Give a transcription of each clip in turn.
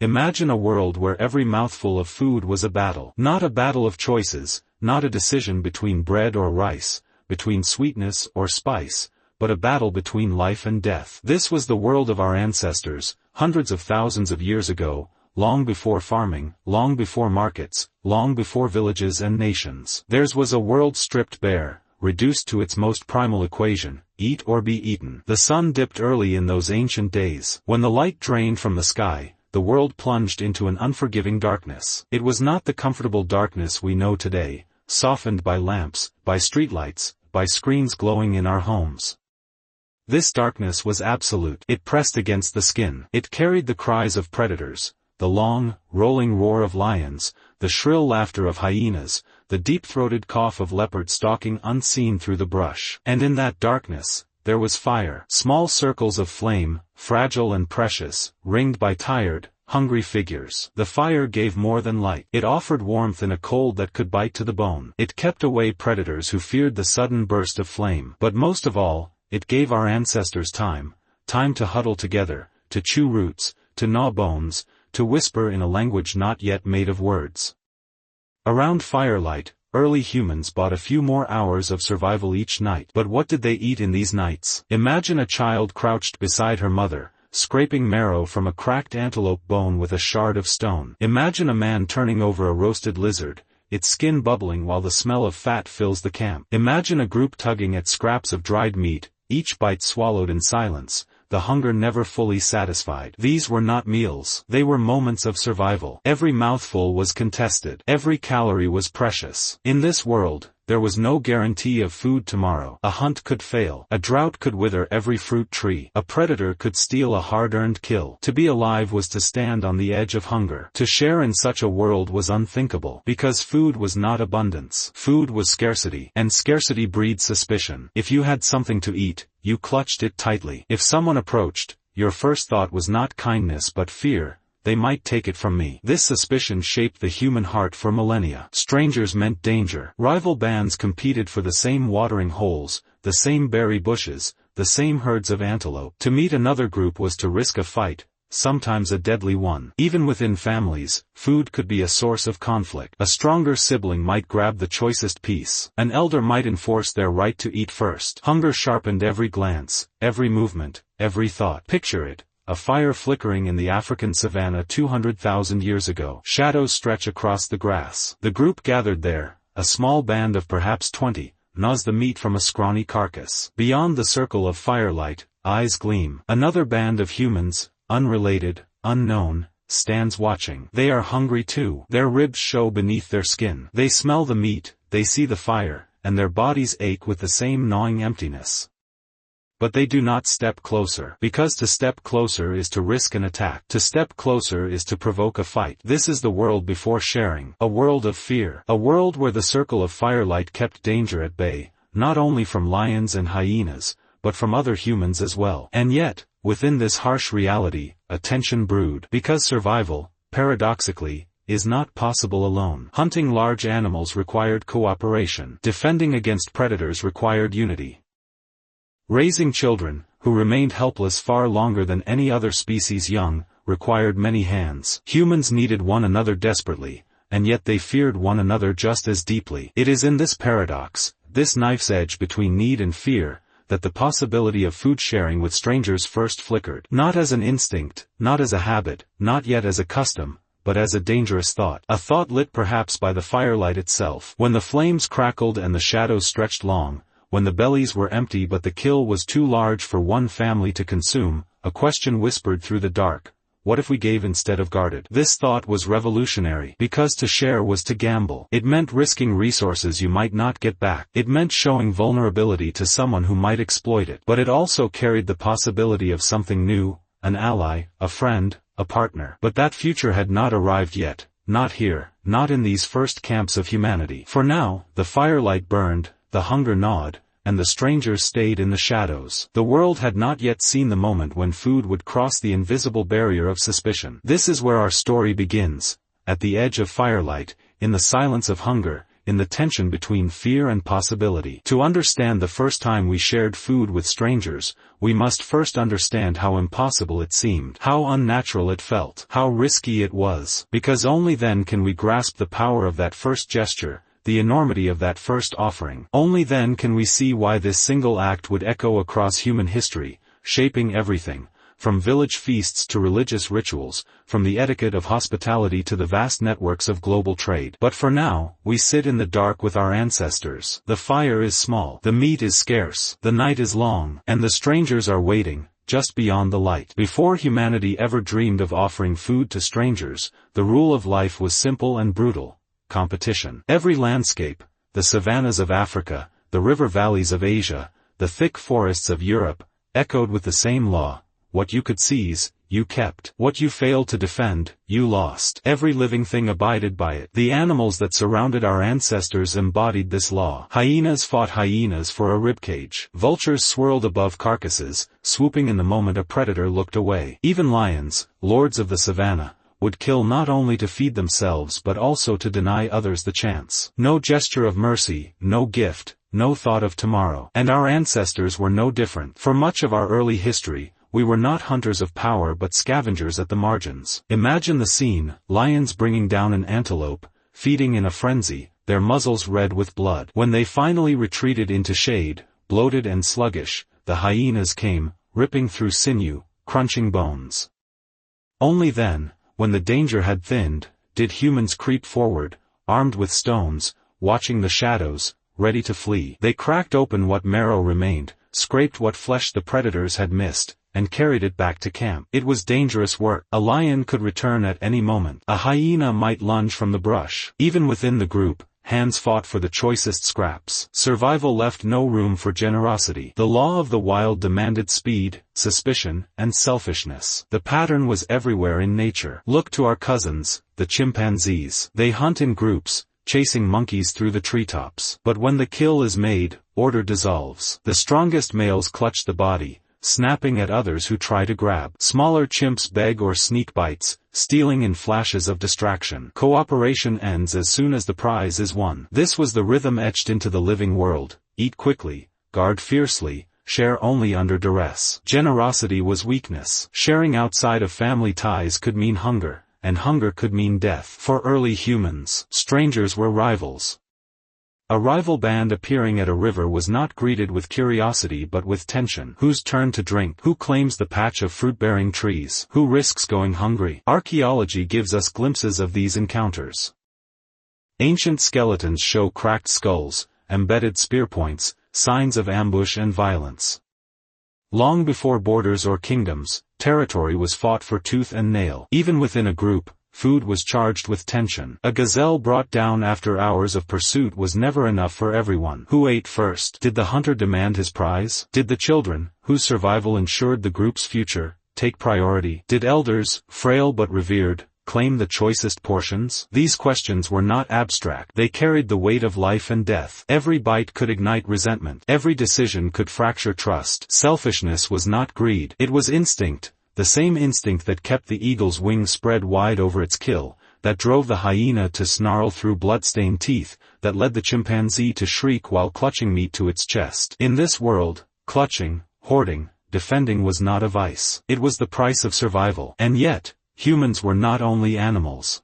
Imagine a world where every mouthful of food was a battle. Not a battle of choices, not a decision between bread or rice, between sweetness or spice, but a battle between life and death. This was the world of our ancestors, hundreds of thousands of years ago, long before farming, long before markets, long before villages and nations. Theirs was a world stripped bare, reduced to its most primal equation, eat or be eaten. The sun dipped early in those ancient days. When the light drained from the sky, the world plunged into an unforgiving darkness. It was not the comfortable darkness we know today, softened by lamps, by streetlights, by screens glowing in our homes. This darkness was absolute. It pressed against the skin. It carried the cries of predators, the long, rolling roar of lions, the shrill laughter of hyenas, the deep-throated cough of leopards stalking unseen through the brush. And in that darkness, there was fire. Small circles of flame, fragile and precious, ringed by tired, hungry figures. The fire gave more than light. It offered warmth in a cold that could bite to the bone. It kept away predators who feared the sudden burst of flame. But most of all, it gave our ancestors time to huddle together, to chew roots, to gnaw bones, to whisper in a language not yet made of words. Around firelight, early humans bought a few more hours of survival each night. But what did they eat in these nights? Imagine a child crouched beside her mother, scraping marrow from a cracked antelope bone with a shard of stone. Imagine a man turning over a roasted lizard, its skin bubbling while the smell of fat fills the camp. Imagine a group tugging at scraps of dried meat, each bite swallowed in silence, the hunger never fully satisfied. These were not meals. They were moments of survival. Every mouthful was contested. Every calorie was precious. In this world, there was no guarantee of food tomorrow. A hunt could fail. A drought could wither every fruit tree. A predator could steal a hard-earned kill. To be alive was to stand on the edge of hunger. To share in such a world was unthinkable. Because food was not abundance. Food was scarcity. And scarcity breeds suspicion. If you had something to eat, you clutched it tightly. If someone approached, your first thought was not kindness but fear. They might take it from me. This suspicion shaped the human heart for millennia. Strangers meant danger. Rival bands competed for the same watering holes, the same berry bushes, the same herds of antelope. To meet another group was to risk a fight, sometimes a deadly one. Even within families, food could be a source of conflict. A stronger sibling might grab the choicest piece. An elder might enforce their right to eat first. Hunger sharpened every glance, every movement, every thought. Picture it. A fire flickering in the African savanna 200,000 years ago. Shadows stretch across the grass. The group gathered there, a small band of perhaps 20, gnaws the meat from a scrawny carcass. Beyond the circle of firelight, eyes gleam. Another band of humans, unrelated, unknown, stands watching. They are hungry too. Their ribs show beneath their skin. They smell the meat, they see the fire, and their bodies ache with the same gnawing emptiness. But they do not step closer. Because to step closer is to risk an attack. To step closer is to provoke a fight. This is the world before sharing. A world of fear. A world where the circle of firelight kept danger at bay, not only from lions and hyenas, but from other humans as well. And yet, within this harsh reality, a tension brewed. Because survival, paradoxically, is not possible alone. Hunting large animals required cooperation. Defending against predators required unity. Raising children, who remained helpless far longer than any other species young, required many hands. Humans needed one another desperately, and yet they feared one another just as deeply. It is in this paradox, this knife's edge between need and fear, that the possibility of food sharing with strangers first flickered. Not as an instinct, not as a habit, not yet as a custom, but as a dangerous thought. A thought lit perhaps by the firelight itself. When the flames crackled and the shadows stretched long, when the bellies were empty but the kill was too large for one family to consume, a question whispered through the dark: what if we gave instead of guarded? This thought was revolutionary, because to share was to gamble. It meant risking resources you might not get back. It meant showing vulnerability to someone who might exploit it. But it also carried the possibility of something new, an ally, a friend, a partner. But that future had not arrived yet, not here, not in these first camps of humanity. For now, the firelight burned, the hunger gnawed, and the strangers stayed in the shadows. The world had not yet seen the moment when food would cross the invisible barrier of suspicion. This is where our story begins, at the edge of firelight, in the silence of hunger, in the tension between fear and possibility. To understand the first time we shared food with strangers, we must first understand how impossible it seemed, how unnatural it felt, how risky it was, because only then can we grasp the power of that first gesture, the enormity of that first offering. Only then can we see why this single act would echo across human history, shaping everything, from village feasts to religious rituals, from the etiquette of hospitality to the vast networks of global trade. But for now, we sit in the dark with our ancestors. The fire is small, the meat is scarce, the night is long, and the strangers are waiting, just beyond the light. Before humanity ever dreamed of offering food to strangers, the rule of life was simple and brutal: competition. Every landscape, the savannas of Africa, the river valleys of Asia, the thick forests of Europe, echoed with the same law: what you could seize, you kept. What you failed to defend, you lost. Every living thing abided by it. The animals that surrounded our ancestors embodied this law. Hyenas fought hyenas for a ribcage. Vultures swirled above carcasses, swooping in the moment a predator looked away. Even lions, lords of the savannah, would kill not only to feed themselves but also to deny others the chance. No gesture of mercy, no gift, no thought of tomorrow. And our ancestors were no different. For much of our early history, we were not hunters of power but scavengers at the margins. Imagine the scene: lions bringing down an antelope, feeding in a frenzy, their muzzles red with blood. When they finally retreated into shade, bloated and sluggish, the hyenas came, ripping through sinew, crunching bones. Only then, when the danger had thinned, did humans creep forward, armed with stones, watching the shadows, ready to flee. They cracked open what marrow remained, scraped what flesh the predators had missed, and carried it back to camp. It was dangerous work. A lion could return at any moment. A hyena might lunge from the brush. Even within the group, hands fought for the choicest scraps. Survival left no room for generosity. The law of the wild demanded speed, suspicion, and selfishness. The pattern was everywhere in nature. Look to our cousins, the chimpanzees. They hunt in groups, chasing monkeys through the treetops. But when the kill is made, order dissolves. The strongest males clutch the body, snapping at others who try to grab. Smaller chimps beg or sneak bites, stealing in flashes of distraction. Cooperation ends as soon as the prize is won. This was the rhythm etched into the living world: eat quickly, guard fiercely, share only under duress. Generosity was weakness. Sharing outside of family ties could mean hunger, and hunger could mean death. For early humans, strangers were rivals. A rival band appearing at a river was not greeted with curiosity but with tension. Whose turn to drink? Who claims the patch of fruit-bearing trees? Who risks going hungry? Archaeology gives us glimpses of these encounters. Ancient skeletons show cracked skulls, embedded spear points, signs of ambush and violence. Long before borders or kingdoms, territory was fought for tooth and nail. Even within a group, food was charged with tension. A gazelle brought down after hours of pursuit was never enough for everyone. Who ate first? Did the hunter demand his prize? Did the children, whose survival ensured the group's future, take priority? Did elders, frail but revered, claim the choicest portions? These questions were not abstract. They carried the weight of life and death. Every bite could ignite resentment. Every decision could fracture trust. Selfishness was not greed. It was instinct. The same instinct that kept the eagle's wings spread wide over its kill, that drove the hyena to snarl through blood-stained teeth, that led the chimpanzee to shriek while clutching meat to its chest. In this world, clutching, hoarding, defending was not a vice. It was the price of survival. And yet, humans were not only animals.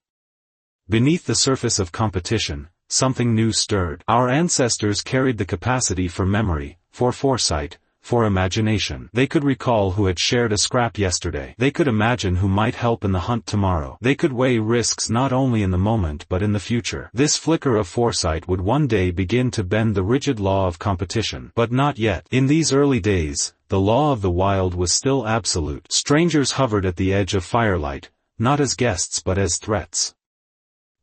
Beneath the surface of competition, something new stirred. Our ancestors carried the capacity for memory, for foresight, for imagination. They could recall who had shared a scrap yesterday. They could imagine who might help in the hunt tomorrow. They could weigh risks not only in the moment but in the future. This flicker of foresight would one day begin to bend the rigid law of competition. But not yet. In these early days, the law of the wild was still absolute. Strangers hovered at the edge of firelight, not as guests but as threats.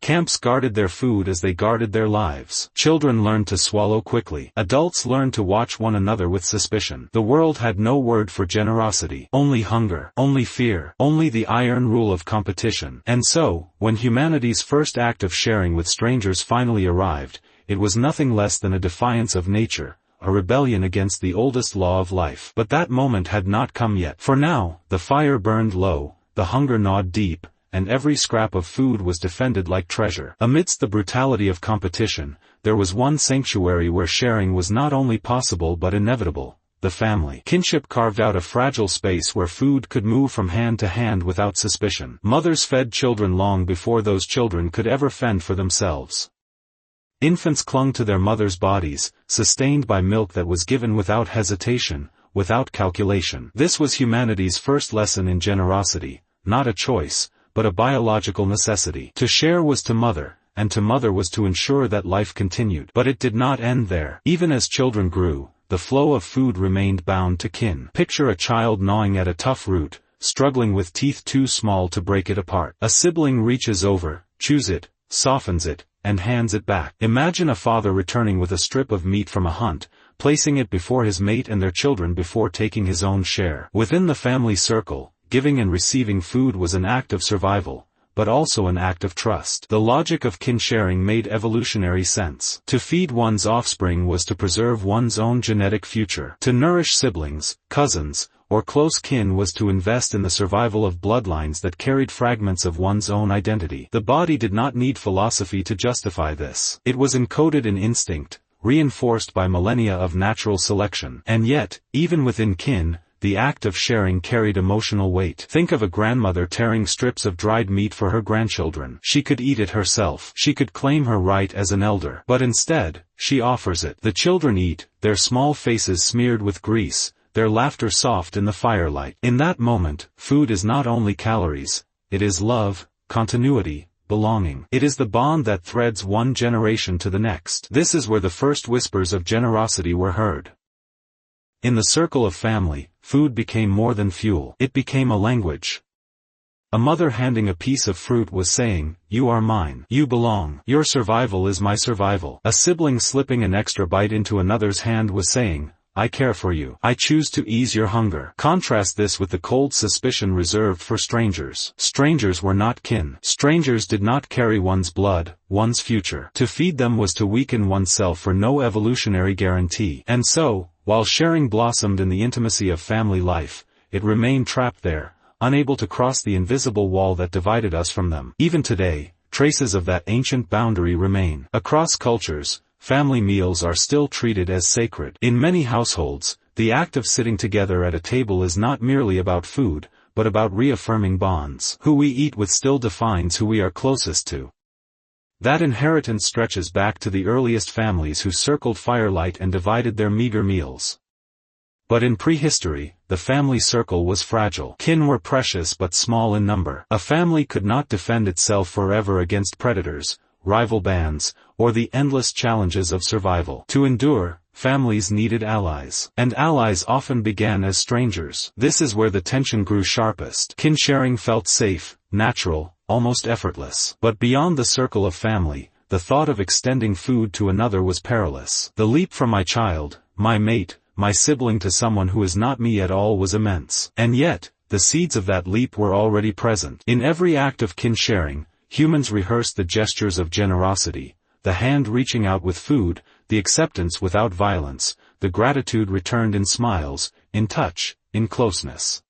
Camps guarded their food as they guarded their lives. Children learned to swallow quickly. Adults learned to watch one another with suspicion. The world had no word for generosity. Only hunger. Only fear. Only the iron rule of competition. And so, when humanity's first act of sharing with strangers finally arrived, it was nothing less than a defiance of nature, a rebellion against the oldest law of life. But that moment had not come yet. For now, the fire burned low, the hunger gnawed deep, and every scrap of food was defended like treasure. Amidst the brutality of competition, there was one sanctuary where sharing was not only possible but inevitable: the family. Kinship carved out a fragile space where food could move from hand to hand without suspicion. Mothers fed children long before those children could ever fend for themselves. Infants clung to their mothers' bodies, sustained by milk that was given without hesitation, without calculation. This was humanity's first lesson in generosity, not a choice, but a biological necessity. To share was to mother, and to mother was to ensure that life continued. But it did not end there. Even as children grew, the flow of food remained bound to kin. Picture a child gnawing at a tough root, struggling with teeth too small to break it apart. A sibling reaches over, chews it, softens it, and hands it back. Imagine a father returning with a strip of meat from a hunt, placing it before his mate and their children before taking his own share. Within the family circle, giving and receiving food was an act of survival, but also an act of trust. The logic of kin sharing made evolutionary sense. To feed one's offspring was to preserve one's own genetic future. To nourish siblings, cousins, or close kin was to invest in the survival of bloodlines that carried fragments of one's own identity. The body did not need philosophy to justify this. It was encoded in instinct, reinforced by millennia of natural selection. And yet, even within kin, the act of sharing carried emotional weight. Think of a grandmother tearing strips of dried meat for her grandchildren. She could eat it herself. She could claim her right as an elder. But instead, she offers it. The children eat, their small faces smeared with grease, their laughter soft in the firelight. In that moment, food is not only calories, it is love, continuity, belonging. It is the bond that threads one generation to the next. This is where the first whispers of generosity were heard. In the circle of family, food became more than fuel. It became a language. A mother handing a piece of fruit was saying, "You are mine. You belong. Your survival is my survival." A sibling slipping an extra bite into another's hand was saying, "I care for you. I choose to ease your hunger." Contrast this with the cold suspicion reserved for strangers. Strangers were not kin. Strangers did not carry one's blood, one's future. To feed them was to weaken oneself for no evolutionary guarantee. And so, while sharing blossomed in the intimacy of family life, it remained trapped there, unable to cross the invisible wall that divided us from them. Even today, traces of that ancient boundary remain. Across cultures, family meals are still treated as sacred. In many households, the act of sitting together at a table is not merely about food, but about reaffirming bonds. Who we eat with still defines who we are closest to. That inheritance stretches back to the earliest families who circled firelight and divided their meager meals. But in prehistory, the family circle was fragile. Kin were precious but small in number. A family could not defend itself forever against predators, rival bands, or the endless challenges of survival. To endure, families needed allies. And allies often began as strangers. This is where the tension grew sharpest. Kin sharing felt safe, natural, almost effortless. But beyond the circle of family, the thought of extending food to another was perilous. The leap from my child, my mate, my sibling to someone who is not me at all was immense. And yet, the seeds of that leap were already present. In every act of kin sharing, humans rehearsed the gestures of generosity, the hand reaching out with food, the acceptance without violence, the gratitude returned in smiles, in touch, in closeness.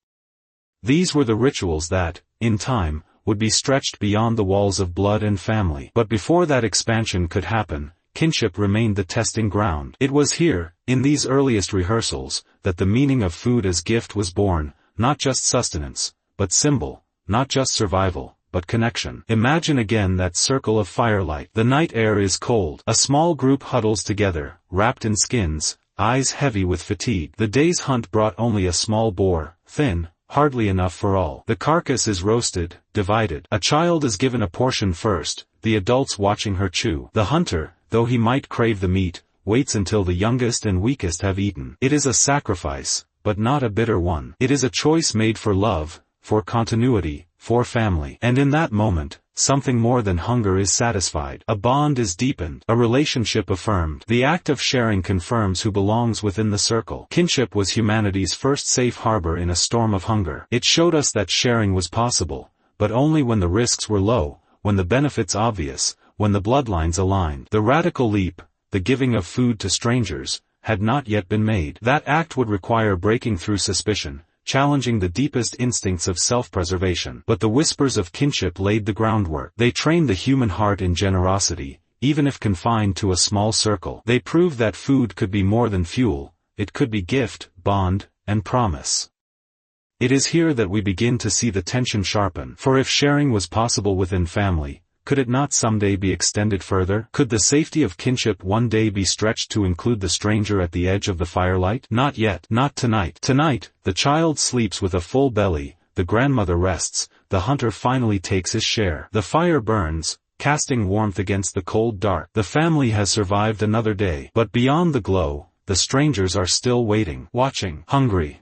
These were the rituals that, in time, would be stretched beyond the walls of blood and family. But before that expansion could happen, kinship remained the testing ground. It was here, in these earliest rehearsals, that the meaning of food as gift was born, not just sustenance, but symbol, not just survival, but connection. Imagine again that circle of firelight. The night air is cold. A small group huddles together, wrapped in skins, eyes heavy with fatigue. The day's hunt brought only a small boar, thin, hardly enough for all. The carcass is roasted, divided. A child is given a portion first, the adults watching her chew. The hunter, though he might crave the meat, waits until the youngest and weakest have eaten. It is a sacrifice, but not a bitter one. It is a choice made for love, for continuity, for family. And in that moment, something more than hunger is satisfied. A bond is deepened, a relationship affirmed. The act of sharing confirms who belongs within the circle. Kinship was humanity's first safe harbor in a storm of hunger. It showed us that sharing was possible, but only when the risks were low, when the benefits obvious, when the bloodlines aligned. The radical leap, the giving of food to strangers, had not yet been made. That act would require breaking through suspicion, challenging the deepest instincts of self-preservation. But the whispers of kinship laid the groundwork. They trained the human heart in generosity, even if confined to a small circle. They proved that food could be more than fuel, it could be gift, bond, and promise. It is here that we begin to see the tension sharpen. For if sharing was possible within family, could it not someday be extended further? Could the safety of kinship one day be stretched to include the stranger at the edge of the firelight? Not yet. Not tonight. Tonight, the child sleeps with a full belly, the grandmother rests, the hunter finally takes his share. The fire burns, casting warmth against the cold dark. The family has survived another day. But beyond the glow, the strangers are still waiting, watching, hungry.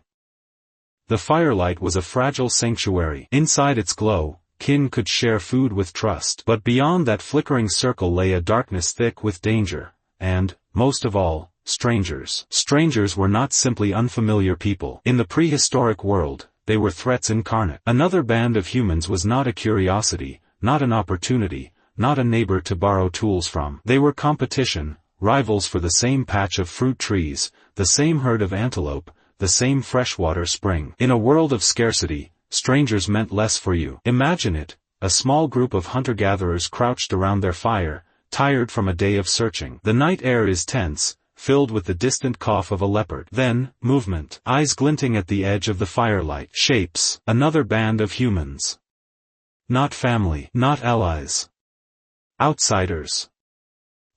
The firelight was a fragile sanctuary. Inside its glow, kin could share food with trust. But beyond that flickering circle lay a darkness thick with danger, and, most of all, strangers. Strangers were not simply unfamiliar people. In the prehistoric world, they were threats incarnate. Another band of humans was not a curiosity, not an opportunity, not a neighbor to borrow tools from. They were competition, rivals for the same patch of fruit trees, the same herd of antelope, the same freshwater spring. In a world of scarcity, strangers meant less for you. Imagine it, a small group of hunter-gatherers crouched around their fire, tired from a day of searching. The night air is tense, filled with the distant cough of a leopard. Then, movement. Eyes glinting at the edge of the firelight. Shapes. Another band of humans. Not family. Not allies. Outsiders.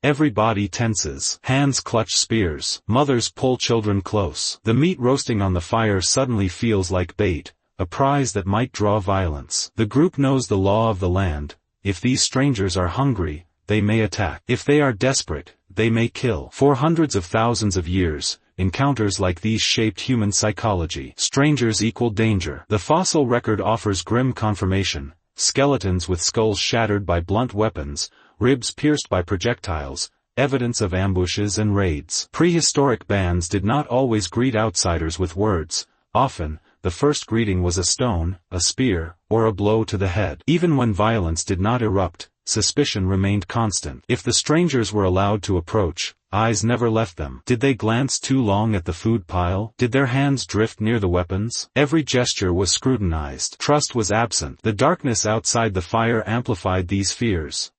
Every body tenses. Hands clutch spears. Mothers pull children close. The meat roasting on the fire suddenly feels like bait, a prize that might draw violence. The group knows the law of the land. If these strangers are hungry, they may attack. If they are desperate, they may kill. For hundreds of thousands of years, encounters like these shaped human psychology. Strangers equal danger. The fossil record offers grim confirmation. Skeletons with skulls shattered by blunt weapons, ribs pierced by projectiles, evidence of ambushes and raids. Prehistoric bands did not always greet outsiders with words. Often, the first greeting was a stone, a spear, or a blow to the head. Even when violence did not erupt, suspicion remained constant. If the strangers were allowed to approach, eyes never left them. Did they glance too long at the food pile? Did their hands drift near the weapons? Every gesture was scrutinized. Trust was absent. The darkness outside the fire amplified these fears.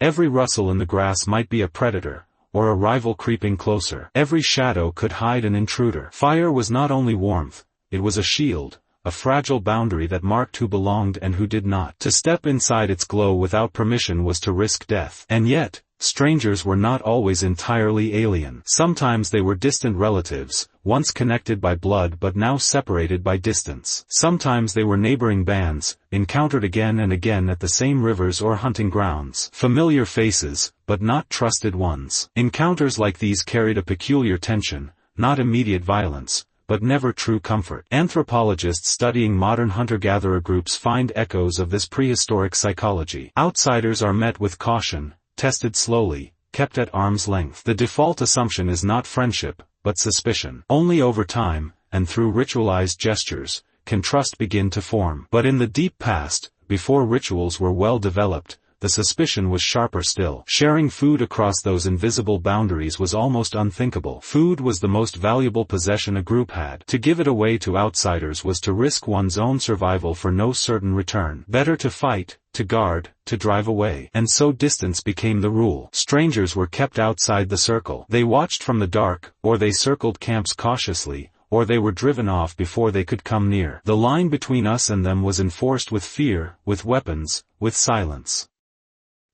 Every rustle in the grass might be a predator, or a rival creeping closer. Every shadow could hide an intruder. Fire was not only warmth, it was a shield, a fragile boundary that marked who belonged and who did not. To step inside its glow without permission was to risk death. And yet, strangers were not always entirely alien. Sometimes they were distant relatives, once connected by blood but now separated by distance. Sometimes they were neighboring bands, encountered again and again at the same rivers or hunting grounds. Familiar faces, but not trusted ones. Encounters like these carried a peculiar tension, not immediate violence, but never true comfort. Anthropologists studying modern hunter-gatherer groups find echoes of this prehistoric psychology. Outsiders are met with caution, tested slowly, kept at arm's length. The default assumption is not friendship, but suspicion. Only over time, and through ritualized gestures, can trust begin to form. But in the deep past, before rituals were well developed, the suspicion was sharper still. Sharing food across those invisible boundaries was almost unthinkable. Food was the most valuable possession a group had. To give it away to outsiders was to risk one's own survival for no certain return. Better to fight, to guard, to drive away. And so distance became the rule. Strangers were kept outside the circle. They watched from the dark, or they circled camps cautiously, or they were driven off before they could come near. The line between us and them was enforced with fear, with weapons, with silence.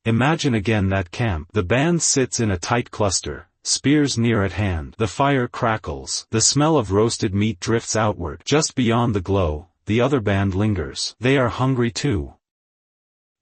Imagine again that camp. The band sits in a tight cluster, spears near at hand. The fire crackles. The smell of roasted meat drifts outward. Just beyond the glow, the other band lingers. They are hungry too.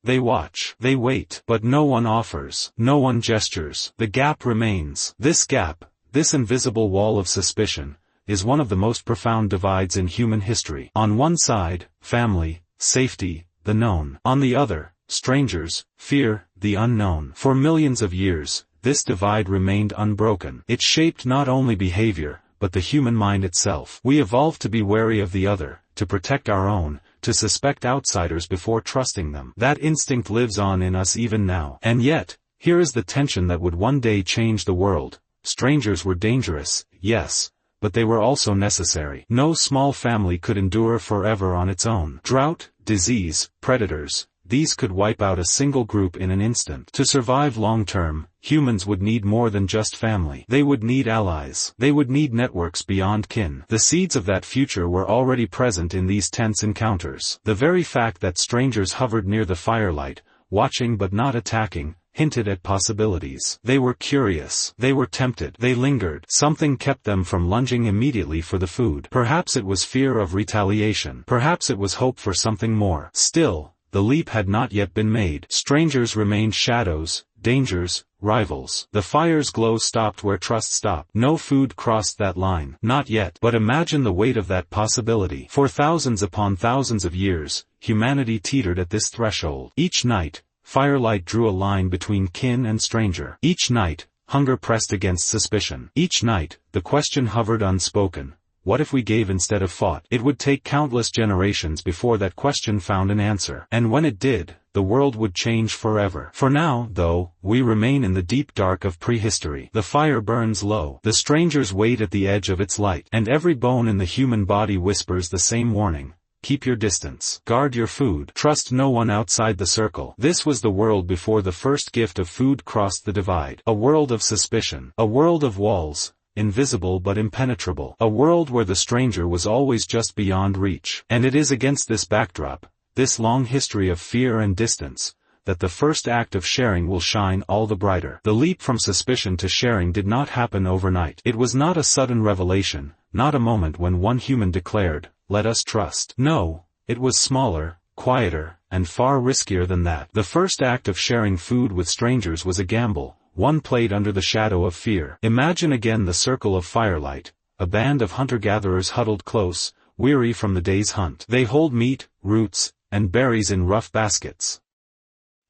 They watch. They wait. But no one offers. No one gestures. The gap remains. This gap, this invisible wall of suspicion, is one of the most profound divides in human history. On one side, family, safety, the known. On the other, strangers, fear, the unknown. For millions of years, this divide remained unbroken. It shaped not only behavior, but the human mind itself. We evolved to be wary of the other, to protect our own, to suspect outsiders before trusting them. That instinct lives on in us even now. And yet, here is the tension that would one day change the world. Strangers were dangerous, yes, but they were also necessary. No small family could endure forever on its own. Drought, disease, predators, these could wipe out a single group in an instant. To survive long-term, humans would need more than just family. They would need allies. They would need networks beyond kin. The seeds of that future were already present in these tense encounters. The very fact that strangers hovered near the firelight, watching but not attacking, hinted at possibilities. They were curious. They were tempted. They lingered. Something kept them from lunging immediately for the food. Perhaps it was fear of retaliation. Perhaps it was hope for something more. Still, the leap had not yet been made. Strangers remained shadows, dangers, rivals. The fire's glow stopped where trust stopped. No food crossed that line. Not yet. But imagine the weight of that possibility. For thousands upon thousands of years, humanity teetered at this threshold. Each night, firelight drew a line between kin and stranger. Each night, hunger pressed against suspicion. Each night, the question hovered unspoken. What if we gave instead of fought? It would take countless generations before that question found an answer. And when it did, the world would change forever. For now, though, we remain in the deep dark of prehistory. The fire burns low. The strangers wait at the edge of its light. And every bone in the human body whispers the same warning. Keep your distance. Guard your food. Trust no one outside the circle. This was the world before the first gift of food crossed the divide. A world of suspicion. A world of walls. Invisible but impenetrable. A world where the stranger was always just beyond reach. And it is against this backdrop, this long history of fear and distance, that the first act of sharing will shine all the brighter. The leap from suspicion to sharing did not happen overnight. It was not a sudden revelation, not a moment when one human declared, "Let us trust." No, it was smaller, quieter, and far riskier than that. The first act of sharing food with strangers was a gamble. One played under the shadow of fear. Imagine again the circle of firelight, a band of hunter-gatherers huddled close, weary from the day's hunt. They hold meat, roots, and berries in rough baskets.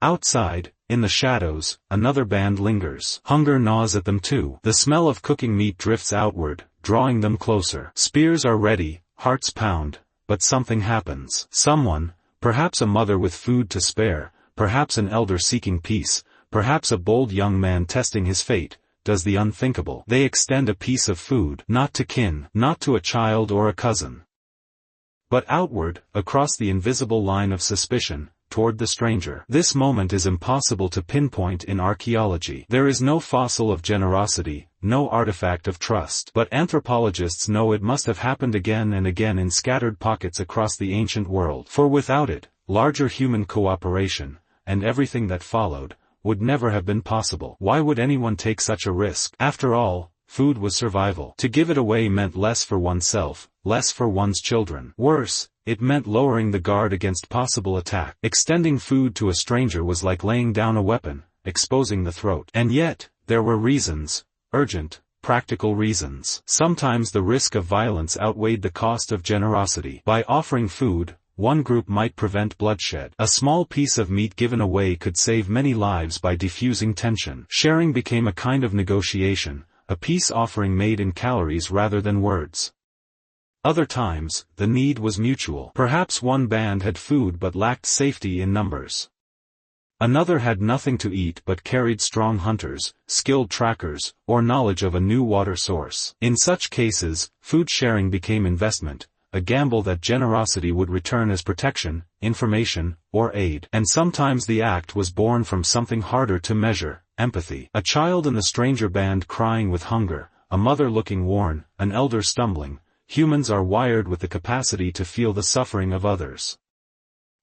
Outside, in the shadows, another band lingers. Hunger gnaws at them too. The smell of cooking meat drifts outward, drawing them closer. Spears are ready, hearts pound, but something happens. Someone, perhaps a mother with food to spare, perhaps an elder seeking peace, perhaps a bold young man testing his fate, does the unthinkable. They extend a piece of food, not to kin, not to a child or a cousin, but outward, across the invisible line of suspicion, toward the stranger. This moment is impossible to pinpoint in archaeology. There is no fossil of generosity, no artifact of trust. But anthropologists know it must have happened again and again in scattered pockets across the ancient world. For without it, larger human cooperation, and everything that followed, would never have been possible. Why would anyone take such a risk? After all, food was survival. To give it away meant less for oneself, less for one's children. Worse, it meant lowering the guard against possible attack. Extending food to a stranger was like laying down a weapon, exposing the throat. And yet, there were reasons, urgent, practical reasons. Sometimes the risk of violence outweighed the cost of generosity. By offering food, one group might prevent bloodshed. A small piece of meat given away could save many lives by diffusing tension. Sharing became a kind of negotiation, a peace offering made in calories rather than words. Other times, the need was mutual. Perhaps one band had food but lacked safety in numbers. Another had nothing to eat but carried strong hunters, skilled trackers, or knowledge of a new water source. In such cases, food sharing became investment, a gamble that generosity would return as protection, information, or aid. And sometimes the act was born from something harder to measure, empathy. A child in the stranger band crying with hunger, a mother looking worn, an elder stumbling. Humans are wired with the capacity to feel the suffering of others.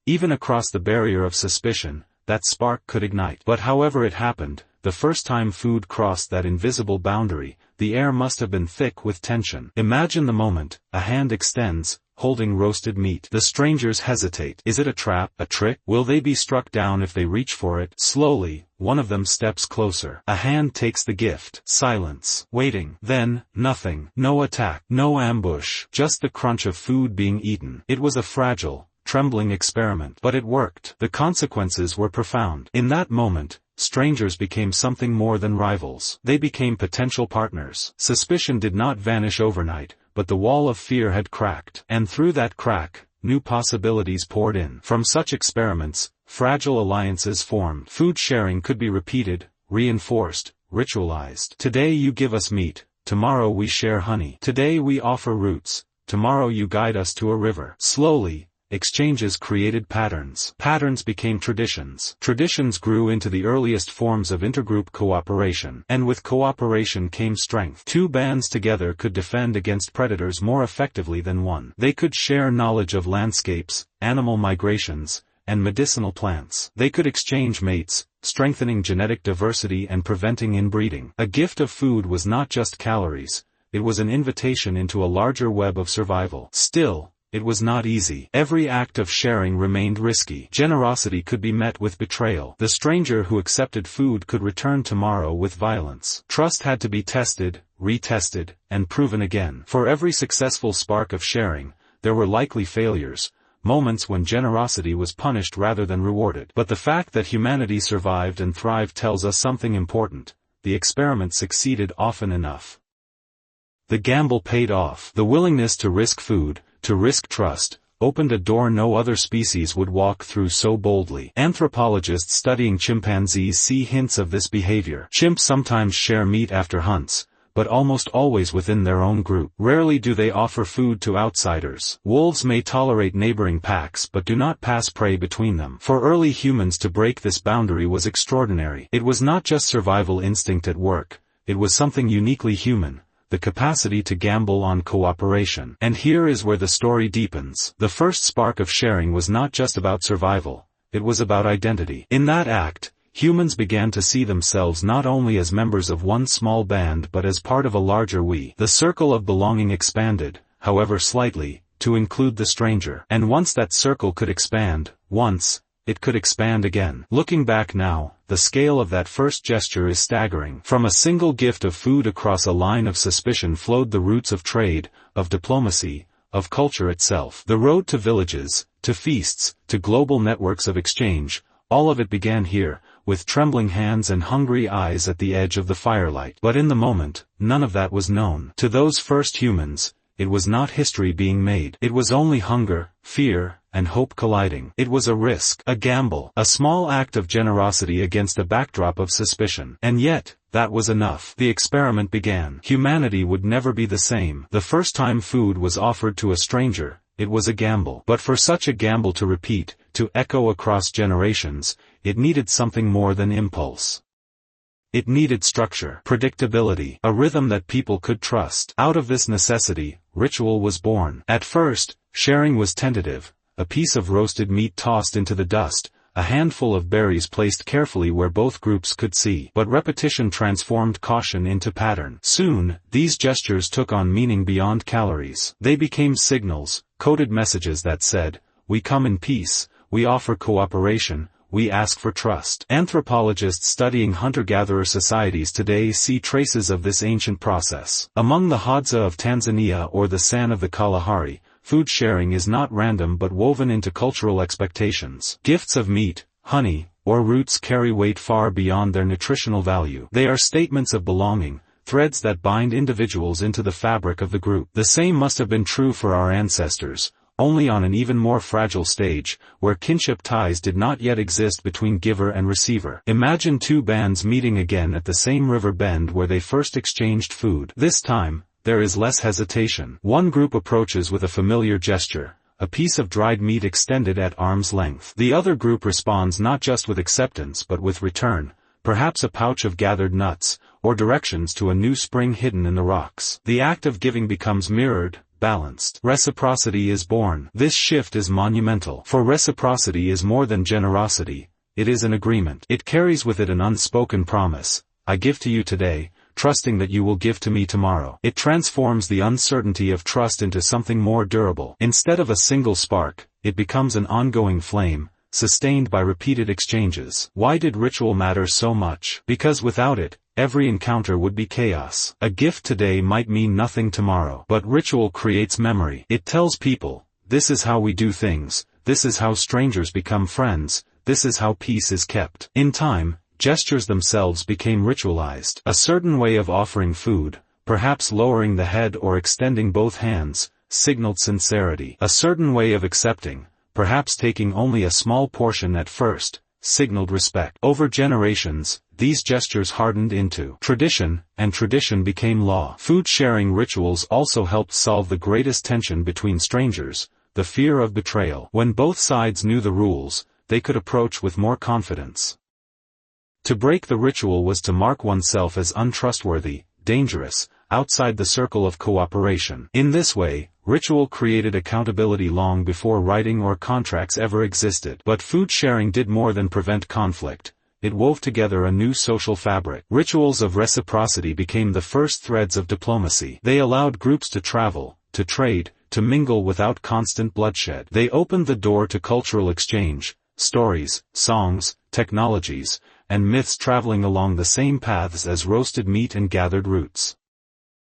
Even across the barrier of suspicion, that spark could ignite. But however it happened, the first time food crossed that invisible boundary, the air must have been thick with tension. Imagine the moment, a hand extends, holding roasted meat. The strangers hesitate. Is it a trap, a trick? Will they be struck down if they reach for it? Slowly, one of them steps closer. A hand takes the gift. Silence. Waiting. Then, nothing. No attack. No ambush. Just the crunch of food being eaten. It was a fragile, trembling experiment. But it worked. The consequences were profound. In that moment, strangers became something more than rivals. They became potential partners. Suspicion did not vanish overnight, but the wall of fear had cracked. And through that crack, new possibilities poured in. From such experiments, fragile alliances formed. Food sharing could be repeated, reinforced, ritualized. Today you give us meat, tomorrow we share honey. Today we offer roots, tomorrow you guide us to a river. Slowly, exchanges created patterns. Patterns became traditions. Traditions grew into the earliest forms of intergroup cooperation. And with cooperation came strength. Two bands together could defend against predators more effectively than one. They could share knowledge of landscapes, animal migrations, and medicinal plants. They could exchange mates, strengthening genetic diversity and preventing inbreeding. A gift of food was not just calories, it was an invitation into a larger web of survival. Still, it was not easy. Every act of sharing remained risky. Generosity could be met with betrayal. The stranger who accepted food could return tomorrow with violence. Trust had to be tested, retested, and proven again. For every successful spark of sharing, there were likely failures, moments when generosity was punished rather than rewarded. But the fact that humanity survived and thrived tells us something important. The experiment succeeded often enough. The gamble paid off. The willingness to risk food, to risk trust, opened a door no other species would walk through so boldly. Anthropologists studying chimpanzees see hints of this behavior. Chimps sometimes share meat after hunts, but almost always within their own group. Rarely do they offer food to outsiders. Wolves may tolerate neighboring packs but do not pass prey between them. For early humans to break this boundary was extraordinary. It was not just survival instinct at work, it was something uniquely human. The capacity to gamble on cooperation. And here is where the story deepens. The first spark of sharing was not just about survival, it was about identity. In that act, humans began to see themselves not only as members of one small band but as part of a larger we. The circle of belonging expanded, however slightly, to include the stranger. And once that circle could expand, it could expand again. Looking back now, the scale of that first gesture is staggering. From a single gift of food across a line of suspicion flowed the roots of trade, of diplomacy, of culture itself. The road to villages, to feasts, to global networks of exchange, all of it began here, with trembling hands and hungry eyes at the edge of the firelight. But in the moment, none of that was known. To those first humans, it was not history being made. It was only hunger, fear, and hope colliding. It was a risk, a gamble, a small act of generosity against a backdrop of suspicion. And yet, that was enough. The experiment began. Humanity would never be the same. The first time food was offered to a stranger, it was a gamble. But for such a gamble to repeat, to echo across generations, it needed something more than impulse. It needed structure, predictability, a rhythm that people could trust. Out of this necessity, ritual was born. At first, sharing was tentative, a piece of roasted meat tossed into the dust, a handful of berries placed carefully where both groups could see. But repetition transformed caution into pattern. Soon, these gestures took on meaning beyond calories. They became signals, coded messages that said, "We come in peace, we offer cooperation, we ask for trust." Anthropologists studying hunter-gatherer societies today see traces of this ancient process. Among the Hadza of Tanzania or the San of the Kalahari, food sharing is not random but woven into cultural expectations. Gifts of meat, honey, or roots carry weight far beyond their nutritional value. They are statements of belonging, threads that bind individuals into the fabric of the group. The same must have been true for our ancestors, only on an even more fragile stage, where kinship ties did not yet exist between giver and receiver. Imagine two bands meeting again at the same river bend where they first exchanged food. This time, there is less hesitation. One group approaches with a familiar gesture, a piece of dried meat extended at arm's length. The other group responds not just with acceptance but with return, perhaps a pouch of gathered nuts, or directions to a new spring hidden in the rocks. The act of giving becomes mirrored, balanced. Reciprocity is born. This shift is monumental. For reciprocity is more than generosity, it is an agreement. It carries with it an unspoken promise. I give to you today, trusting that you will give to me tomorrow. It transforms the uncertainty of trust into something more durable. Instead of a single spark, it becomes an ongoing flame, sustained by repeated exchanges. Why did ritual matter so much? Because without it, every encounter would be chaos. A gift today might mean nothing tomorrow. But ritual creates memory. It tells people, this is how we do things, this is how strangers become friends, this is how peace is kept. In time, gestures themselves became ritualized. A certain way of offering food, perhaps lowering the head or extending both hands, signaled sincerity. A certain way of accepting, perhaps taking only a small portion at first, signaled respect. Over generations, these gestures hardened into tradition, and tradition became law. Food-sharing rituals also helped solve the greatest tension between strangers, the fear of betrayal. When both sides knew the rules, they could approach with more confidence. To break the ritual was to mark oneself as untrustworthy, dangerous, outside the circle of cooperation. In this way, ritual created accountability long before writing or contracts ever existed. But food sharing did more than prevent conflict. It wove together a new social fabric. Rituals of reciprocity became the first threads of diplomacy. They allowed groups to travel, to trade, to mingle without constant bloodshed. They opened the door to cultural exchange, stories, songs, technologies, and myths traveling along the same paths as roasted meat and gathered roots.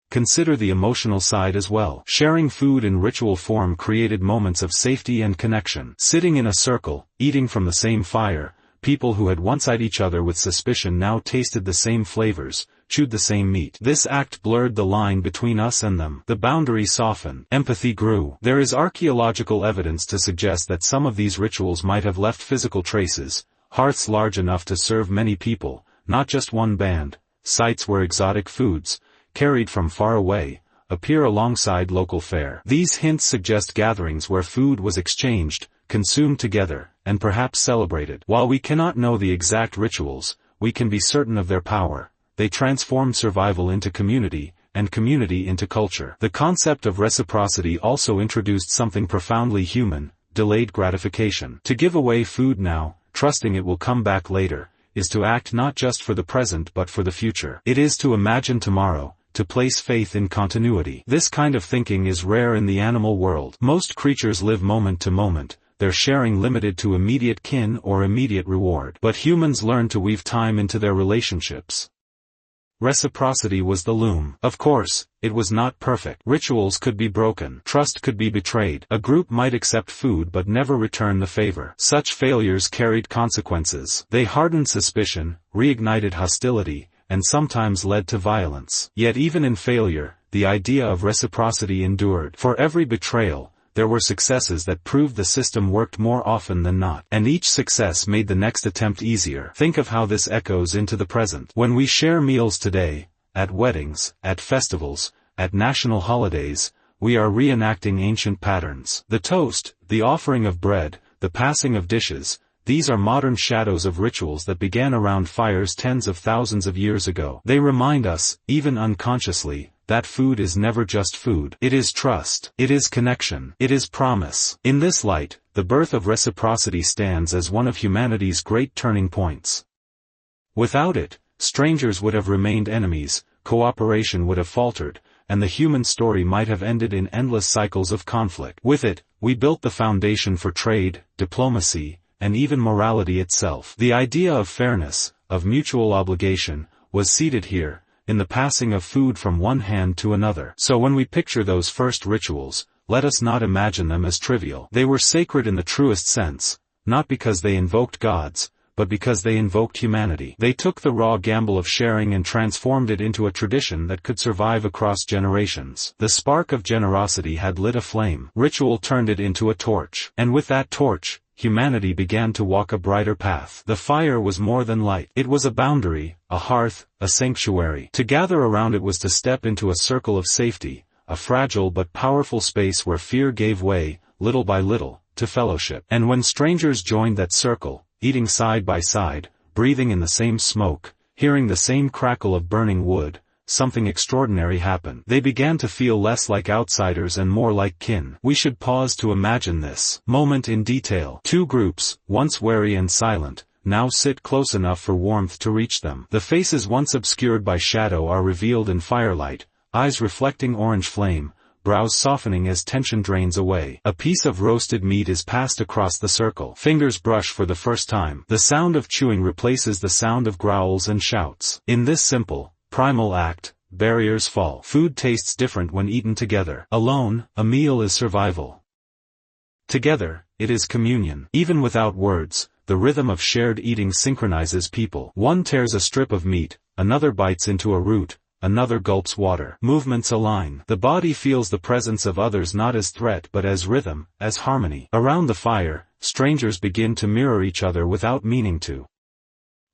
Consider the emotional side as well. Sharing food in ritual form created moments of safety and connection. Sitting in a circle, eating from the same fire, people who had once eyed each other with suspicion now tasted the same flavors, chewed the same meat. This act blurred the line between us and them. The boundary softened. Empathy grew. There is archaeological evidence to suggest that some of these rituals might have left physical traces, hearths large enough to serve many people, not just one band, sites where exotic foods, carried from far away, appear alongside local fare. These hints suggest gatherings where food was exchanged, consumed together, and perhaps celebrated. While we cannot know the exact rituals, we can be certain of their power. They transformed survival into community, and community into culture. The concept of reciprocity also introduced something profoundly human: delayed gratification. To give away food now, trusting it will come back later, is to act not just for the present but for the future. It is to imagine tomorrow, to place faith in continuity. This kind of thinking is rare in the animal world. Most creatures live moment to moment, their sharing limited to immediate kin or immediate reward. But humans learn to weave time into their relationships. Reciprocity was the loom. Of course, it was not perfect. Rituals could be broken. Trust could be betrayed. A group might accept food but never return the favor. Such failures carried consequences. They hardened suspicion, reignited hostility, and sometimes led to violence. Yet even in failure, the idea of reciprocity endured. For every betrayal, there were successes that proved the system worked more often than not. And each success made the next attempt easier. Think of how this echoes into the present. When we share meals today, at weddings, at festivals, at national holidays, we are reenacting ancient patterns. The toast, the offering of bread, the passing of dishes, these are modern shadows of rituals that began around fires tens of thousands of years ago. They remind us, even unconsciously, that food is never just food. It is trust. It is connection. It is promise. In this light, the birth of reciprocity stands as one of humanity's great turning points. Without it, strangers would have remained enemies, cooperation would have faltered, and the human story might have ended in endless cycles of conflict. With it, we built the foundation for trade, diplomacy, and even morality itself. The idea of fairness, of mutual obligation, was seated here, in the passing of food from one hand to another. So when we picture those first rituals, let us not imagine them as trivial. They were sacred in the truest sense, not because they invoked gods, but because they invoked humanity. They took the raw gamble of sharing and transformed it into a tradition that could survive across generations. The spark of generosity had lit a flame. Ritual turned it into a torch. And with that torch, humanity began to walk a brighter path. The fire was more than light. It was a boundary, a hearth, a sanctuary. To gather around it was to step into a circle of safety, a fragile but powerful space where fear gave way, little by little, to fellowship. And when strangers joined that circle, eating side by side, breathing in the same smoke, hearing the same crackle of burning wood, something extraordinary happened. They began to feel less like outsiders and more like kin. We should pause to imagine this moment in detail. Two groups, once wary and silent, now sit close enough for warmth to reach them. The faces once obscured by shadow are revealed in firelight, eyes reflecting orange flame, brows softening as tension drains away. A piece of roasted meat is passed across the circle. Fingers brush for the first time. The sound of chewing replaces the sound of growls and shouts. In this simple, primal act, barriers fall. Food tastes different when eaten together. Alone, a meal is survival. Together, it is communion. Even without words, the rhythm of shared eating synchronizes people. One tears a strip of meat, another bites into a root, another gulps water. Movements align. The body feels the presence of others not as threat but as rhythm, as harmony. Around the fire, strangers begin to mirror each other without meaning to.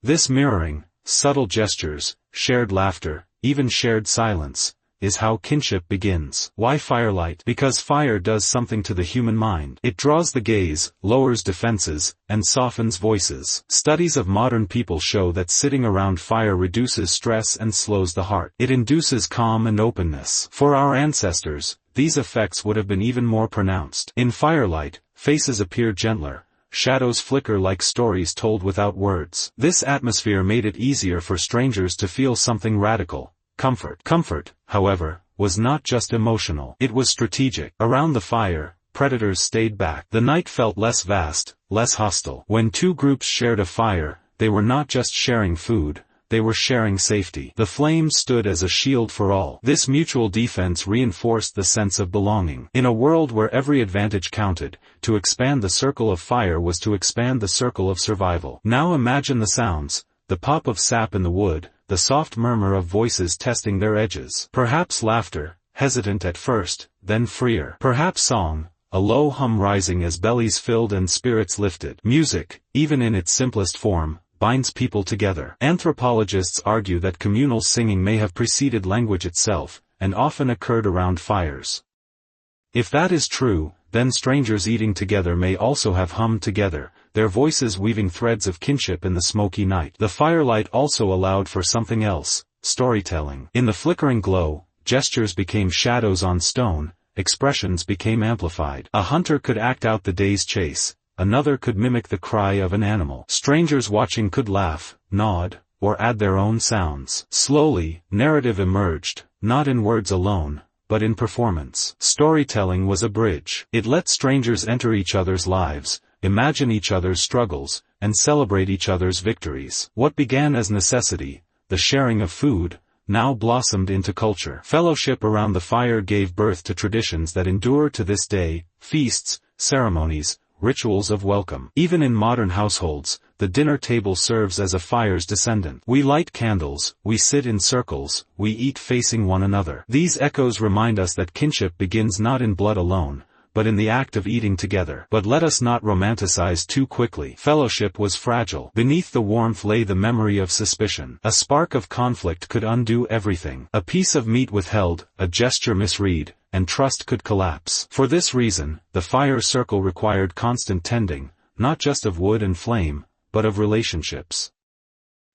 This mirroring, subtle gestures, shared laughter, even shared silence, is how kinship begins. Why firelight? Because fire does something to the human mind. It draws the gaze, lowers defenses, and softens voices. Studies of modern people show that sitting around fire reduces stress and slows the heart. It induces calm and openness. For our ancestors, these effects would have been even more pronounced. In firelight, faces appear gentler. Shadows flicker like stories told without words. This atmosphere made it easier for strangers to feel something radical. Comfort. Comfort, however, was not just emotional. It was strategic. Around the fire, predators stayed back. The night felt less vast, less hostile. When two groups shared a fire, they were not just sharing food, they were sharing safety. The flames stood as a shield for all. This mutual defense reinforced the sense of belonging. In a world where every advantage counted, to expand the circle of fire was to expand the circle of survival. Now imagine the sounds, the pop of sap in the wood, the soft murmur of voices testing their edges. Perhaps laughter, hesitant at first, then freer. Perhaps song, a low hum rising as bellies filled and spirits lifted. Music, even in its simplest form, binds people together. Anthropologists argue that communal singing may have preceded language itself, and often occurred around fires. If that is true, then strangers eating together may also have hummed together, their voices weaving threads of kinship in the smoky night. The firelight also allowed for something else, storytelling. In the flickering glow, gestures became shadows on stone, expressions became amplified. A hunter could act out the day's chase, another could mimic the cry of an animal. Strangers watching could laugh, nod, or add their own sounds. Slowly, narrative emerged, not in words alone, but in performance. Storytelling was a bridge. It let strangers enter each other's lives, imagine each other's struggles, and celebrate each other's victories. What began as necessity, the sharing of food, now blossomed into culture. Fellowship around the fire gave birth to traditions that endure to this day, feasts, ceremonies, rituals of welcome. Even in modern households, the dinner table serves as a fire's descendant. We light candles, we sit in circles, we eat facing one another. These echoes remind us that kinship begins not in blood alone, but in the act of eating together. But let us not romanticize too quickly. Fellowship was fragile. Beneath the warmth lay the memory of suspicion. A spark of conflict could undo everything. A piece of meat withheld, a gesture misread, and trust could collapse. For this reason, the fire circle required constant tending, not just of wood and flame, but of relationships.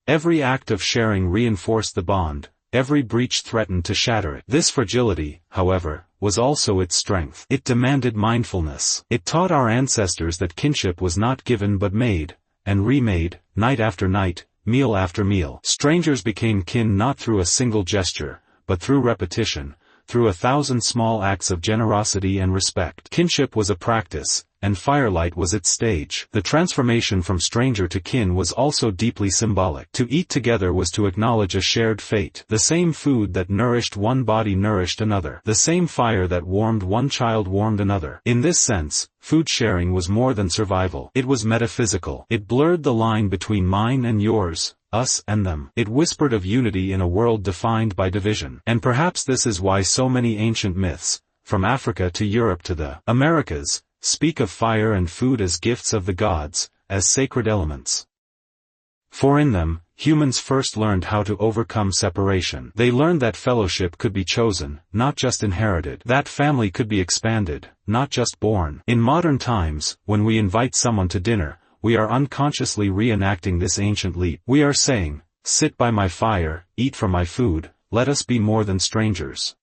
Every act of sharing reinforced the bond, every breach threatened to shatter it. This fragility, however, was also its strength. It demanded mindfulness. It taught our ancestors that kinship was not given but made, and remade, night after night, meal after meal. Strangers became kin not through a single gesture, but through repetition, through 1,000 small acts of generosity and respect. Kinship was a practice, and firelight was its stage. The transformation from stranger to kin was also deeply symbolic. To eat together was to acknowledge a shared fate. The same food that nourished one body nourished another. The same fire that warmed one child warmed another. In this sense, food sharing was more than survival. It was metaphysical. It blurred the line between mine and yours, us and them. It whispered of unity in a world defined by division. And perhaps this is why so many ancient myths, from Africa to Europe to the Americas, speak of fire and food as gifts of the gods, as sacred elements. For in them, humans first learned how to overcome separation. They learned that fellowship could be chosen, not just inherited. That family could be expanded, not just born. In modern times, when we invite someone to dinner, we are unconsciously reenacting this ancient leap. We are saying, sit by my fire, eat from my food, let us be more than strangers.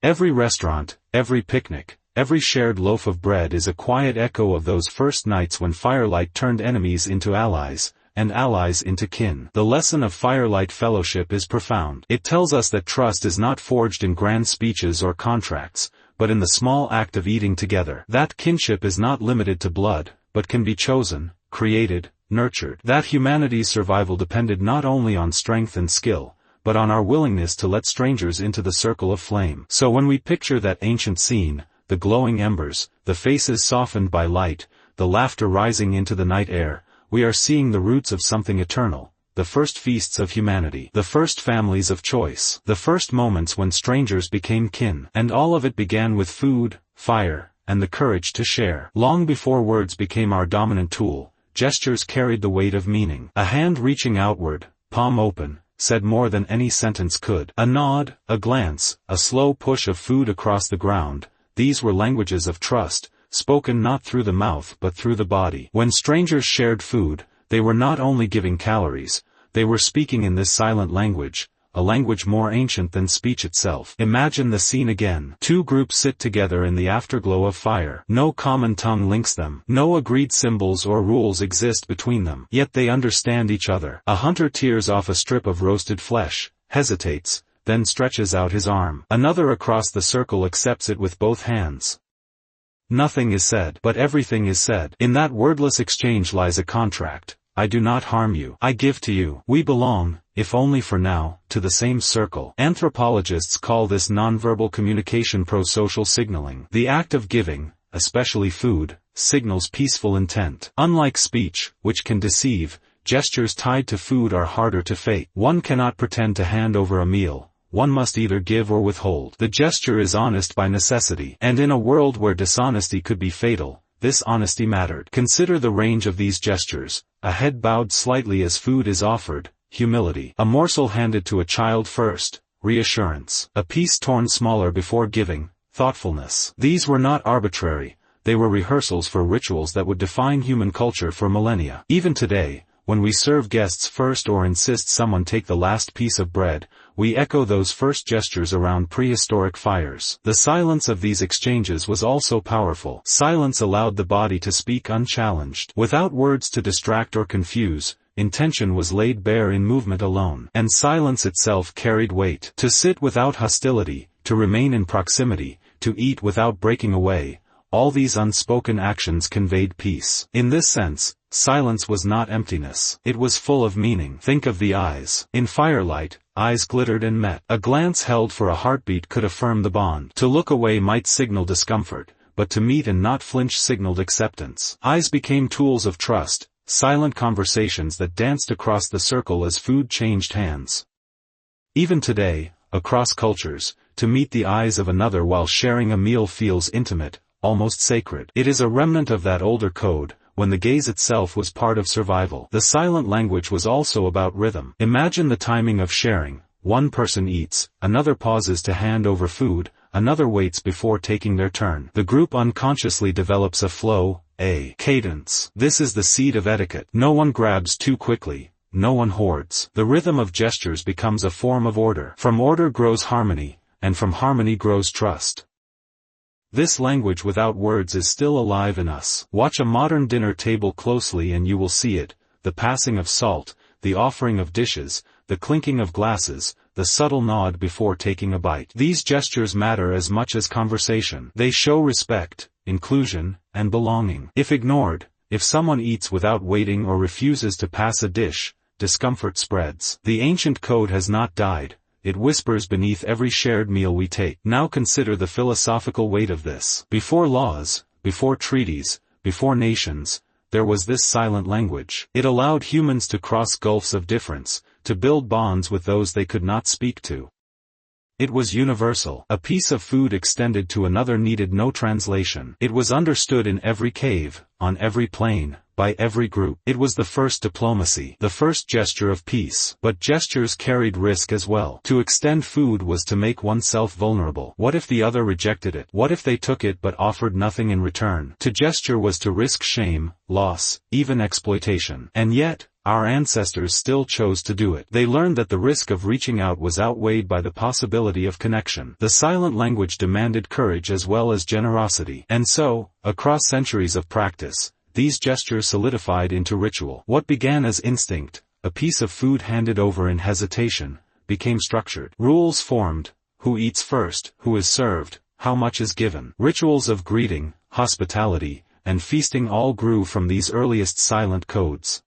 Every restaurant, every picnic, every shared loaf of bread is a quiet echo of those first nights when firelight turned enemies into allies, and allies into kin. The lesson of firelight fellowship is profound. It tells us that trust is not forged in grand speeches or contracts, but in the small act of eating together. That kinship is not limited to blood, but can be chosen, created, nurtured. That humanity's survival depended not only on strength and skill, but on our willingness to let strangers into the circle of flame. So when we picture that ancient scene, the glowing embers, the faces softened by light, the laughter rising into the night air, we are seeing the roots of something eternal, the first feasts of humanity, the first families of choice, the first moments when strangers became kin. And all of it began with food, fire, and the courage to share. Long before words became our dominant tool, gestures carried the weight of meaning. A hand reaching outward, palm open, said more than any sentence could. A nod, a glance, a slow push of food across the ground, these were languages of trust, spoken not through the mouth but through the body. When strangers shared food, they were not only giving calories, they were speaking in this silent language, a language more ancient than speech itself. Imagine the scene again. Two groups sit together in the afterglow of fire. No common tongue links them. No agreed symbols or rules exist between them. Yet they understand each other. A hunter tears off a strip of roasted flesh, hesitates, then stretches out his arm. Another across the circle accepts it with both hands. Nothing is said, but everything is said. In that wordless exchange lies a contract. I do not harm you. I give to you. We belong, if only for now, to the same circle. Anthropologists call this nonverbal communication pro-social signaling. The act of giving, especially food, signals peaceful intent. Unlike speech, which can deceive, gestures tied to food are harder to fake. One cannot pretend to hand over a meal. One must either give or withhold. The gesture is honest by necessity. And in a world where dishonesty could be fatal, this honesty mattered. Consider the range of these gestures: a head bowed slightly as food is offered, humility; a morsel handed to a child first, reassurance; a piece torn smaller before giving, thoughtfulness. These were not arbitrary, they were rehearsals for rituals that would define human culture for millennia. Even today, when we serve guests first or insist someone take the last piece of bread, we echo those first gestures around prehistoric fires. The silence of these exchanges was also powerful. Silence allowed the body to speak unchallenged. Without words to distract or confuse, intention was laid bare in movement alone. And silence itself carried weight. To sit without hostility, to remain in proximity, to eat without breaking away, all these unspoken actions conveyed peace. In this sense, silence was not emptiness. It was full of meaning. Think of the eyes. In firelight, eyes glittered and met. A glance held for a heartbeat could affirm the bond. To look away might signal discomfort, but to meet and not flinch signaled acceptance. Eyes became tools of trust, silent conversations that danced across the circle as food changed hands. Even today, across cultures, to meet the eyes of another while sharing a meal feels intimate, almost sacred. It is a remnant of that older code, when the gaze itself was part of survival. The silent language was also about rhythm. Imagine the timing of sharing. One person eats, another pauses to hand over food, another waits before taking their turn. The group unconsciously develops a flow, a cadence. This is the seed of etiquette. No one grabs too quickly, no one hoards. The rhythm of gestures becomes a form of order. From order grows harmony, and from harmony grows trust. This language without words is still alive in us. Watch a modern dinner table closely and you will see it: the passing of salt, the offering of dishes, the clinking of glasses, the subtle nod before taking a bite. These gestures matter as much as conversation. They show respect, inclusion, and belonging. If ignored, if someone eats without waiting or refuses to pass a dish, discomfort spreads. The ancient code has not died. It whispers beneath every shared meal we take. Now consider the philosophical weight of this. Before laws, before treaties, before nations, there was this silent language. It allowed humans to cross gulfs of difference, to build bonds with those they could not speak to. It was universal. A piece of food extended to another needed no translation. It was understood in every cave, on every plain, by every group. It was the first diplomacy, the first gesture of peace. But gestures carried risk as well. To extend food was to make oneself vulnerable. What if the other rejected it? What if they took it but offered nothing in return? To gesture was to risk shame, loss, even exploitation. And yet, our ancestors still chose to do it. They learned that the risk of reaching out was outweighed by the possibility of connection. The silent language demanded courage as well as generosity. And so, across centuries of practice, these gestures solidified into ritual. What began as instinct, a piece of food handed over in hesitation, became structured. Rules formed: who eats first, who is served, how much is given. Rituals of greeting, hospitality, and feasting all grew from these earliest silent codes.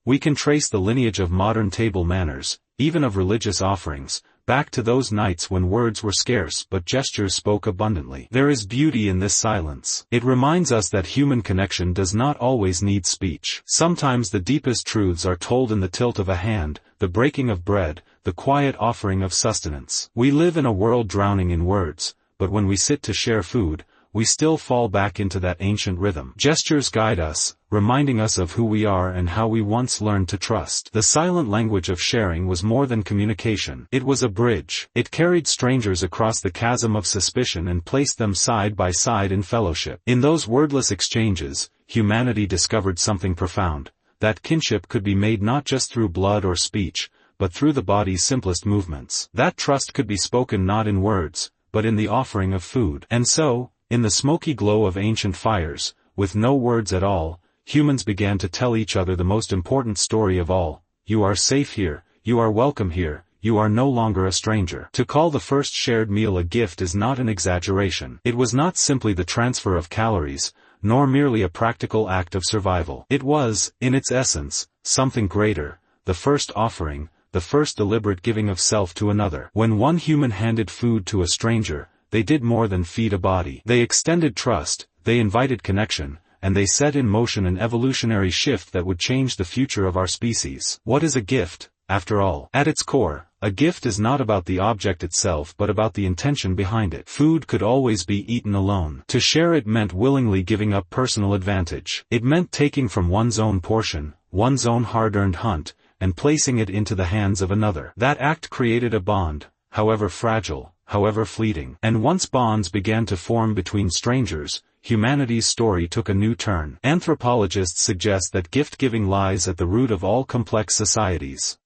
We can trace the lineage of modern table manners, even of religious offerings, back to those nights when words were scarce but gestures spoke abundantly. There is beauty in this silence. It reminds us that human connection does not always need speech. Sometimes the deepest truths are told in the tilt of a hand, the breaking of bread, the quiet offering of sustenance. We live in a world drowning in words, but when we sit to share food, we still fall back into that ancient rhythm. Gestures guide us, reminding us of who we are and how we once learned to trust. The silent language of sharing was more than communication. It was a bridge. It carried strangers across the chasm of suspicion and placed them side by side in fellowship. In those wordless exchanges, humanity discovered something profound, that kinship could be made not just through blood or speech, but through the body's simplest movements. That trust could be spoken not in words, but in the offering of food. And so, in the smoky glow of ancient fires, with no words at all, humans began to tell each other the most important story of all: you are safe here, you are welcome here, you are no longer a stranger. To call the first shared meal a gift is not an exaggeration. It was not simply the transfer of calories, nor merely a practical act of survival. It was, in its essence, something greater, the first offering, the first deliberate giving of self to another. When one human handed food to a stranger, they did more than feed a body. They extended trust, they invited connection, and they set in motion an evolutionary shift that would change the future of our species. What is a gift, after all? At its core, a gift is not about the object itself but about the intention behind it. Food could always be eaten alone. To share it meant willingly giving up personal advantage. It meant taking from one's own portion, one's own hard-earned hunt, and placing it into the hands of another. That act created a bond, however fragile, however fleeting. And once bonds began to form between strangers, humanity's story took a new turn. Anthropologists suggest that gift-giving lies at the root of all complex societies.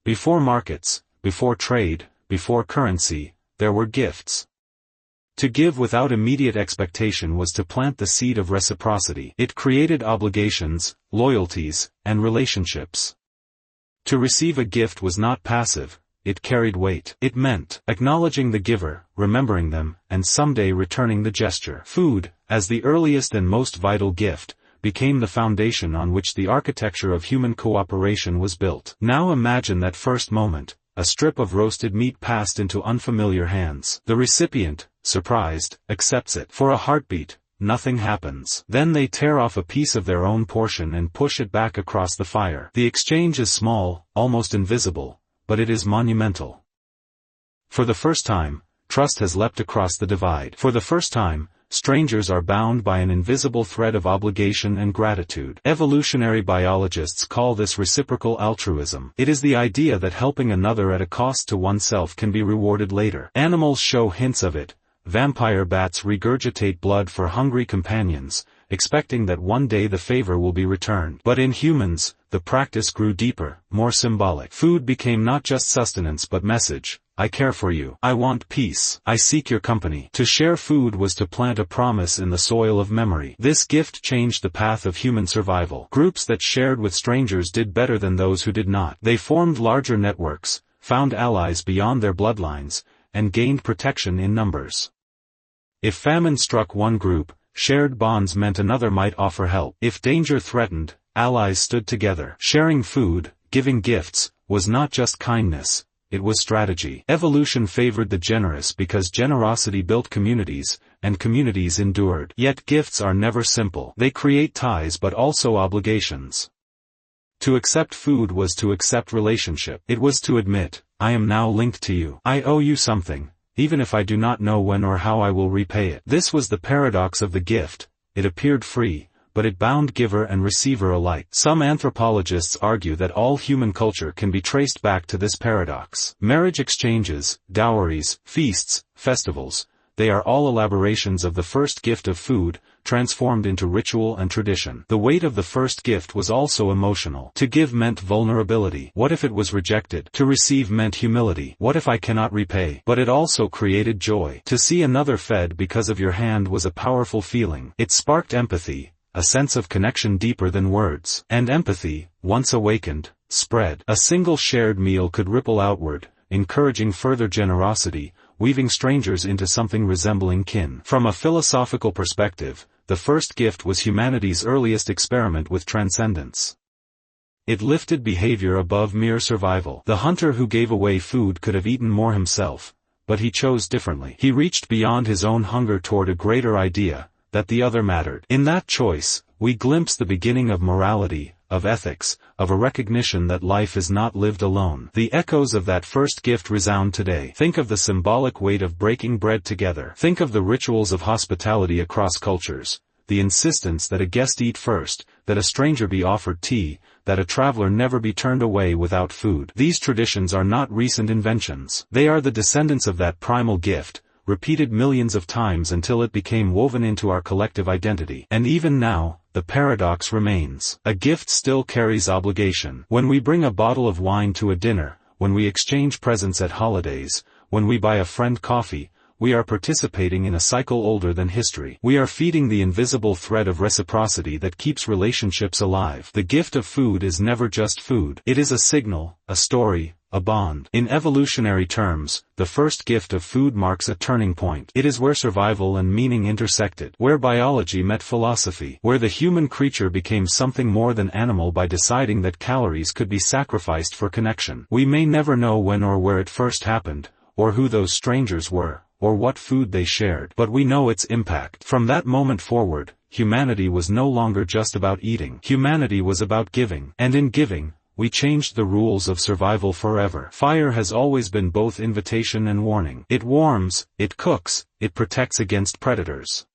Before markets, before trade, before currency, there were gifts. To give without immediate expectation was to plant the seed of reciprocity. It created obligations, loyalties, and relationships. To receive a gift was not passive, it carried weight. It meant acknowledging the giver, remembering them, and someday returning the gesture. Food, as the earliest and most vital gift, became the foundation on which the architecture of human cooperation was built. Now imagine that first moment: a strip of roasted meat passed into unfamiliar hands. The recipient, surprised, accepts it. For a heartbeat, nothing happens. Then they tear off a piece of their own portion and push it back across the fire. The exchange is small, almost invisible, but it is monumental. For the first time, trust has leapt across the divide. For the first time, strangers are bound by an invisible thread of obligation and gratitude. Evolutionary biologists call this reciprocal altruism. It is the idea that helping another at a cost to oneself can be rewarded later. Animals show hints of it. Vampire bats regurgitate blood for hungry companions, expecting that one day the favor will be returned. But in humans, the practice grew deeper, more symbolic. Food became not just sustenance but message. I care for you. I want peace. I seek your company. To share food was to plant a promise in the soil of memory. This gift changed the path of human survival. Groups that shared with strangers did better than those who did not. They formed larger networks, found allies beyond their bloodlines, and gained protection in numbers. If famine struck one group, shared bonds meant another might offer help. If danger threatened, allies stood together. Sharing food, giving gifts, was not just kindness, it was strategy. Evolution favored the generous because generosity built communities, and communities endured. Yet gifts are never simple. They create ties but also obligations. To accept food was to accept relationship. It was to admit, I am now linked to you. I owe you something, even if I do not know when or how I will repay it. This was the paradox of the gift. It appeared free, but it bound giver and receiver alike. Some anthropologists argue that all human culture can be traced back to this paradox. Marriage exchanges, dowries, feasts, festivals, they are all elaborations of the first gift of food, transformed into ritual and tradition. The weight of the first gift was also emotional. To give meant vulnerability. What if it was rejected? To receive meant humility. What if I cannot repay? But it also created joy. To see another fed because of your hand was a powerful feeling. It sparked empathy, a sense of connection deeper than words. And empathy, once awakened, spread. A single shared meal could ripple outward, encouraging further generosity, weaving strangers into something resembling kin. From a philosophical perspective, the first gift was humanity's earliest experiment with transcendence. It lifted behavior above mere survival. The hunter who gave away food could have eaten more himself, but he chose differently. He reached beyond his own hunger toward a greater idea, that the other mattered. In that choice, we glimpse the beginning of morality, of ethics, of a recognition that life is not lived alone. The echoes of that first gift resound today. Think of the symbolic weight of breaking bread together. Think of the rituals of hospitality across cultures. The insistence that a guest eat first, that a stranger be offered tea, that a traveler never be turned away without food. These traditions are not recent inventions. They are the descendants of that primal gift, repeated millions of times until it became woven into our collective identity. And even now, the paradox remains. A gift still carries obligation. When we bring a bottle of wine to a dinner, when we exchange presents at holidays, when we buy a friend coffee, we are participating in a cycle older than history. We are feeding the invisible thread of reciprocity that keeps relationships alive. The gift of food is never just food. It is a signal, a story, a bond. In evolutionary terms, the first gift of food marks a turning point. It is where survival and meaning intersected, where biology met philosophy, where the human creature became something more than animal by deciding that calories could be sacrificed for connection. We may never know when or where it first happened, or who those strangers were, or what food they shared, but we know its impact. From that moment forward, humanity was no longer just about eating. Humanity was about giving. And in giving, we changed the rules of survival forever. Fire has always been both invitation and warning. It warms, it cooks, it protects against predators.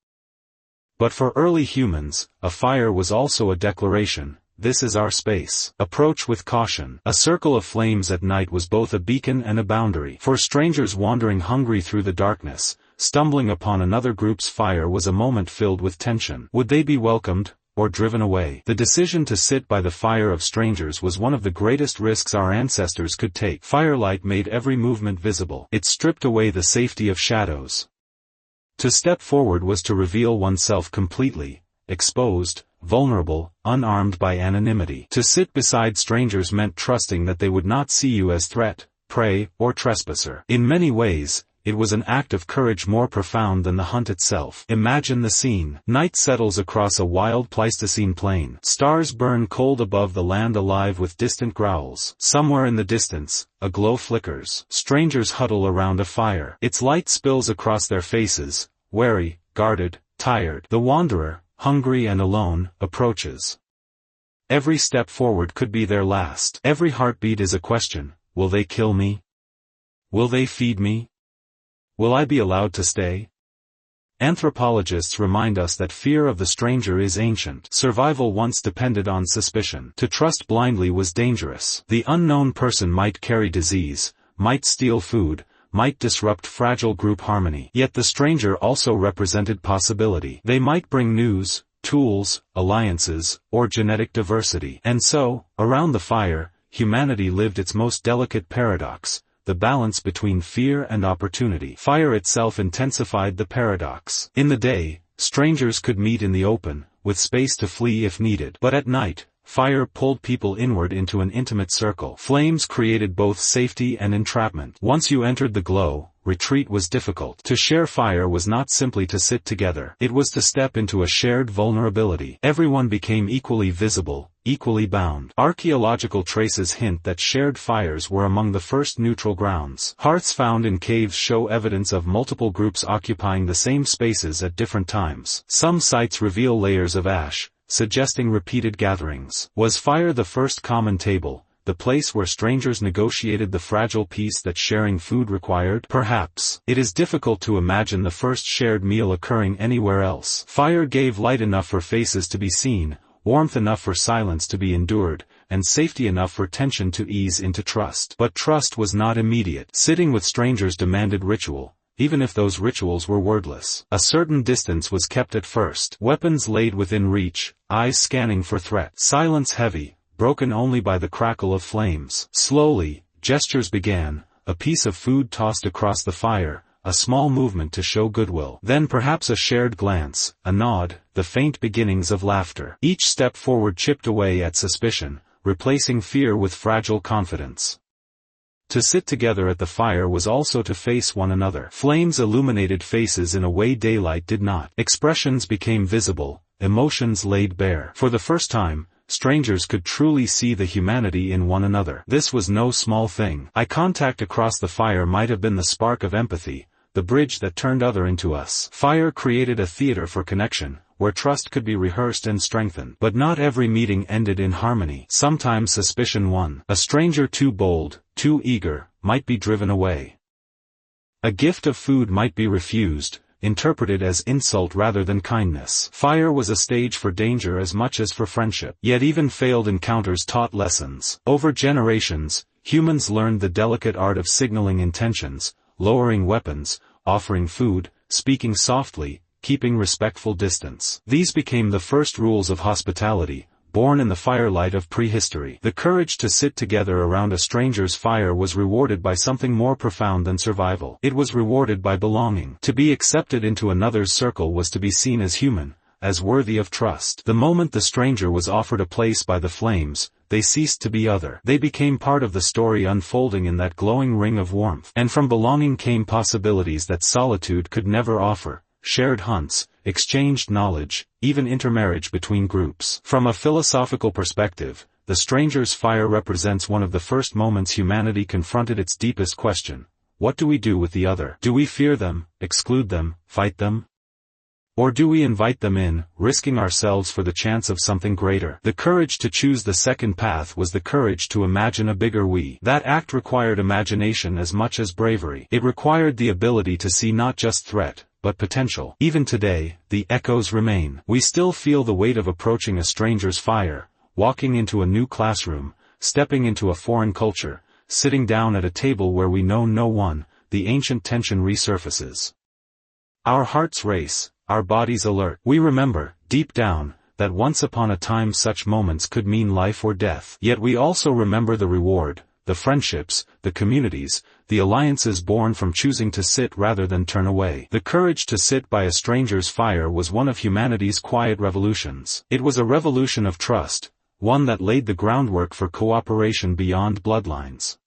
But for early humans, a fire was also a declaration. This is our space. Approach with caution. A circle of flames at night was both a beacon and a boundary. For strangers wandering hungry through the darkness, stumbling upon another group's fire was a moment filled with tension. Would they be welcomed, or driven away? The decision to sit by the fire of strangers was one of the greatest risks our ancestors could take. Firelight made every movement visible. It stripped away the safety of shadows. To step forward was to reveal oneself completely, exposed, vulnerable, unarmed by anonymity. To sit beside strangers meant trusting that they would not see you as threat, prey, or trespasser. In many ways, it was an act of courage more profound than the hunt itself. Imagine the scene. Night settles across a wild Pleistocene plain. Stars burn cold above the land alive with distant growls. Somewhere in the distance, a glow flickers. Strangers huddle around a fire. Its light spills across their faces, wary, guarded, tired. The wanderer, hungry and alone, approaches. Every step forward could be their last. Every heartbeat is a question. Will they kill me? Will they feed me? Will I be allowed to stay? Anthropologists remind us that fear of the stranger is ancient. Survival once depended on suspicion. To trust blindly was dangerous. The unknown person might carry disease, might steal food, might disrupt fragile group harmony. Yet the stranger also represented possibility. They might bring news, tools, alliances, or genetic diversity. And so, around the fire, humanity lived its most delicate paradox, the balance between fear and opportunity. Fire itself intensified the paradox. In the day, strangers could meet in the open, with space to flee if needed. But at night, fire pulled people inward into an intimate circle. Flames created both safety and entrapment. Once you entered the glow, retreat was difficult. To share fire was not simply to sit together. It was to step into a shared vulnerability. Everyone became equally visible, equally bound. Archaeological traces hint that shared fires were among the first neutral grounds. Hearths found in caves show evidence of multiple groups occupying the same spaces at different times. Some sites reveal layers of ash, suggesting repeated gatherings. Was fire the first common table, the place where strangers negotiated the fragile peace that sharing food required? Perhaps. It is difficult to imagine the first shared meal occurring anywhere else. Fire gave light enough for faces to be seen, warmth enough for silence to be endured, and safety enough for tension to ease into trust. But trust was not immediate. Sitting with strangers demanded ritual, even if those rituals were wordless. A certain distance was kept at first. Weapons laid within reach, eyes scanning for threat. Silence heavy, broken only by the crackle of flames. Slowly, gestures began, a piece of food tossed across the fire, a small movement to show goodwill. Then perhaps a shared glance, a nod, the faint beginnings of laughter. Each step forward chipped away at suspicion, replacing fear with fragile confidence. To sit together at the fire was also to face one another. Flames illuminated faces in a way daylight did not. Expressions became visible, emotions laid bare. For the first time, strangers could truly see the humanity in one another. This was no small thing. Eye contact across the fire might have been the spark of empathy, the bridge that turned other into us. Fire created a theater for connection, where trust could be rehearsed and strengthened. But not every meeting ended in harmony. Sometimes suspicion won. A stranger too bold, too eager, might be driven away. A gift of food might be refused, interpreted as insult rather than kindness. Fire was a stage for danger as much as for friendship. Yet even failed encounters taught lessons. Over generations, humans learned the delicate art of signaling intentions, lowering weapons, offering food, speaking softly, keeping respectful distance. These became the first rules of hospitality, born in the firelight of prehistory. The courage to sit together around a stranger's fire was rewarded by something more profound than survival. It was rewarded by belonging. To be accepted into another's circle was to be seen as human, as worthy of trust. The moment the stranger was offered a place by the flames, they ceased to be other. They became part of the story unfolding in that glowing ring of warmth. And from belonging came possibilities that solitude could never offer. Shared hunts, exchanged knowledge, even intermarriage between groups. From a philosophical perspective, the stranger's fire represents one of the first moments humanity confronted its deepest question: what do we do with the other? Do we fear them, exclude them, fight them? Or do we invite them in, risking ourselves for the chance of something greater? The courage to choose the second path was the courage to imagine a bigger we. That act required imagination as much as bravery. It required the ability to see not just threat, but potential. Even today, the echoes remain. We still feel the weight of approaching a stranger's fire, walking into a new classroom, stepping into a foreign culture, sitting down at a table where we know no one. The ancient tension resurfaces. Our hearts race, our bodies alert. We remember, deep down, that once upon a time such moments could mean life or death. Yet we also remember the reward, the friendships, the communities, the alliances born from choosing to sit rather than turn away. The courage to sit by a stranger's fire was one of humanity's quiet revolutions. It was a revolution of trust, one that laid the groundwork for cooperation beyond bloodlines.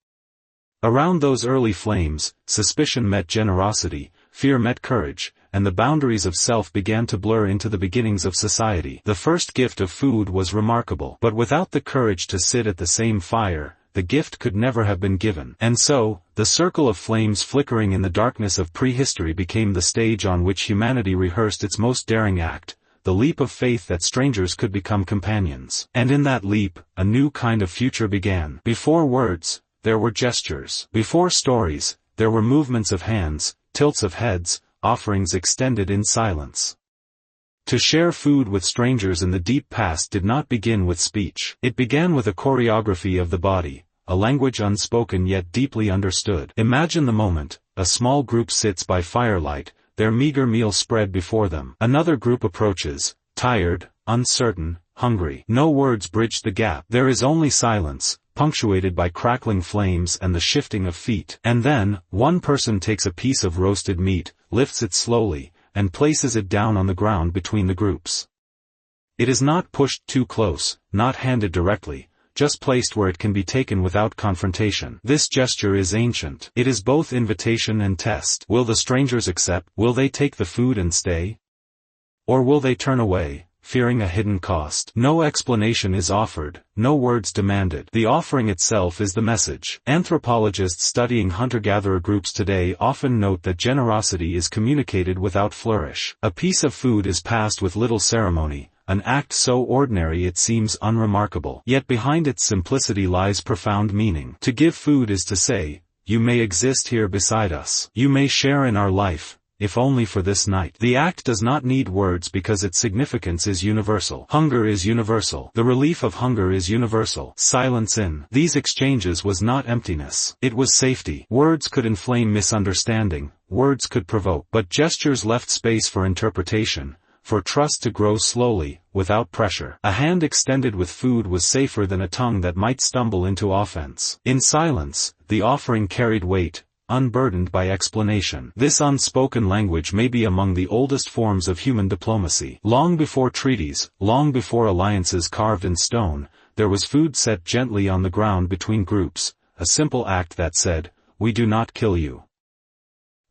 Around those early flames, suspicion met generosity, fear met courage, and the boundaries of self began to blur into the beginnings of society. The first gift of food was remarkable, but without the courage to sit at the same fire, the gift could never have been given. And so, the circle of flames flickering in the darkness of prehistory became the stage on which humanity rehearsed its most daring act, the leap of faith that strangers could become companions. And in that leap, a new kind of future began. Before words, there were gestures. Before stories, there were movements of hands, tilts of heads, offerings extended in silence. To share food with strangers in the deep past did not begin with speech. It began with a choreography of the body, a language unspoken yet deeply understood. Imagine the moment: a small group sits by firelight, their meager meal spread before them. Another group approaches, tired, uncertain, hungry. No words bridge the gap. There is only silence, punctuated by crackling flames and the shifting of feet. And then, one person takes a piece of roasted meat, lifts it slowly, and places it down on the ground between the groups. It is not pushed too close, not handed directly, just placed where it can be taken without confrontation. This gesture is ancient. It is both invitation and test. Will the strangers accept? Will they take the food and stay? Or will they turn away, fearing a hidden cost? No explanation is offered, no words demanded. The offering itself is the message. Anthropologists studying hunter-gatherer groups today often note that generosity is communicated without flourish. A piece of food is passed with little ceremony, an act so ordinary it seems unremarkable. Yet behind its simplicity lies profound meaning. To give food is to say, you may exist here beside us. You may share in our life, if only for this night. The act does not need words because its significance is universal. Hunger is universal. The relief of hunger is universal. Silence in these exchanges was not emptiness. It was safety. Words could inflame misunderstanding, words could provoke, but gestures left space for interpretation, for trust to grow slowly, without pressure. A hand extended with food was safer than a tongue that might stumble into offense. In silence, the offering carried weight, unburdened by explanation. This unspoken language may be among the oldest forms of human diplomacy. Long before treaties, long before alliances carved in stone, there was food set gently on the ground between groups, a simple act that said, "We do not kill you.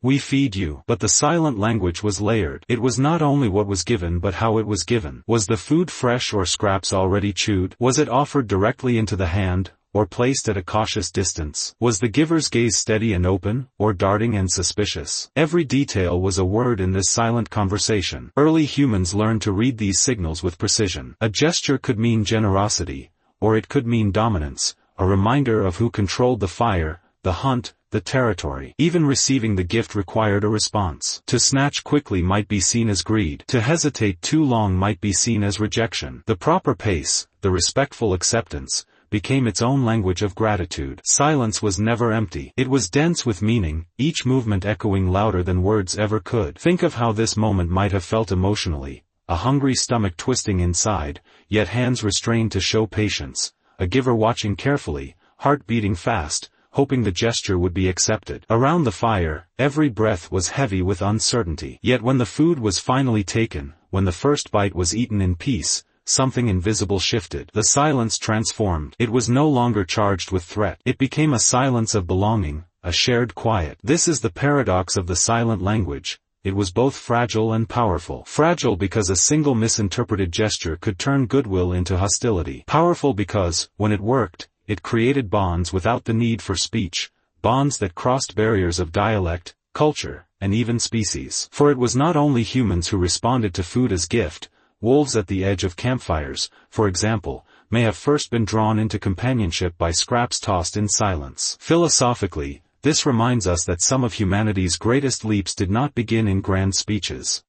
We feed you." But the silent language was layered. It was not only what was given but how it was given. Was the food fresh or scraps already chewed? Was it offered directly into the hand, or placed at a cautious distance? Was the giver's gaze steady and open, or darting and suspicious? Every detail was a word in this silent conversation. Early humans learned to read these signals with precision. A gesture could mean generosity, or it could mean dominance, a reminder of who controlled the fire, the hunt, the territory. Even receiving the gift required a response. To snatch quickly might be seen as greed. To hesitate too long might be seen as rejection. The proper pace, the respectful acceptance, became its own language of gratitude. Silence was never empty. It was dense with meaning, each movement echoing louder than words ever could. Think of how this moment might have felt emotionally. A hungry stomach twisting inside, yet hands restrained to show patience. A giver watching carefully, heart beating fast, hoping the gesture would be accepted. Around the fire, every breath was heavy with uncertainty. Yet when the food was finally taken, when the first bite was eaten in peace, something invisible shifted. The silence transformed. It was no longer charged with threat. It became a silence of belonging, a shared quiet. This is the paradox of the silent language. It was both fragile and powerful. Fragile because a single misinterpreted gesture could turn goodwill into hostility. Powerful because, when it worked, it created bonds without the need for speech, bonds that crossed barriers of dialect, culture, and even species. For it was not only humans who responded to food as gift. Wolves at the edge of campfires, for example, may have first been drawn into companionship by scraps tossed in silence. Philosophically, this reminds us that some of humanity's greatest leaps did not begin in grand speeches.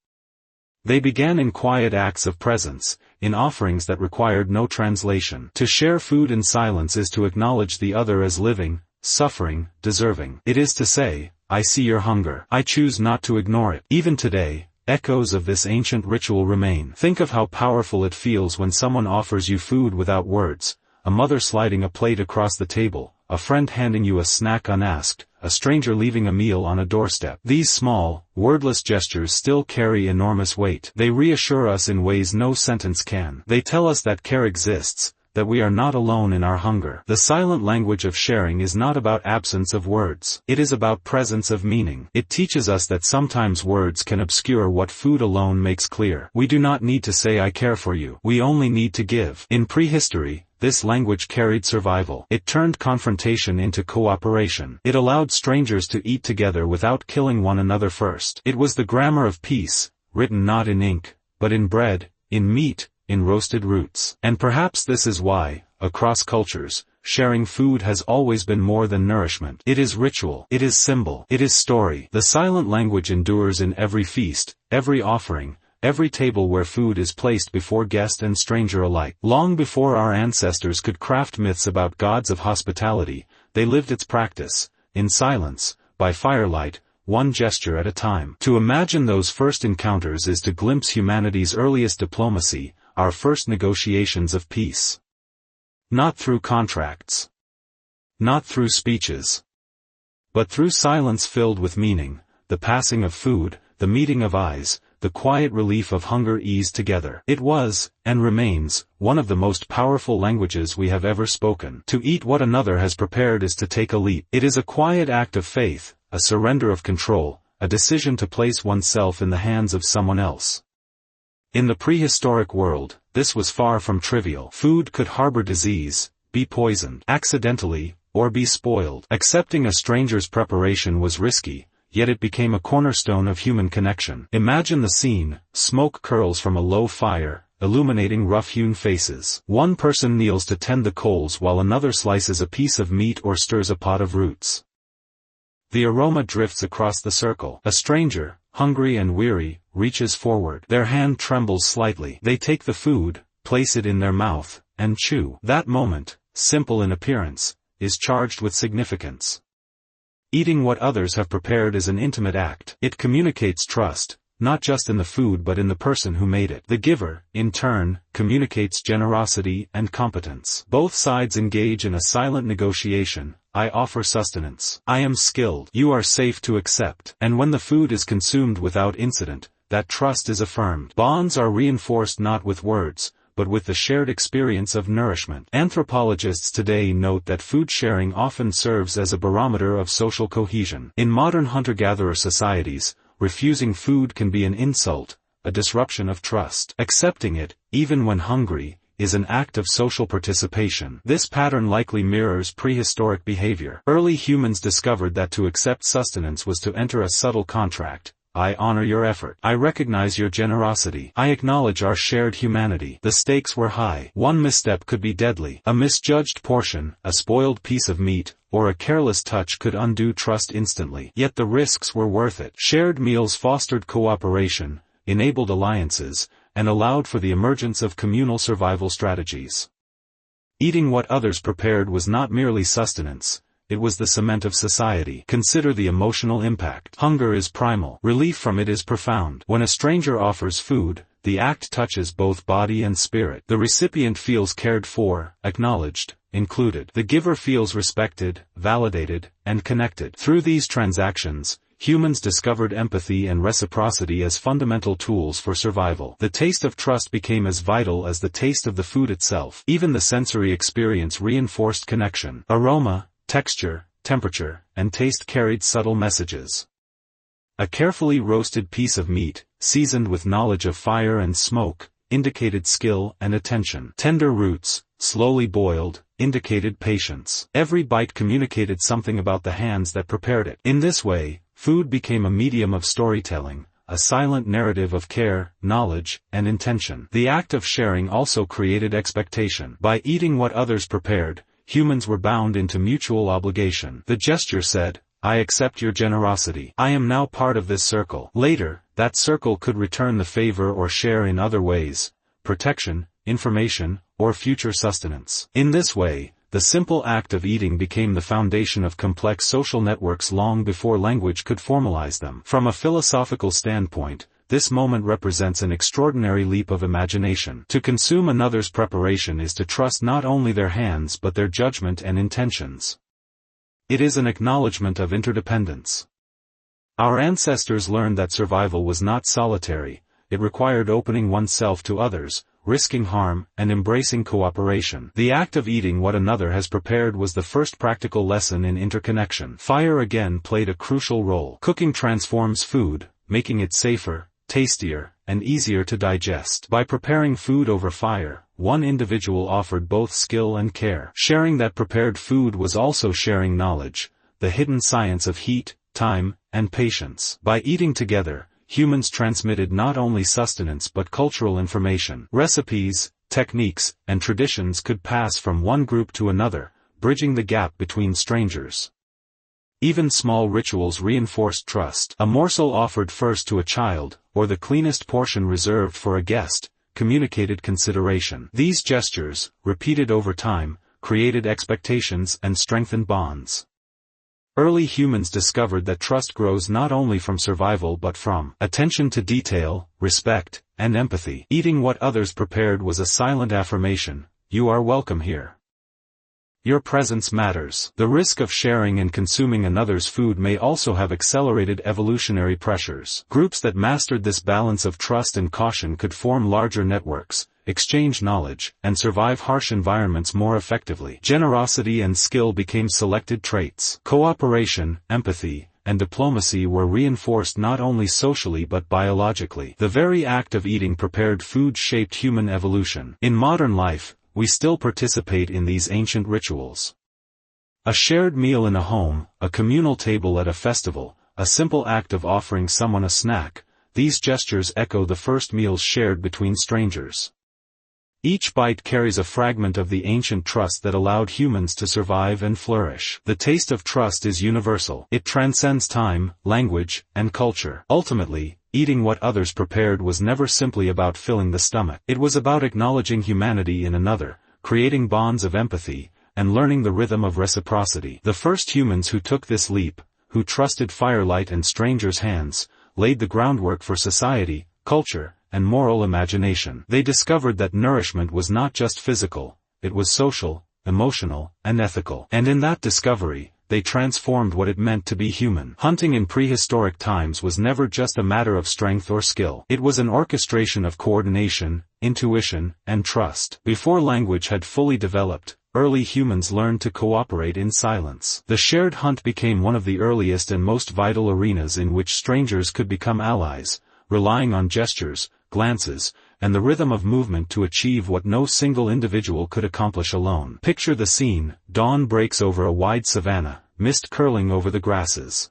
They began in quiet acts of presence, in offerings that required no translation. To share food in silence is to acknowledge the other as living, suffering, deserving. It is to say, I see your hunger. I choose not to ignore it. Even today, echoes of this ancient ritual remain. Think of how powerful it feels when someone offers you food without words, a mother sliding a plate across the table, a friend handing you a snack unasked, a stranger leaving a meal on a doorstep. These small, wordless gestures still carry enormous weight. They reassure us in ways no sentence can. They tell us that care exists, that we are not alone in our hunger. The silent language of sharing is not about absence of words. It is about presence of meaning. It teaches us that sometimes words can obscure what food alone makes clear. We do not need to say I care for you. We only need to give. In prehistory, this language carried survival. It turned confrontation into cooperation. It allowed strangers to eat together without killing one another first. It was the grammar of peace, written not in ink, but in bread, in meat, in roasted roots. And perhaps this is why, across cultures, sharing food has always been more than nourishment. It is ritual. It is symbol. It is story. The silent language endures in every feast, every offering, every table where food is placed before guest and stranger alike. Long before our ancestors could craft myths about gods of hospitality, they lived its practice, in silence, by firelight, one gesture at a time. To imagine those first encounters is to glimpse humanity's earliest diplomacy, our first negotiations of peace. Not through contracts. Not through speeches. But through silence filled with meaning, the passing of food, the meeting of eyes, the quiet relief of hunger eased together. It was, and remains, one of the most powerful languages we have ever spoken. To eat what another has prepared is to take a leap. It is a quiet act of faith, a surrender of control, a decision to place oneself in the hands of someone else. In the prehistoric world, this was far from trivial. Food could harbor disease, be poisoned accidentally, or be spoiled. Accepting a stranger's preparation was risky, yet it became a cornerstone of human connection. Imagine the scene: smoke curls from a low fire, illuminating rough-hewn faces. One person kneels to tend the coals while another slices a piece of meat or stirs a pot of roots. The aroma drifts across the circle. A stranger, hungry and weary, reaches forward. Their hand trembles slightly. They take the food, place it in their mouth, and chew. That moment, simple in appearance, is charged with significance. Eating what others have prepared is an intimate act. It communicates trust, not just in the food but in the person who made it. The giver, in turn, communicates generosity and competence. Both sides engage in a silent negotiation. I offer sustenance. I am skilled. You are safe to accept. And when the food is consumed without incident, that trust is affirmed. Bonds are reinforced not with words, but with the shared experience of nourishment. Anthropologists today note that food sharing often serves as a barometer of social cohesion. In modern hunter-gatherer societies, refusing food can be an insult, a disruption of trust. Accepting it, even when hungry, is an act of social participation. This pattern likely mirrors prehistoric behavior. Early humans discovered that to accept sustenance was to enter a subtle contract. I honor your effort. I recognize your generosity. I acknowledge our shared humanity. The stakes were high. One misstep could be deadly. A misjudged portion, a spoiled piece of meat, or a careless touch could undo trust instantly. Yet the risks were worth it. Shared meals fostered cooperation, enabled alliances, and allowed for the emergence of communal survival strategies. Eating what others prepared was not merely sustenance. It was the cement of society. Consider the emotional impact. Hunger is primal. Relief from it is profound. When a stranger offers food, the act touches both body and spirit. The recipient feels cared for, acknowledged, included. The giver feels respected, validated, and connected. Through these transactions, humans discovered empathy and reciprocity as fundamental tools for survival. The taste of trust became as vital as the taste of the food itself. Even the sensory experience reinforced connection. Aroma, texture, temperature, and taste carried subtle messages. A carefully roasted piece of meat, seasoned with knowledge of fire and smoke, indicated skill and attention. Tender roots, slowly boiled, indicated patience. Every bite communicated something about the hands that prepared it. In this way, food became a medium of storytelling, a silent narrative of care, knowledge, and intention. The act of sharing also created expectation. By eating what others prepared, humans were bound into mutual obligation. The gesture said, I accept your generosity. I am now part of this circle. Later, that circle could return the favor or share in other ways: protection, information, or future sustenance. In this way, the simple act of eating became the foundation of complex social networks long before language could formalize them. From a philosophical standpoint, this moment represents an extraordinary leap of imagination. To consume another's preparation is to trust not only their hands but their judgment and intentions. It is an acknowledgement of interdependence. Our ancestors learned that survival was not solitary. It required opening oneself to others, risking harm, and embracing cooperation. The act of eating what another has prepared was the first practical lesson in interconnection. Fire again played a crucial role. Cooking transforms food, making it safer, tastier, and easier to digest. By preparing food over fire, one individual offered both skill and care. Sharing that prepared food was also sharing knowledge, the hidden science of heat, time, and patience. By eating together, humans transmitted not only sustenance but cultural information. Recipes, techniques, and traditions could pass from one group to another, bridging the gap between strangers. Even small rituals reinforced trust. A morsel offered first to a child, or the cleanest portion reserved for a guest, communicated consideration. These gestures, repeated over time, created expectations and strengthened bonds. Early humans discovered that trust grows not only from survival but from attention to detail, respect, and empathy. Eating what others prepared was a silent affirmation: you are welcome here. Your presence matters. The risk of sharing and consuming another's food may also have accelerated evolutionary pressures. Groups that mastered this balance of trust and caution could form larger networks, exchange knowledge, and survive harsh environments more effectively. Generosity and skill became selected traits. Cooperation, empathy, and diplomacy were reinforced not only socially but biologically. The very act of eating prepared food shaped human evolution. In modern life, we still participate in these ancient rituals. A shared meal in a home, a communal table at a festival, a simple act of offering someone a snack, these gestures echo the first meals shared between strangers. Each bite carries a fragment of the ancient trust that allowed humans to survive and flourish. The taste of trust is universal. It transcends time, language, and culture. Ultimately, eating what others prepared was never simply about filling the stomach. It was about acknowledging humanity in another, creating bonds of empathy, and learning the rhythm of reciprocity. The first humans who took this leap, who trusted firelight and strangers' hands, laid the groundwork for society, culture, and moral imagination. They discovered that nourishment was not just physical, it was social, emotional, and ethical. And in that discovery, they transformed what it meant to be human. Hunting in prehistoric times was never just a matter of strength or skill. It was an orchestration of coordination, intuition, and trust. Before language had fully developed, early humans learned to cooperate in silence. The shared hunt became one of the earliest and most vital arenas in which strangers could become allies, relying on gestures, glances, and the rhythm of movement to achieve what no single individual could accomplish alone. Picture the scene: dawn breaks over a wide savanna, mist curling over the grasses.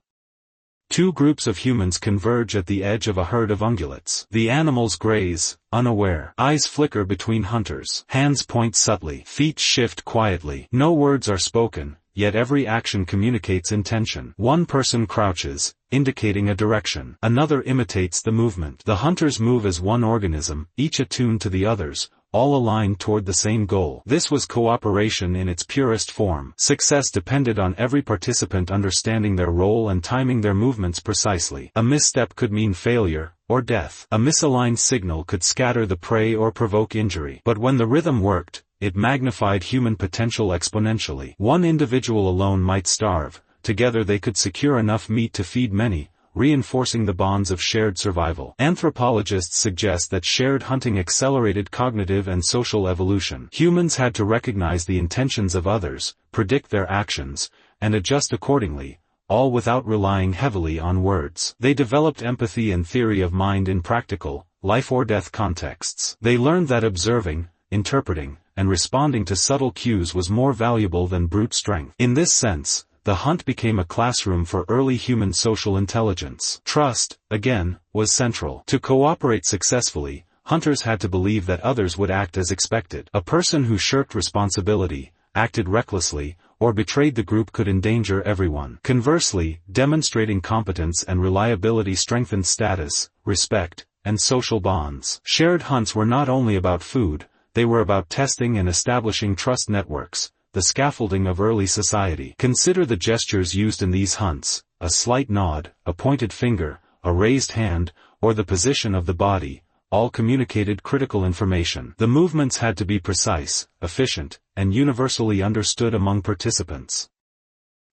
Two groups of humans converge at the edge of a herd of ungulates. The animals graze, unaware. Eyes flicker between hunters. Hands point subtly. Feet shift quietly. No words are spoken, yet every action communicates intention. One person crouches, indicating a direction. Another imitates the movement. The hunters move as one organism, each attuned to the others, all aligned toward the same goal. This was cooperation in its purest form. Success depended on every participant understanding their role and timing their movements precisely. A misstep could mean failure, or death. A misaligned signal could scatter the prey or provoke injury. But when the rhythm worked, it magnified human potential exponentially. One individual alone might starve. Together they could secure enough meat to feed many, reinforcing the bonds of shared survival. Anthropologists suggest that shared hunting accelerated cognitive and social evolution. Humans had to recognize the intentions of others, predict their actions, and adjust accordingly, all without relying heavily on words. They developed empathy and theory of mind in practical, life-or-death contexts. They learned that observing, interpreting, and responding to subtle cues was more valuable than brute strength. In this sense, the hunt became a classroom for early human social intelligence. Trust, again, was central. To cooperate successfully, hunters had to believe that others would act as expected. A person who shirked responsibility, acted recklessly, or betrayed the group could endanger everyone. Conversely, demonstrating competence and reliability strengthened status, respect, and social bonds. Shared hunts were not only about food, they were about testing and establishing trust networks, the scaffolding of early society. Consider the gestures used in these hunts: a slight nod, a pointed finger, a raised hand, or the position of the body, all communicated critical information. The movements had to be precise, efficient, and universally understood among participants.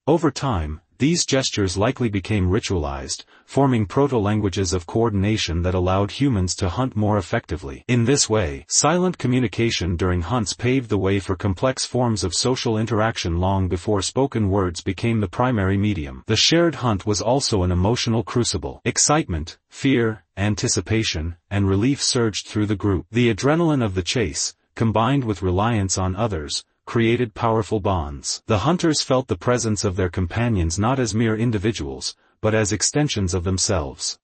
Over time, these gestures likely became ritualized, forming proto-languages of coordination that allowed humans to hunt more effectively. In this way, silent communication during hunts paved the way for complex forms of social interaction long before spoken words became the primary medium. The shared hunt was also an emotional crucible. Excitement, fear, anticipation, and relief surged through the group. The adrenaline of the chase, combined with reliance on others, created powerful bonds. The hunters felt the presence of their companions not as mere individuals, but as extensions of themselves.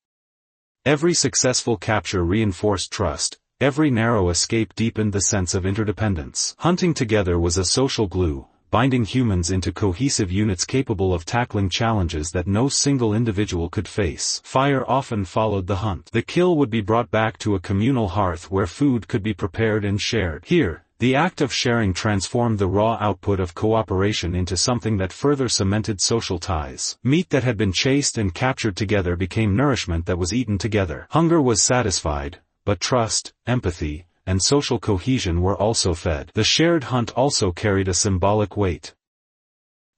Every successful capture reinforced trust, every narrow escape deepened the sense of interdependence. Hunting together was a social glue, binding humans into cohesive units capable of tackling challenges that no single individual could face. Fire often followed the hunt. The kill would be brought back to a communal hearth where food could be prepared and shared. Here, the act of sharing transformed the raw output of cooperation into something that further cemented social ties. Meat that had been chased and captured together became nourishment that was eaten together. Hunger was satisfied, but trust, empathy, and social cohesion were also fed. The shared hunt also carried a symbolic weight.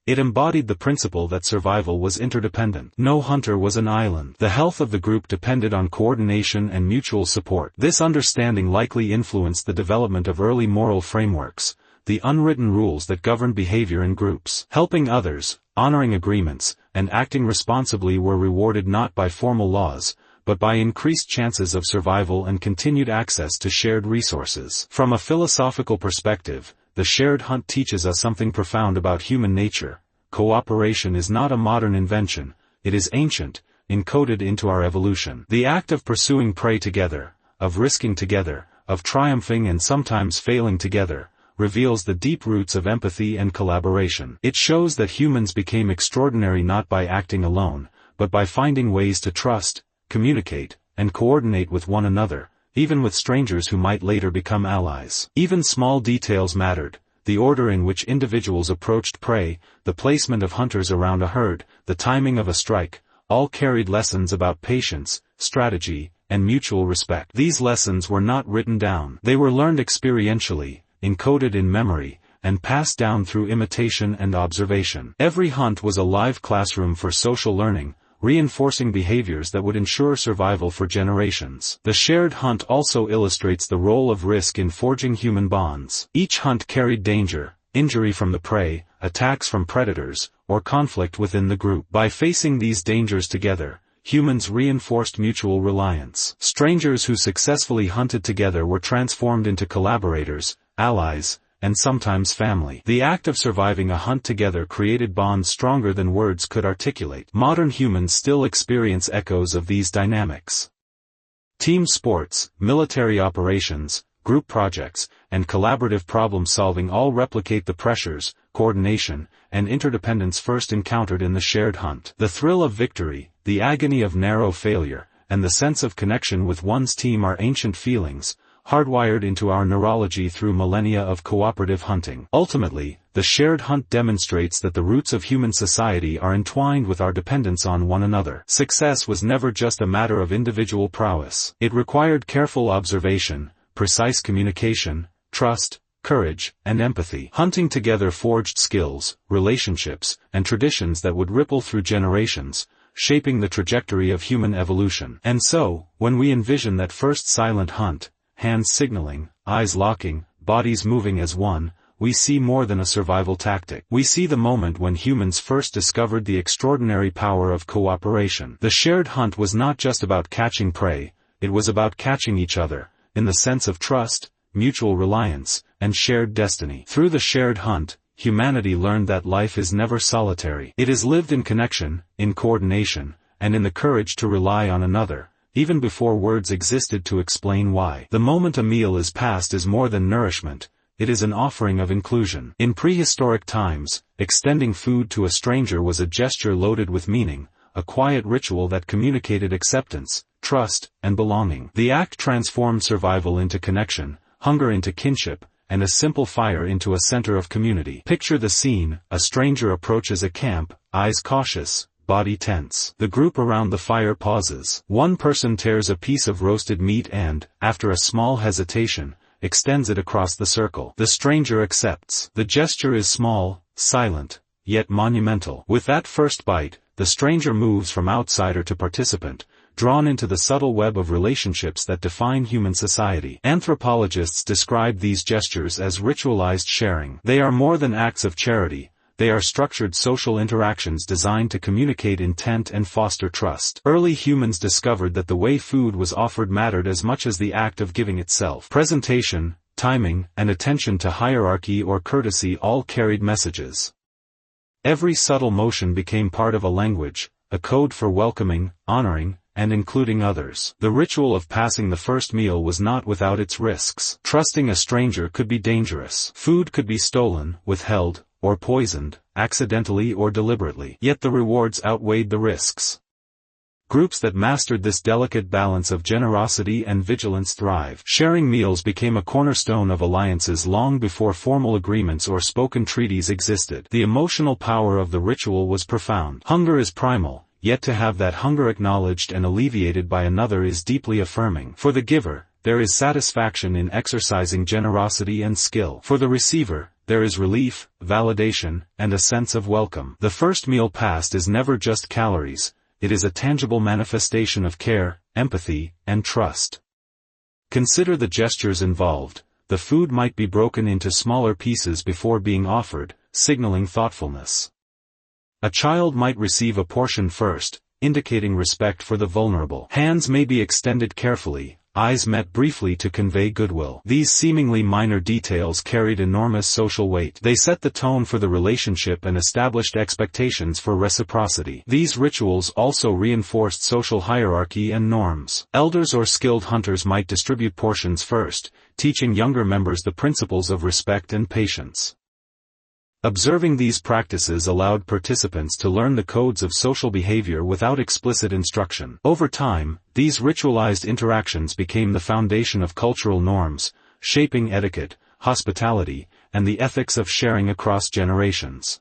It embodied the principle that survival was interdependent. No hunter was an island. The health of the group depended on coordination and mutual support. This understanding likely influenced the development of early moral frameworks, the unwritten rules that governed behavior in groups. Helping others, honoring agreements, and acting responsibly were rewarded not by formal laws, but by increased chances of survival and continued access to shared resources. From a philosophical perspective, the shared hunt teaches us something profound about human nature. Cooperation is not a modern invention, it is ancient, encoded into our evolution. The act of pursuing prey together, of risking together, of triumphing and sometimes failing together, reveals the deep roots of empathy and collaboration. It shows that humans became extraordinary not by acting alone, but by finding ways to trust, communicate, and coordinate with one another, even with strangers who might later become allies. Even small details mattered: the order in which individuals approached prey, the placement of hunters around a herd, the timing of a strike, all carried lessons about patience, strategy, and mutual respect. These lessons were not written down. They were learned experientially, encoded in memory, and passed down through imitation and observation. Every hunt was a live classroom for social learning, reinforcing behaviors that would ensure survival for generations. The shared hunt also illustrates the role of risk in forging human bonds. Each hunt carried danger, injury from the prey, attacks from predators, or conflict within the group. By facing these dangers together, humans reinforced mutual reliance. Strangers who successfully hunted together were transformed into collaborators, allies, and sometimes family. The act of surviving a hunt together created bonds stronger than words could articulate. Modern humans still experience echoes of these dynamics. Team sports, military operations, group projects, and collaborative problem-solving all replicate the pressures, coordination, and interdependence first encountered in the shared hunt. The thrill of victory, the agony of narrow failure, and the sense of connection with one's team are ancient feelings, hardwired into our neurology through millennia of cooperative hunting. Ultimately, the shared hunt demonstrates that the roots of human society are entwined with our dependence on one another. Success was never just a matter of individual prowess. It required careful observation, precise communication, trust, courage, and empathy. Hunting together forged skills, relationships, and traditions that would ripple through generations, shaping the trajectory of human evolution. And so, when we envision that first silent hunt, hands signaling, eyes locking, bodies moving as one, we see more than a survival tactic. We see the moment when humans first discovered the extraordinary power of cooperation. The shared hunt was not just about catching prey, it was about catching each other, in the sense of trust, mutual reliance, and shared destiny. Through the shared hunt, humanity learned that life is never solitary. It is lived in connection, in coordination, and in the courage to rely on another, even before words existed to explain why. The moment a meal is passed is more than nourishment, it is an offering of inclusion. In prehistoric times, extending food to a stranger was a gesture loaded with meaning, a quiet ritual that communicated acceptance, trust, and belonging. The act transformed survival into connection, hunger into kinship, and a simple fire into a center of community. Picture the scene: a stranger approaches a camp, eyes cautious, body tense. The group around the fire pauses. One person tears a piece of roasted meat and, after a small hesitation, extends it across the circle. The stranger accepts. The gesture is small, silent, yet monumental. With that first bite, the stranger moves from outsider to participant, drawn into the subtle web of relationships that define human society. Anthropologists describe these gestures as ritualized sharing. They are more than acts of charity. They are structured social interactions designed to communicate intent and foster trust. Early humans discovered that the way food was offered mattered as much as the act of giving itself. Presentation, timing, and attention to hierarchy or courtesy all carried messages. Every subtle motion became part of a language, a code for welcoming, honoring, and including others. The ritual of passing the first meal was not without its risks. Trusting a stranger could be dangerous. Food could be stolen, withheld, or poisoned, accidentally or deliberately. Yet the rewards outweighed the risks. Groups that mastered this delicate balance of generosity and vigilance thrived. Sharing meals became a cornerstone of alliances long before formal agreements or spoken treaties existed. The emotional power of the ritual was profound. Hunger is primal, yet to have that hunger acknowledged and alleviated by another is deeply affirming. For the giver, there is satisfaction in exercising generosity and skill. For the receiver, there is relief, validation, and a sense of welcome. The first meal passed is never just calories, it is a tangible manifestation of care, empathy, and trust. Consider the gestures involved. The food might be broken into smaller pieces before being offered, signaling thoughtfulness. A child might receive a portion first, indicating respect for the vulnerable. Hands may be extended carefully, eyes met briefly to convey goodwill. These seemingly minor details carried enormous social weight. They set the tone for the relationship and established expectations for reciprocity. These rituals also reinforced social hierarchy and norms. Elders or skilled hunters might distribute portions first, teaching younger members the principles of respect and patience. Observing these practices allowed participants to learn the codes of social behavior without explicit instruction. Over time, these ritualized interactions became the foundation of cultural norms, shaping etiquette, hospitality, and the ethics of sharing across generations.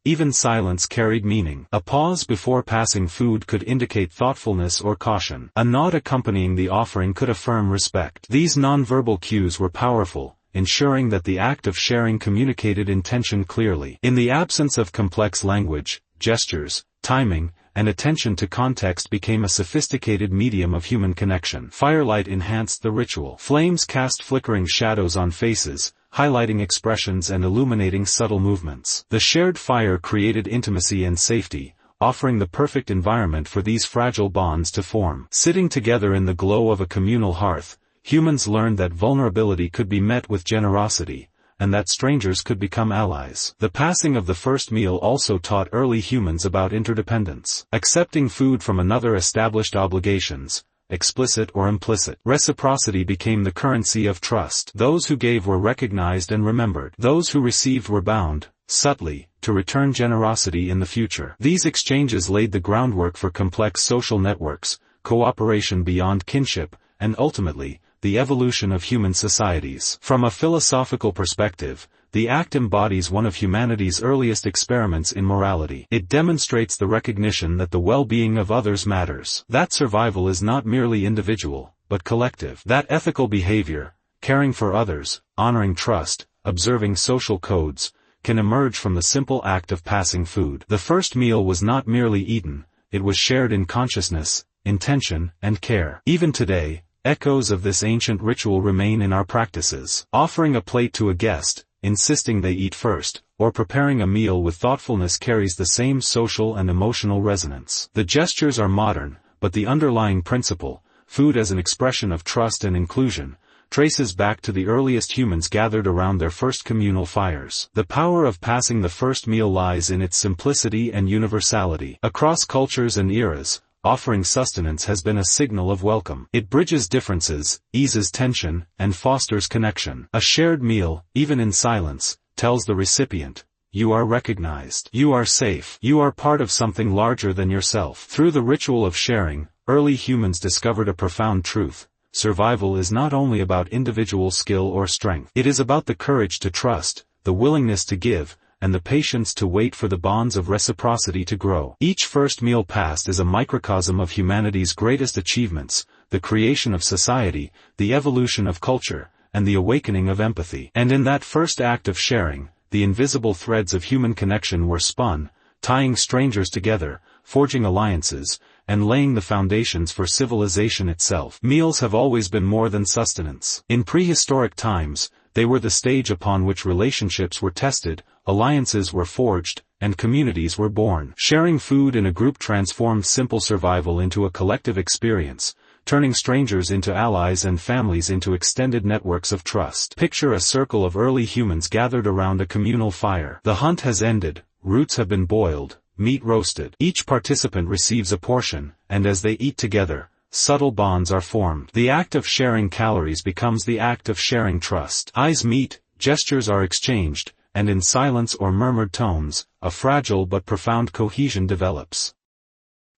Even silence carried meaning. A pause before passing food could indicate thoughtfulness or caution. A nod accompanying the offering could affirm respect. These nonverbal cues were powerful, ensuring that the act of sharing communicated intention clearly. In the absence of complex language, gestures, timing, and attention to context became a sophisticated medium of human connection. Firelight enhanced the ritual. Flames cast flickering shadows on faces, highlighting expressions and illuminating subtle movements. The shared fire created intimacy and safety, offering the perfect environment for these fragile bonds to form. Sitting together in the glow of a communal hearth, humans learned that vulnerability could be met with generosity, and that strangers could become allies. The passing of the first meal also taught early humans about interdependence. Accepting food from another established obligations, explicit or implicit. Reciprocity became the currency of trust. Those who gave were recognized and remembered. Those who received were bound, subtly, to return generosity in the future. These exchanges laid the groundwork for complex social networks, cooperation beyond kinship, and ultimately, the evolution of human societies. From a philosophical perspective, the act embodies one of humanity's earliest experiments in morality. It demonstrates the recognition that the well-being of others matters. That survival is not merely individual, but collective. That ethical behavior, caring for others, honoring trust, observing social codes, can emerge from the simple act of passing food. The first meal was not merely eaten, it was shared in consciousness, intention, and care. Even today, echoes of this ancient ritual remain in our practices. Offering a plate to a guest, insisting they eat first, or preparing a meal with thoughtfulness carries the same social and emotional resonance. The gestures are modern, but the underlying principle, food as an expression of trust and inclusion, traces back to the earliest humans gathered around their first communal fires. The power of passing the first meal lies in its simplicity and universality. Across cultures and eras, offering sustenance has been a signal of welcome. It bridges differences, eases tension, and fosters connection. A shared meal, even in silence, tells the recipient, you are recognized. You are safe. You are part of something larger than yourself. Through the ritual of sharing, early humans discovered a profound truth. Survival is not only about individual skill or strength. It is about the courage to trust, the willingness to give, and the patience to wait for the bonds of reciprocity to grow. Each first meal passed is a microcosm of humanity's greatest achievements, the creation of society, the evolution of culture, and the awakening of empathy. And in that first act of sharing, the invisible threads of human connection were spun, tying strangers together, forging alliances, and laying the foundations for civilization itself. Meals have always been more than sustenance. In prehistoric times, they were the stage upon which relationships were tested, alliances were forged, and communities were born. Sharing food in a group transformed simple survival into a collective experience, turning strangers into allies and families into extended networks of trust. Picture a circle of early humans gathered around a communal fire. The hunt has ended, roots have been boiled, meat roasted. Each participant receives a portion, and as they eat together, subtle bonds are formed. The act of sharing calories becomes the act of sharing trust. Eyes meet, gestures are exchanged, and in silence or murmured tones, a fragile but profound cohesion develops.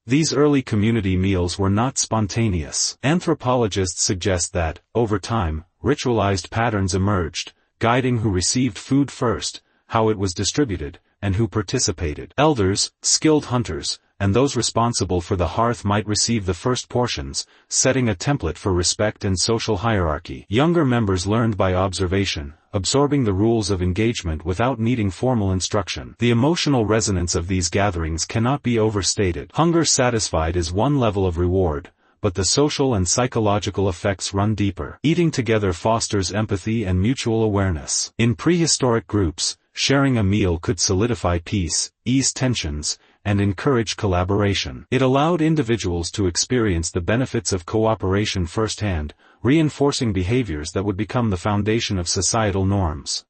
These early community meals were not spontaneous. Anthropologists suggest that, over time, ritualized patterns emerged, guiding who received food first, how it was distributed, and who participated. Elders, skilled hunters, and those responsible for the hearth might receive the first portions, setting a template for respect and social hierarchy. Younger members learned by observation, absorbing the rules of engagement without needing formal instruction. The emotional resonance of these gatherings cannot be overstated. Hunger satisfied is one level of reward, but the social and psychological effects run deeper. Eating together fosters empathy and mutual awareness. In prehistoric groups, sharing a meal could solidify peace, ease tensions, and encourage collaboration. It allowed individuals to experience the benefits of cooperation firsthand, reinforcing behaviors that would become the foundation of societal norms.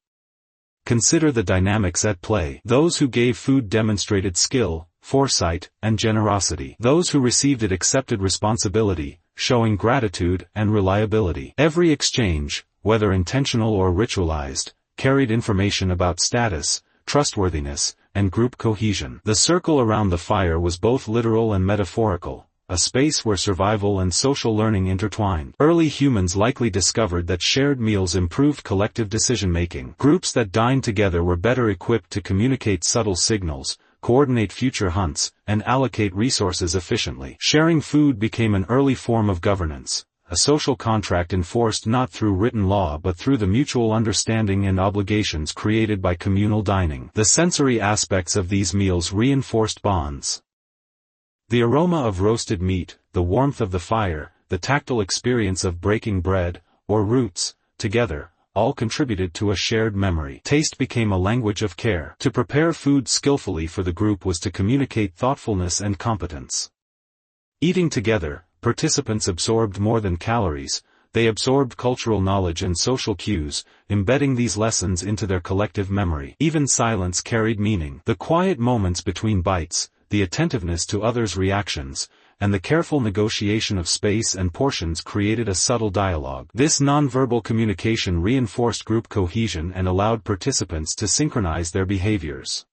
Consider the dynamics at play. Those who gave food demonstrated skill, foresight, and generosity. Those who received it accepted responsibility, showing gratitude and reliability. Every exchange, whether intentional or ritualized, carried information about status, trustworthiness, and group cohesion. The circle around the fire was both literal and metaphorical, a space where survival and social learning intertwined. Early humans likely discovered that shared meals improved collective decision-making. Groups that dined together were better equipped to communicate subtle signals, coordinate future hunts, and allocate resources efficiently. Sharing food became an early form of governance, a social contract enforced not through written law but through the mutual understanding and obligations created by communal dining. The sensory aspects of these meals reinforced bonds. The aroma of roasted meat, the warmth of the fire, the tactile experience of breaking bread, or roots, together, all contributed to a shared memory. Taste became a language of care. To prepare food skillfully for the group was to communicate thoughtfulness and competence. Eating together, participants absorbed more than calories, they absorbed cultural knowledge and social cues, embedding these lessons into their collective memory. Even silence carried meaning. The quiet moments between bites, the attentiveness to others' reactions, and the careful negotiation of space and portions created a subtle dialogue. This nonverbal communication reinforced group cohesion and allowed participants to synchronize their behaviors.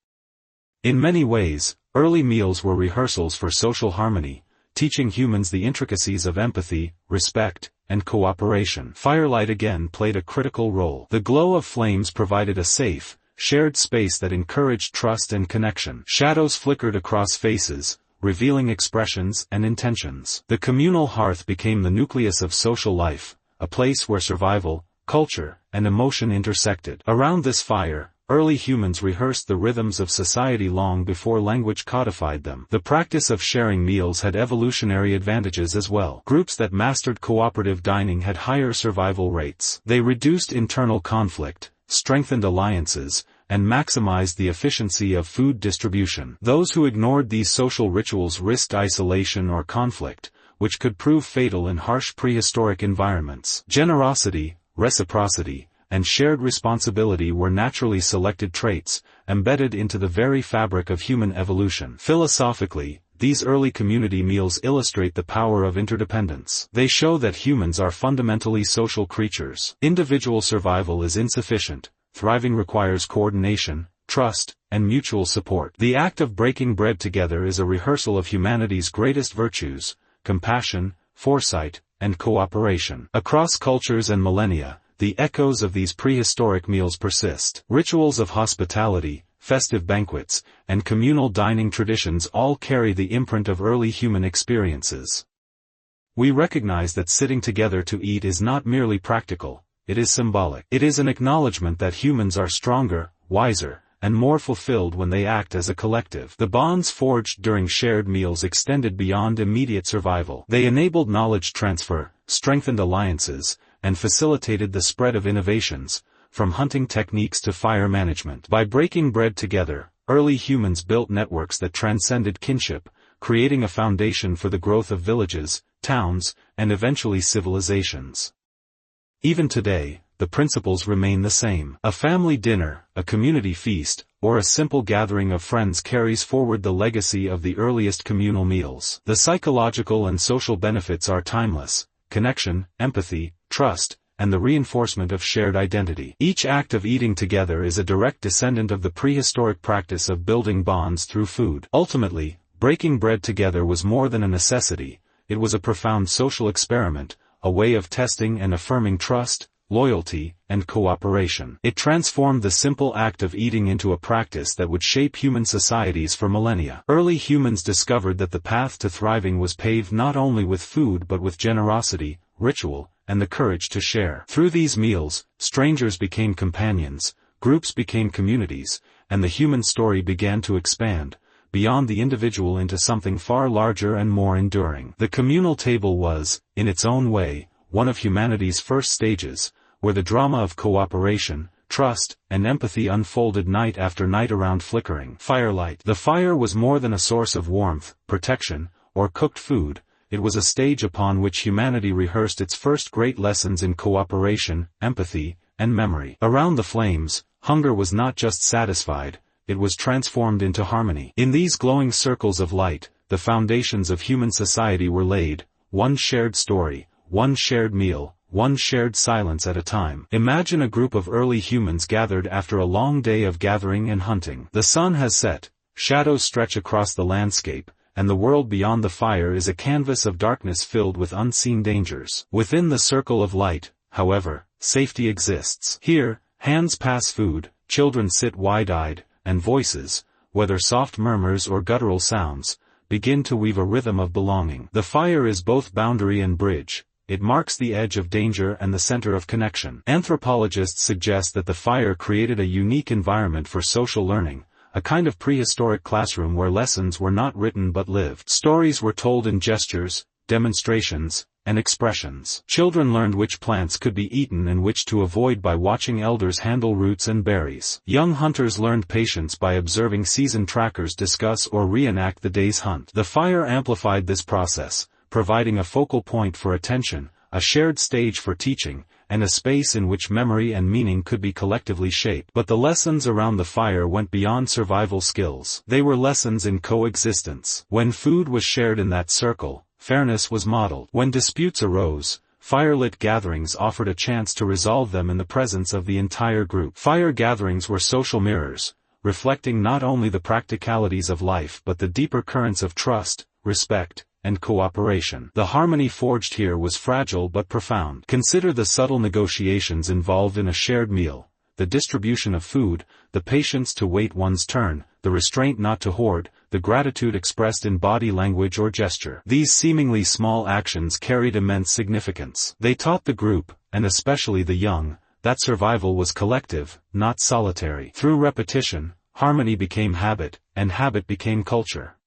In many ways, early meals were rehearsals for social harmony, teaching humans the intricacies of empathy, respect, and cooperation. Firelight again played a critical role. The glow of flames provided a safe, shared space that encouraged trust and connection. Shadows flickered across faces, revealing expressions and intentions. The communal hearth became the nucleus of social life, a place where survival, culture, and emotion intersected. Around this fire, early humans rehearsed the rhythms of society long before language codified them. The practice of sharing meals had evolutionary advantages as well. Groups that mastered cooperative dining had higher survival rates. They reduced internal conflict, strengthened alliances, and maximized the efficiency of food distribution. Those who ignored these social rituals risked isolation or conflict, which could prove fatal in harsh prehistoric environments. Generosity, reciprocity, and shared responsibility were naturally selected traits, embedded into the very fabric of human evolution. Philosophically, these early community meals illustrate the power of interdependence. They show that humans are fundamentally social creatures. Individual survival is insufficient. Thriving requires coordination, trust, and mutual support. The act of breaking bread together is a rehearsal of humanity's greatest virtues: compassion, foresight, and cooperation. Across cultures and millennia, the echoes of these prehistoric meals persist. Rituals of hospitality, festive banquets, and communal dining traditions all carry the imprint of early human experiences. We recognize that sitting together to eat is not merely practical, it is symbolic. It is an acknowledgement that humans are stronger, wiser, and more fulfilled when they act as a collective. The bonds forged during shared meals extended beyond immediate survival. They enabled knowledge transfer, strengthened alliances, and facilitated the spread of innovations, from hunting techniques to fire management. By breaking bread together, early humans built networks that transcended kinship, creating a foundation for the growth of villages, towns, and eventually civilizations. Even today, the principles remain the same. A family dinner, a community feast, or a simple gathering of friends carries forward the legacy of the earliest communal meals. The psychological and social benefits are timeless: connection, empathy, trust, and the reinforcement of shared identity. Each act of eating together is a direct descendant of the prehistoric practice of building bonds through food. Ultimately, breaking bread together was more than a necessity, it was a profound social experiment, a way of testing and affirming trust, loyalty, and cooperation. It transformed the simple act of eating into a practice that would shape human societies for millennia. Early humans discovered that the path to thriving was paved not only with food but with generosity, ritual, and the courage to share. Through these meals, strangers became companions, groups became communities, and the human story began to expand, beyond the individual into something far larger and more enduring. The communal table was, in its own way, one of humanity's first stages, where the drama of cooperation, trust, and empathy unfolded night after night around flickering firelight. The fire was more than a source of warmth, protection, or cooked food. It was a stage upon which humanity rehearsed its first great lessons in cooperation, empathy, and memory. Around the flames, hunger was not just satisfied, it was transformed into harmony. In these glowing circles of light, the foundations of human society were laid, one shared story, one shared meal, one shared silence at a time. Imagine a group of early humans gathered after a long day of gathering and hunting. The sun has set, shadows stretch across the landscape, and the world beyond the fire is a canvas of darkness filled with unseen dangers. Within the circle of light, however, safety exists. Here, hands pass food, children sit wide-eyed, and voices, whether soft murmurs or guttural sounds, begin to weave a rhythm of belonging. The fire is both boundary and bridge. It marks the edge of danger and the center of connection. Anthropologists suggest that the fire created a unique environment for social learning, a kind of prehistoric classroom where lessons were not written but lived. Stories were told in gestures, demonstrations, and expressions. Children learned which plants could be eaten and which to avoid by watching elders handle roots and berries. Young hunters learned patience by observing season trackers discuss or reenact the day's hunt. The fire amplified this process, providing a focal point for attention, a shared stage for teaching, and a space in which memory and meaning could be collectively shaped. But the lessons around the fire went beyond survival skills. They were lessons in coexistence. When food was shared in that circle, fairness was modeled. When disputes arose, firelit gatherings offered a chance to resolve them in the presence of the entire group. Fire gatherings were social mirrors, reflecting not only the practicalities of life but the deeper currents of trust, respect, and cooperation. The harmony forged here was fragile but profound. Consider the subtle negotiations involved in a shared meal, the distribution of food, the patience to wait one's turn, the restraint not to hoard, the gratitude expressed in body language or gesture. These seemingly small actions carried immense significance. They taught the group, and especially the young, that survival was collective, not solitary. Through repetition, harmony became habit, and habit became culture.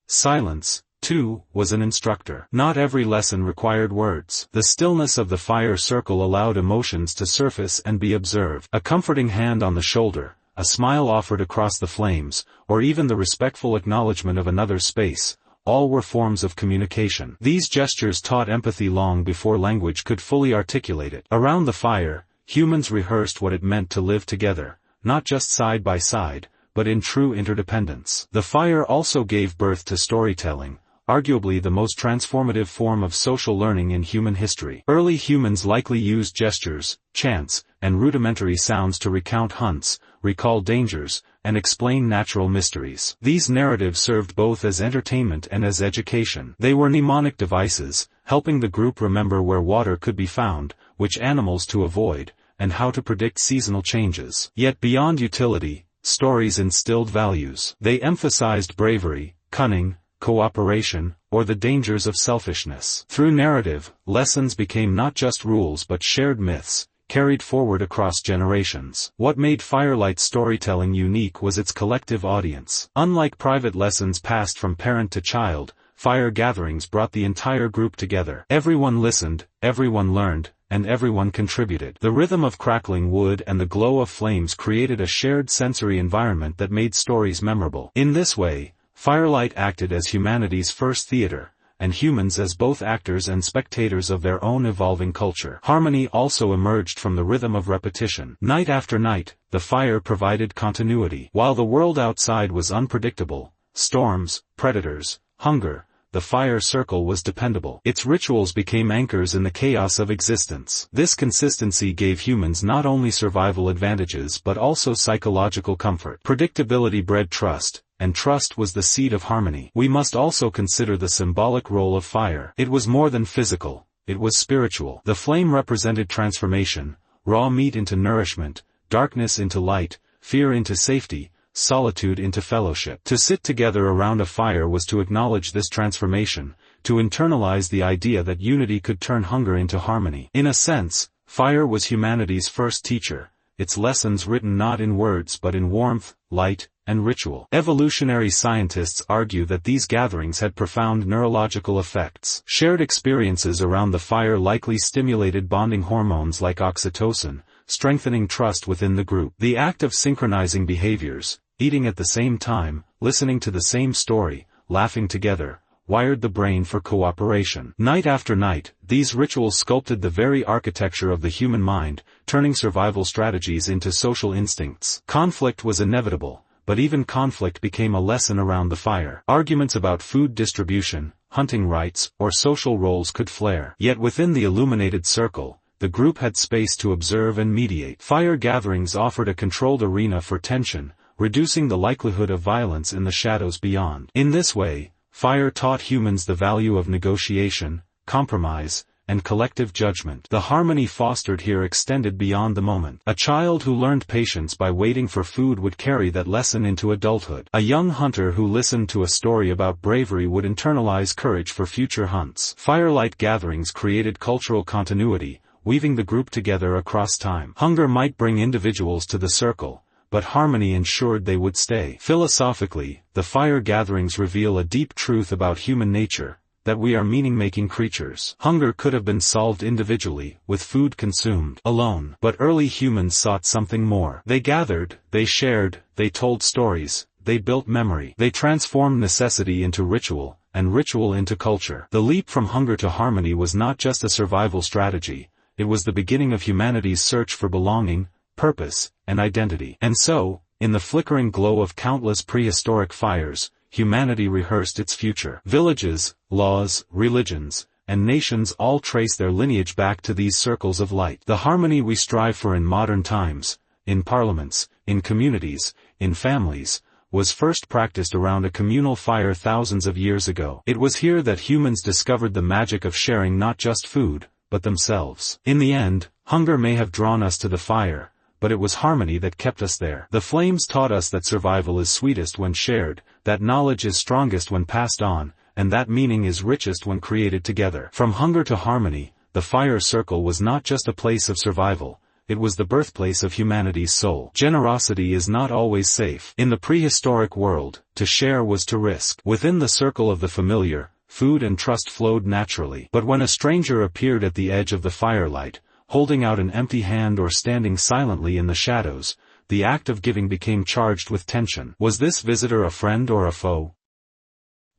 Silence, too, was an instructor. Not every lesson required words. The stillness of the fire circle allowed emotions to surface and be observed. A comforting hand on the shoulder, a smile offered across the flames, or even the respectful acknowledgement of another's space, all were forms of communication. These gestures taught empathy long before language could fully articulate it. Around the fire, humans rehearsed what it meant to live together, not just side by side, but in true interdependence. The fire also gave birth to storytelling, arguably the most transformative form of social learning in human history. Early humans likely used gestures, chants, and rudimentary sounds to recount hunts, recall dangers, and explain natural mysteries. These narratives served both as entertainment and as education. They were mnemonic devices, helping the group remember where water could be found, which animals to avoid, and how to predict seasonal changes. Yet beyond utility, stories instilled values. They emphasized bravery, cunning, cooperation, or the dangers of selfishness. Through narrative, lessons became not just rules but shared myths, carried forward across generations. What made firelight storytelling unique was its collective audience. Unlike private lessons passed from parent to child, fire gatherings brought the entire group together. Everyone listened, everyone learned, and everyone contributed. The rhythm of crackling wood and the glow of flames created a shared sensory environment that made stories memorable. In this way, firelight acted as humanity's first theater, and humans as both actors and spectators of their own evolving culture. Harmony also emerged from the rhythm of repetition. Night after night, the fire provided continuity. While the world outside was unpredictable, storms, predators, hunger, the fire circle was dependable. Its rituals became anchors in the chaos of existence. This consistency gave humans not only survival advantages but also psychological comfort. Predictability bred trust, and trust was the seed of harmony. We must also consider the symbolic role of fire. It was more than physical, it was spiritual. The flame represented transformation, raw meat into nourishment, darkness into light, fear into safety, solitude into fellowship. To sit together around a fire was to acknowledge this transformation, to internalize the idea that unity could turn hunger into harmony. In a sense, fire was humanity's first teacher, its lessons written not in words but in warmth, light, and ritual. Evolutionary scientists argue that these gatherings had profound neurological effects. Shared experiences around the fire likely stimulated bonding hormones like oxytocin, strengthening trust within the group. The act of synchronizing behaviors, eating at the same time, listening to the same story, laughing together, wired the brain for cooperation. Night after night, these rituals sculpted the very architecture of the human mind, turning survival strategies into social instincts. Conflict was inevitable, but even conflict became a lesson around the fire. Arguments about food distribution, hunting rights, or social roles could flare. Yet within the illuminated circle, the group had space to observe and mediate. Fire gatherings offered a controlled arena for tension, reducing the likelihood of violence in the shadows beyond. In this way, fire taught humans the value of negotiation, compromise, and collective judgment. The harmony fostered here extended beyond the moment. A child who learned patience by waiting for food would carry that lesson into adulthood. A young hunter who listened to a story about bravery would internalize courage for future hunts. Firelight gatherings created cultural continuity, weaving the group together across time. Hunger might bring individuals to the circle, but harmony ensured they would stay. Philosophically, the fire gatherings reveal a deep truth about human nature. that we are meaning-making creatures. Hunger could have been solved individually, with food consumed alone. But early humans sought something more. They gathered, they shared, they told stories, they built memory. They transformed necessity into ritual, and ritual into culture. The leap from hunger to harmony was not just a survival strategy, it was the beginning of humanity's search for belonging, purpose, and identity. And so, in the flickering glow of countless prehistoric fires, humanity rehearsed its future. Villages, laws, religions, and nations all trace their lineage back to these circles of light. The harmony we strive for in modern times, in parliaments, in communities, in families, was first practiced around a communal fire thousands of years ago. It was here that humans discovered the magic of sharing not just food, but themselves. In the end, hunger may have drawn us to the fire, but it was harmony that kept us there. The flames taught us that survival is sweetest when shared, that knowledge is strongest when passed on, and that meaning is richest when created together. From hunger to harmony, the fire circle was not just a place of survival, it was the birthplace of humanity's soul. Generosity is not always safe. In the prehistoric world, to share was to risk. Within the circle of the familiar, food and trust flowed naturally. But when a stranger appeared at the edge of the firelight, holding out an empty hand or standing silently in the shadows, the act of giving became charged with tension. Was this visitor a friend or a foe?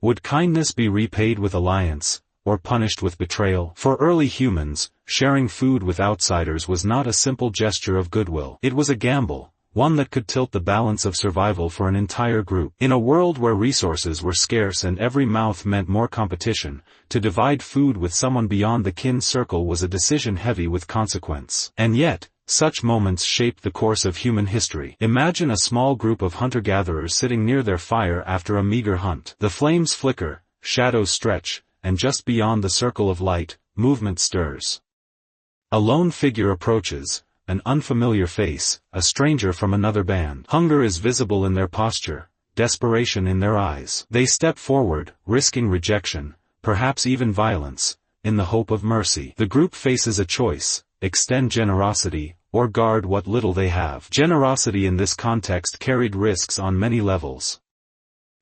Would kindness be repaid with alliance, or punished with betrayal? For early humans, sharing food with outsiders was not a simple gesture of goodwill. It was a gamble, one that could tilt the balance of survival for an entire group. In a world where resources were scarce and every mouth meant more competition, to divide food with someone beyond the kin circle was a decision heavy with consequence. And yet, such moments shaped the course of human history. Imagine a small group of hunter-gatherers sitting near their fire after a meager hunt. The flames flicker, shadows stretch, and just beyond the circle of light, movement stirs. A lone figure approaches, an unfamiliar face, a stranger from another band. Hunger is visible in their posture, desperation in their eyes. They step forward, risking rejection, perhaps even violence, in the hope of mercy. The group faces a choice: extend generosity, or guard what little they have. Generosity in this context carried risks on many levels.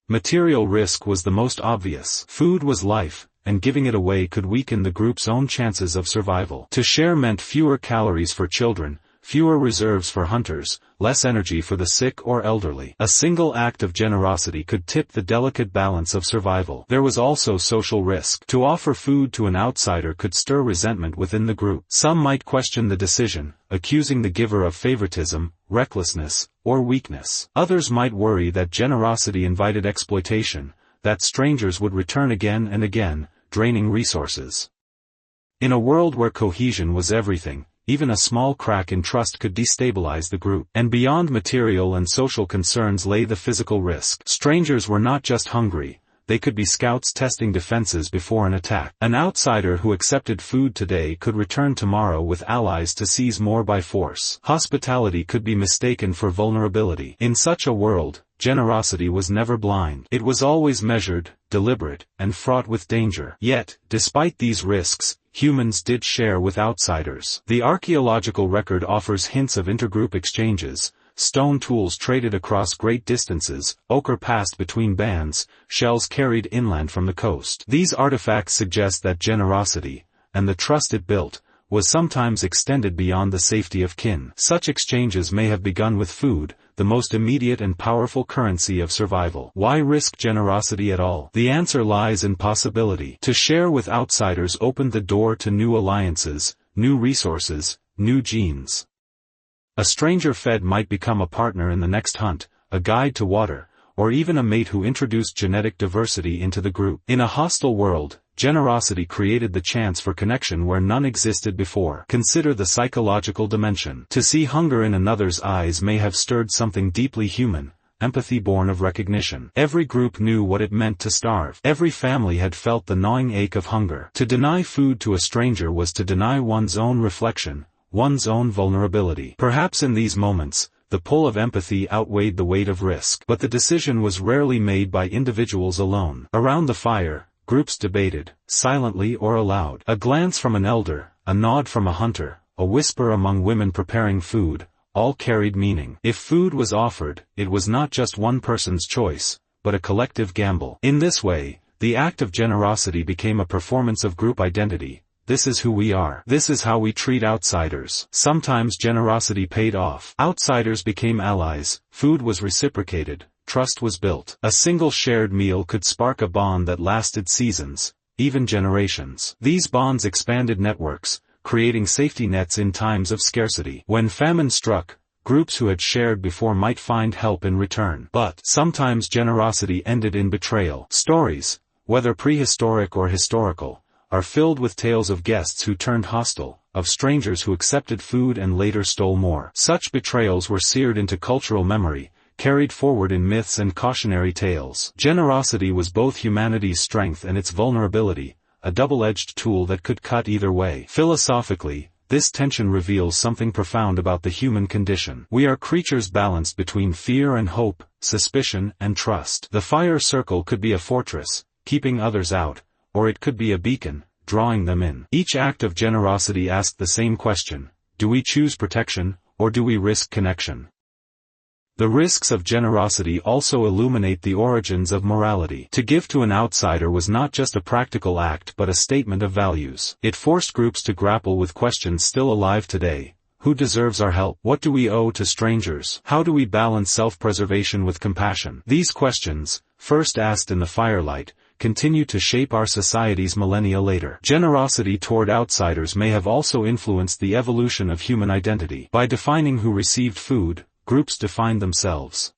Material risk was the most obvious. Food was life, and giving it away could weaken the group's own chances of survival. To share meant fewer calories for children, fewer reserves for hunters, less energy for the sick or elderly. A single act of generosity could tip the delicate balance of survival. There was also social risk. To offer food to an outsider could stir resentment within the group. Some might question the decision, accusing the giver of favoritism, recklessness, or weakness. Others might worry that generosity invited exploitation, that strangers would return again and again, draining resources. In a world where cohesion was everything, even a small crack in trust could destabilize the group. And beyond material and social concerns lay the physical risk. Strangers were not just hungry, they could be scouts testing defenses before an attack. An outsider who accepted food today could return tomorrow with allies to seize more by force. Hospitality could be mistaken for vulnerability. In such a world, generosity was never blind. It was always measured, deliberate, and fraught with danger. Yet, despite these risks, humans did share with outsiders. The archaeological record offers hints of intergroup exchanges: stone tools traded across great distances, ochre passed between bands, shells carried inland from the coast. These artifacts suggest that generosity, and the trust it built, was sometimes extended beyond the safety of kin. Such exchanges may have begun with food, the most immediate and powerful currency of survival. Why risk generosity at all? The answer lies in possibility. To share with outsiders opened the door to new alliances, new resources, new genes. A stranger fed might become a partner in the next hunt, a guide to water, or even a mate who introduced genetic diversity into the group. In a hostile world, generosity created the chance for connection where none existed before. Consider the psychological dimension. To see hunger in another's eyes may have stirred something deeply human, empathy born of recognition. Every group knew what it meant to starve. Every family had felt the gnawing ache of hunger. To deny food to a stranger was to deny one's own reflection, one's own vulnerability. Perhaps in these moments, the pull of empathy outweighed the weight of risk. But the decision was rarely made by individuals alone. Around the fire, groups debated, silently or aloud. A glance from an elder, a nod from a hunter, a whisper among women preparing food, all carried meaning. If food was offered, it was not just one person's choice, but a collective gamble. In this way, The act of generosity became a performance of group identity. This is who we are. This is how we treat outsiders. Sometimes generosity paid off. Outsiders became allies, food was reciprocated, trust was built. A single shared meal could spark a bond that lasted seasons, even generations. These bonds expanded networks, creating safety nets in times of scarcity. When famine struck, groups who had shared before might find help in return. But sometimes generosity ended in betrayal. Stories, whether prehistoric or historical, are filled with tales of guests who turned hostile, of strangers who accepted food and later stole more. Such betrayals were seared into cultural memory, carried forward in myths and cautionary tales. Generosity was both humanity's strength and its vulnerability, a double-edged tool that could cut either way. Philosophically, this tension reveals something profound about the human condition. We are creatures balanced between fear and hope, suspicion and trust. The fire circle could be a fortress, keeping others out, or it could be a beacon, drawing them in. Each act of generosity asked the same question: do we choose protection, or do we risk connection? The risks of generosity also illuminate the origins of morality. To give to an outsider was not just a practical act but a statement of values. It forced groups to grapple with questions still alive today. Who deserves our help? What do we owe to strangers? How do we balance self-preservation with compassion? These questions, first asked in the firelight, continue to shape our societies millennia later. Generosity toward outsiders may have also influenced the evolution of human identity. By defining who received food, groups defined themselves.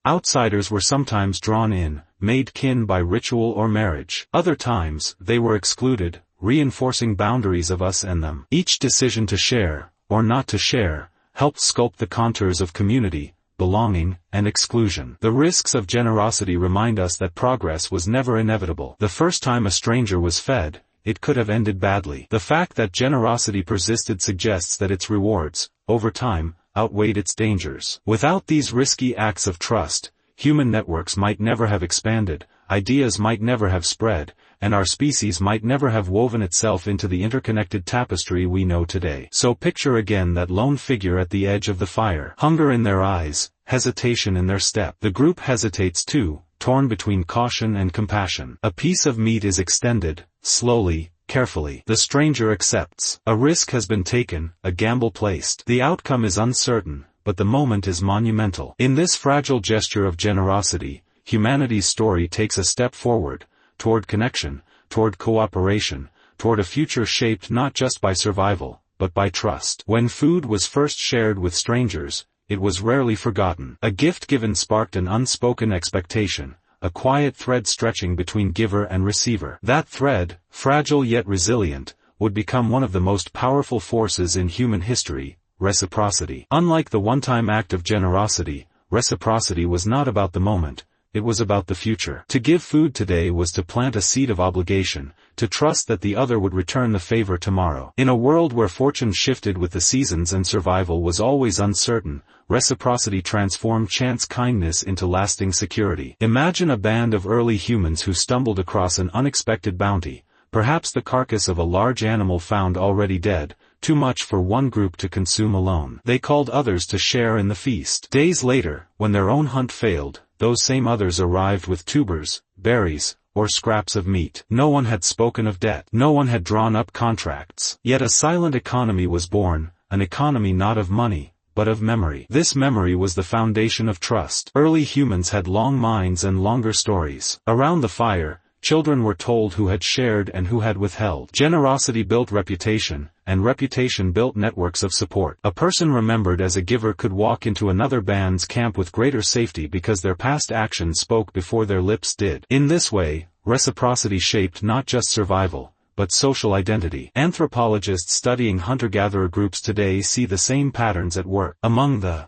Outsiders were sometimes drawn in, made kin by ritual or marriage. Other times, they were excluded, reinforcing boundaries of us and them. Each decision to share, or not to share, helped sculpt the contours of community, belonging, and exclusion. The risks of generosity remind us that progress was never inevitable. The first time a stranger was fed, it could have ended badly. The fact that generosity persisted suggests that its rewards, over time, outweighed its dangers. Without these risky acts of trust, human networks might never have expanded, ideas might never have spread, and our species might never have woven itself into the interconnected tapestry we know today. So picture again that lone figure at the edge of the fire. Hunger in their eyes, hesitation in their step. The group hesitates too, torn between caution and compassion. A piece of meat is extended, slowly, carefully. The stranger accepts. A risk has been taken, a gamble placed. The outcome is uncertain, but the moment is monumental. In this fragile gesture of generosity, humanity's story takes a step forward, toward connection, toward cooperation, toward a future shaped not just by survival, but by trust. When food was first shared with strangers, it was rarely forgotten. A gift given sparked an unspoken expectation, a quiet thread stretching between giver and receiver. That thread, fragile yet resilient, would become one of the most powerful forces in human history: reciprocity. Unlike the one-time act of generosity, reciprocity was not about the moment, it was about the future. To give food today was to plant a seed of obligation, to trust that the other would return the favor tomorrow. In a world where fortune shifted with the seasons and survival was always uncertain, reciprocity transformed chance kindness into lasting security. Imagine a band of early humans who stumbled across an unexpected bounty, perhaps the carcass of a large animal found already dead, too much for one group to consume alone. They called others to share in the feast. Days later, when their own hunt failed, those same others arrived with tubers, berries, or scraps of meat. No one had spoken of debt. No one had drawn up contracts. Yet a silent economy was born, an economy not of money, but of memory. This memory was the foundation of trust. Early humans had long minds and longer stories. Around the fire, children were told who had shared and who had withheld. Generosity built reputation, and reputation built networks of support. A person remembered as a giver could walk into another band's camp with greater safety because their past actions spoke before their lips did. In this way, reciprocity shaped not just survival, but social identity. Anthropologists studying hunter-gatherer groups today see the same patterns at work. Among the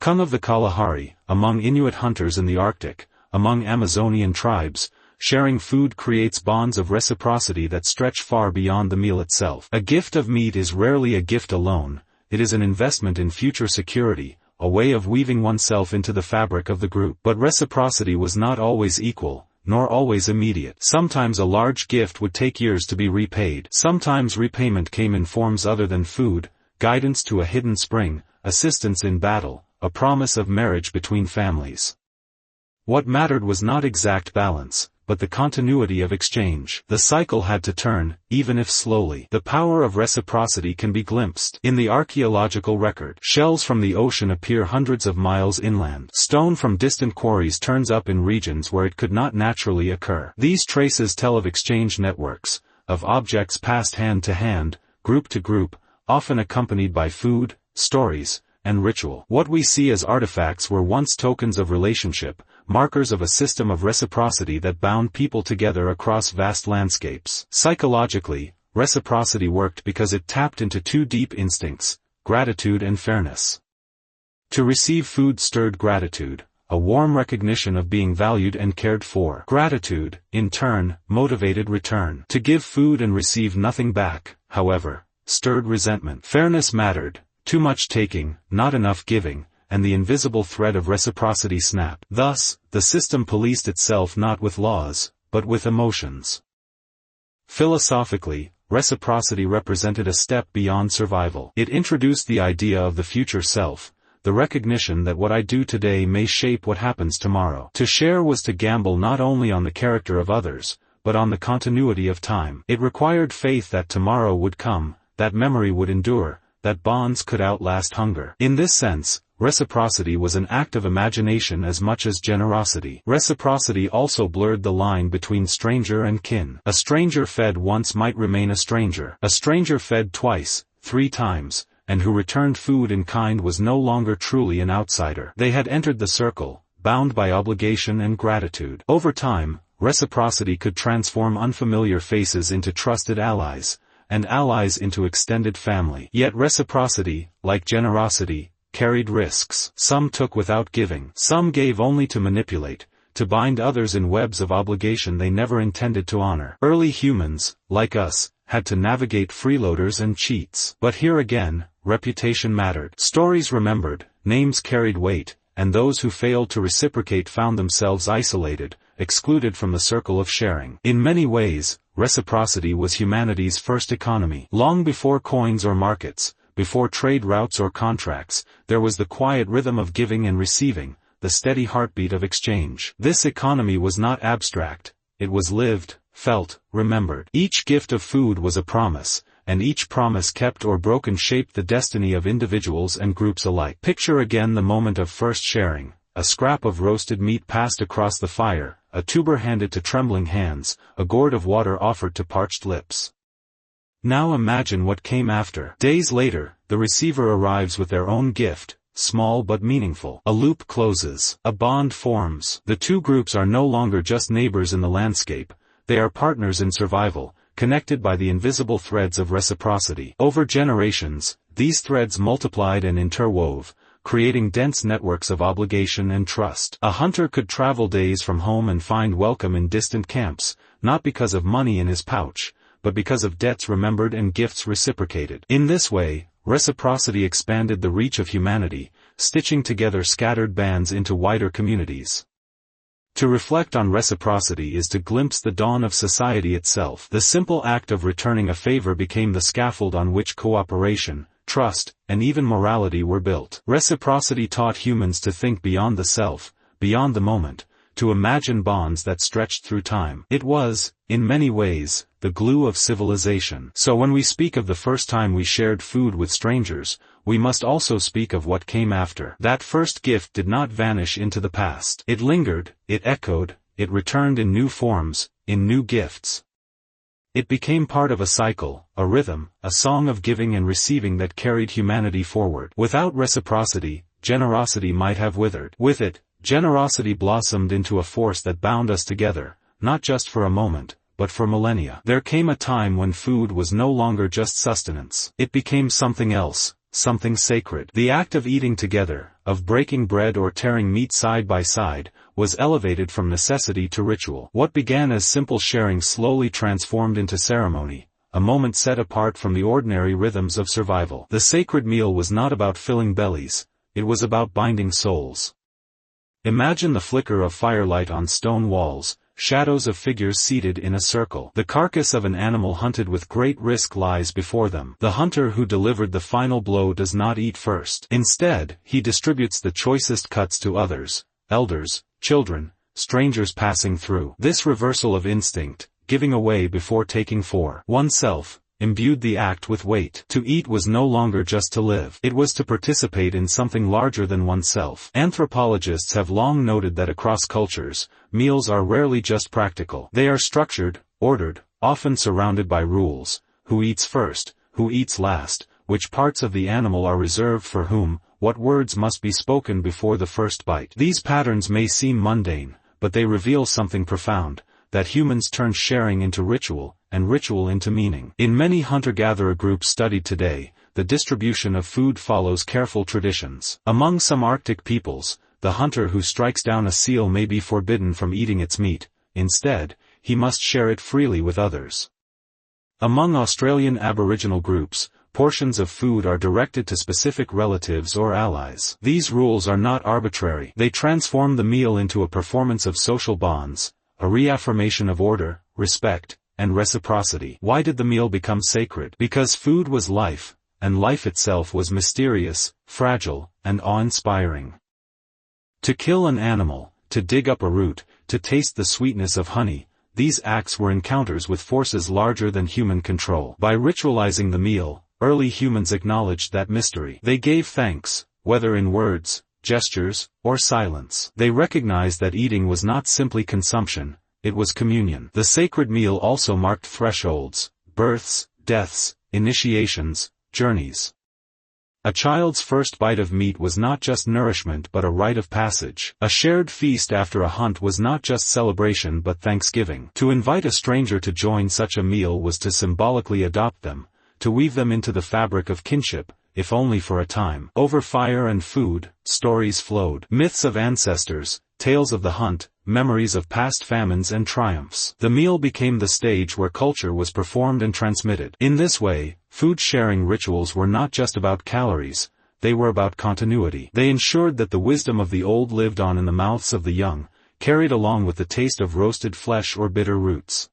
Kung of the Kalahari, among Inuit hunters in the Arctic, among Amazonian tribes, sharing food creates bonds of reciprocity that stretch far beyond the meal itself. A gift of meat is rarely a gift alone, it is an investment in future security, a way of weaving oneself into the fabric of the group. But reciprocity was not always equal, nor always immediate. Sometimes a large gift would take years to be repaid. Sometimes repayment came in forms other than food, guidance to a hidden spring, assistance in battle, a promise of marriage between families. What mattered was not exact balance, but the continuity of exchange. The cycle had to turn, even if slowly. The power of reciprocity can be glimpsed in the archaeological record. Shells from the ocean appear hundreds of miles inland. Stone from distant quarries turns up in regions where it could not naturally occur. These traces tell of exchange networks, of objects passed hand to hand, group to group, often accompanied by food, stories, and ritual. What we see as artifacts were once tokens of relationship, markers of a system of reciprocity that bound people together across vast landscapes. Psychologically, reciprocity worked because it tapped into two deep instincts, gratitude and fairness. To receive food stirred gratitude, a warm recognition of being valued and cared for. Gratitude, in turn, motivated return. To give food and receive nothing back, however, stirred resentment. Fairness mattered, too much taking, not enough giving, and the invisible thread of reciprocity snapped. Thus, the system policed itself not with laws, but with emotions. Philosophically, reciprocity represented a step beyond survival. It introduced the idea of the future self, the recognition that what I do today may shape what happens tomorrow. To share was to gamble not only on the character of others, but on the continuity of time. It required faith that tomorrow would come, that memory would endure, that bonds could outlast hunger. In this sense, reciprocity was an act of imagination as much as generosity. Reciprocity also blurred the line between stranger and kin. A stranger fed once might remain a stranger. A stranger fed twice, 3 times, and who returned food in kind was no longer truly an outsider. They had entered the circle, bound by obligation and gratitude. Over time, reciprocity could transform unfamiliar faces into trusted allies, and allies into extended family. Yet reciprocity, like generosity, carried risks. Some took without giving. Some gave only to manipulate, to bind others in webs of obligation they never intended to honor. Early humans, like us, had to navigate freeloaders and cheats. But here again, reputation mattered. Stories remembered, names carried weight, and those who failed to reciprocate found themselves isolated, excluded from the circle of sharing. In many ways, reciprocity was humanity's first economy. Long before coins or markets, before trade routes or contracts, there was the quiet rhythm of giving and receiving, the steady heartbeat of exchange. This economy was not abstract, it was lived, felt, remembered. Each gift of food was a promise, and each promise kept or broken shaped the destiny of individuals and groups alike. Picture again the moment of first sharing. A scrap of roasted meat passed across the fire, a tuber handed to trembling hands, a gourd of water offered to parched lips. Now imagine what came after. Days later, the receiver arrives with their own gift, small but meaningful. A loop closes. A bond forms. The two groups are no longer just neighbors in the landscape, they are partners in survival, connected by the invisible threads of reciprocity. Over generations, these threads multiplied and interwove, creating dense networks of obligation and trust. A hunter could travel days from home and find welcome in distant camps, not because of money in his pouch, but because of debts remembered and gifts reciprocated. In this way, reciprocity expanded the reach of humanity, stitching together scattered bands into wider communities. To reflect on reciprocity is to glimpse the dawn of society itself. The simple act of returning a favor became the scaffold on which cooperation, trust, and even morality were built. Reciprocity taught humans to think beyond the self, beyond the moment, to imagine bonds that stretched through time. It was, in many ways, the glue of civilization. So when we speak of the first time we shared food with strangers, we must also speak of what came after. That first gift did not vanish into the past. It lingered, it echoed, it returned in new forms, in new gifts. It became part of a cycle, a rhythm, a song of giving and receiving that carried humanity forward. Without reciprocity, generosity might have withered. With it, generosity blossomed into a force that bound us together, not just for a moment, but for millennia. There came a time when food was no longer just sustenance. It became something else, something sacred. The act of eating together, of breaking bread or tearing meat side by side, was elevated from necessity to ritual. What began as simple sharing slowly transformed into ceremony, a moment set apart from the ordinary rhythms of survival. The sacred meal was not about filling bellies, it was about binding souls. Imagine the flicker of firelight on stone walls, shadows of figures seated in a circle. The carcass of an animal hunted with great risk lies before them. The hunter who delivered the final blow does not eat first. Instead, he distributes the choicest cuts to others, elders, children, strangers passing through. This reversal of instinct, giving away before taking for oneself, imbued the act with weight. To eat was no longer just to live. It was to participate in something larger than oneself. Anthropologists have long noted that across cultures, meals are rarely just practical. They are structured, ordered, often surrounded by rules. Who eats first? Who eats last? Which parts of the animal are reserved for whom? What words must be spoken before the first bite? These patterns may seem mundane, but they reveal something profound, that humans turned sharing into ritual, and ritual into meaning. In many hunter-gatherer groups studied today, the distribution of food follows careful traditions. Among some Arctic peoples, the hunter who strikes down a seal may be forbidden from eating its meat. Instead, he must share it freely with others. Among Australian Aboriginal groups, portions of food are directed to specific relatives or allies. These rules are not arbitrary. They transform the meal into a performance of social bonds, a reaffirmation of order, respect, and reciprocity. Why did the meal become sacred? Because food was life, and life itself was mysterious, fragile, and awe-inspiring. To kill an animal, to dig up a root, to taste the sweetness of honey, these acts were encounters with forces larger than human control. By ritualizing the meal, early humans acknowledged that mystery. They gave thanks, whether in words, gestures, or silence. They recognized that eating was not simply consumption, it was communion. The sacred meal also marked thresholds, births, deaths, initiations, journeys. A child's first bite of meat was not just nourishment but a rite of passage. A shared feast after a hunt was not just celebration but thanksgiving. To invite a stranger to join such a meal was to symbolically adopt them, to weave them into the fabric of kinship, if only for a time. Over fire and food, stories flowed. Myths of ancestors, tales of the hunt, memories of past famines and triumphs. The meal became the stage where culture was performed and transmitted. In this way, food-sharing rituals were not just about calories, they were about continuity. They ensured that the wisdom of the old lived on in the mouths of the young, carried along with the taste of roasted flesh or bitter roots.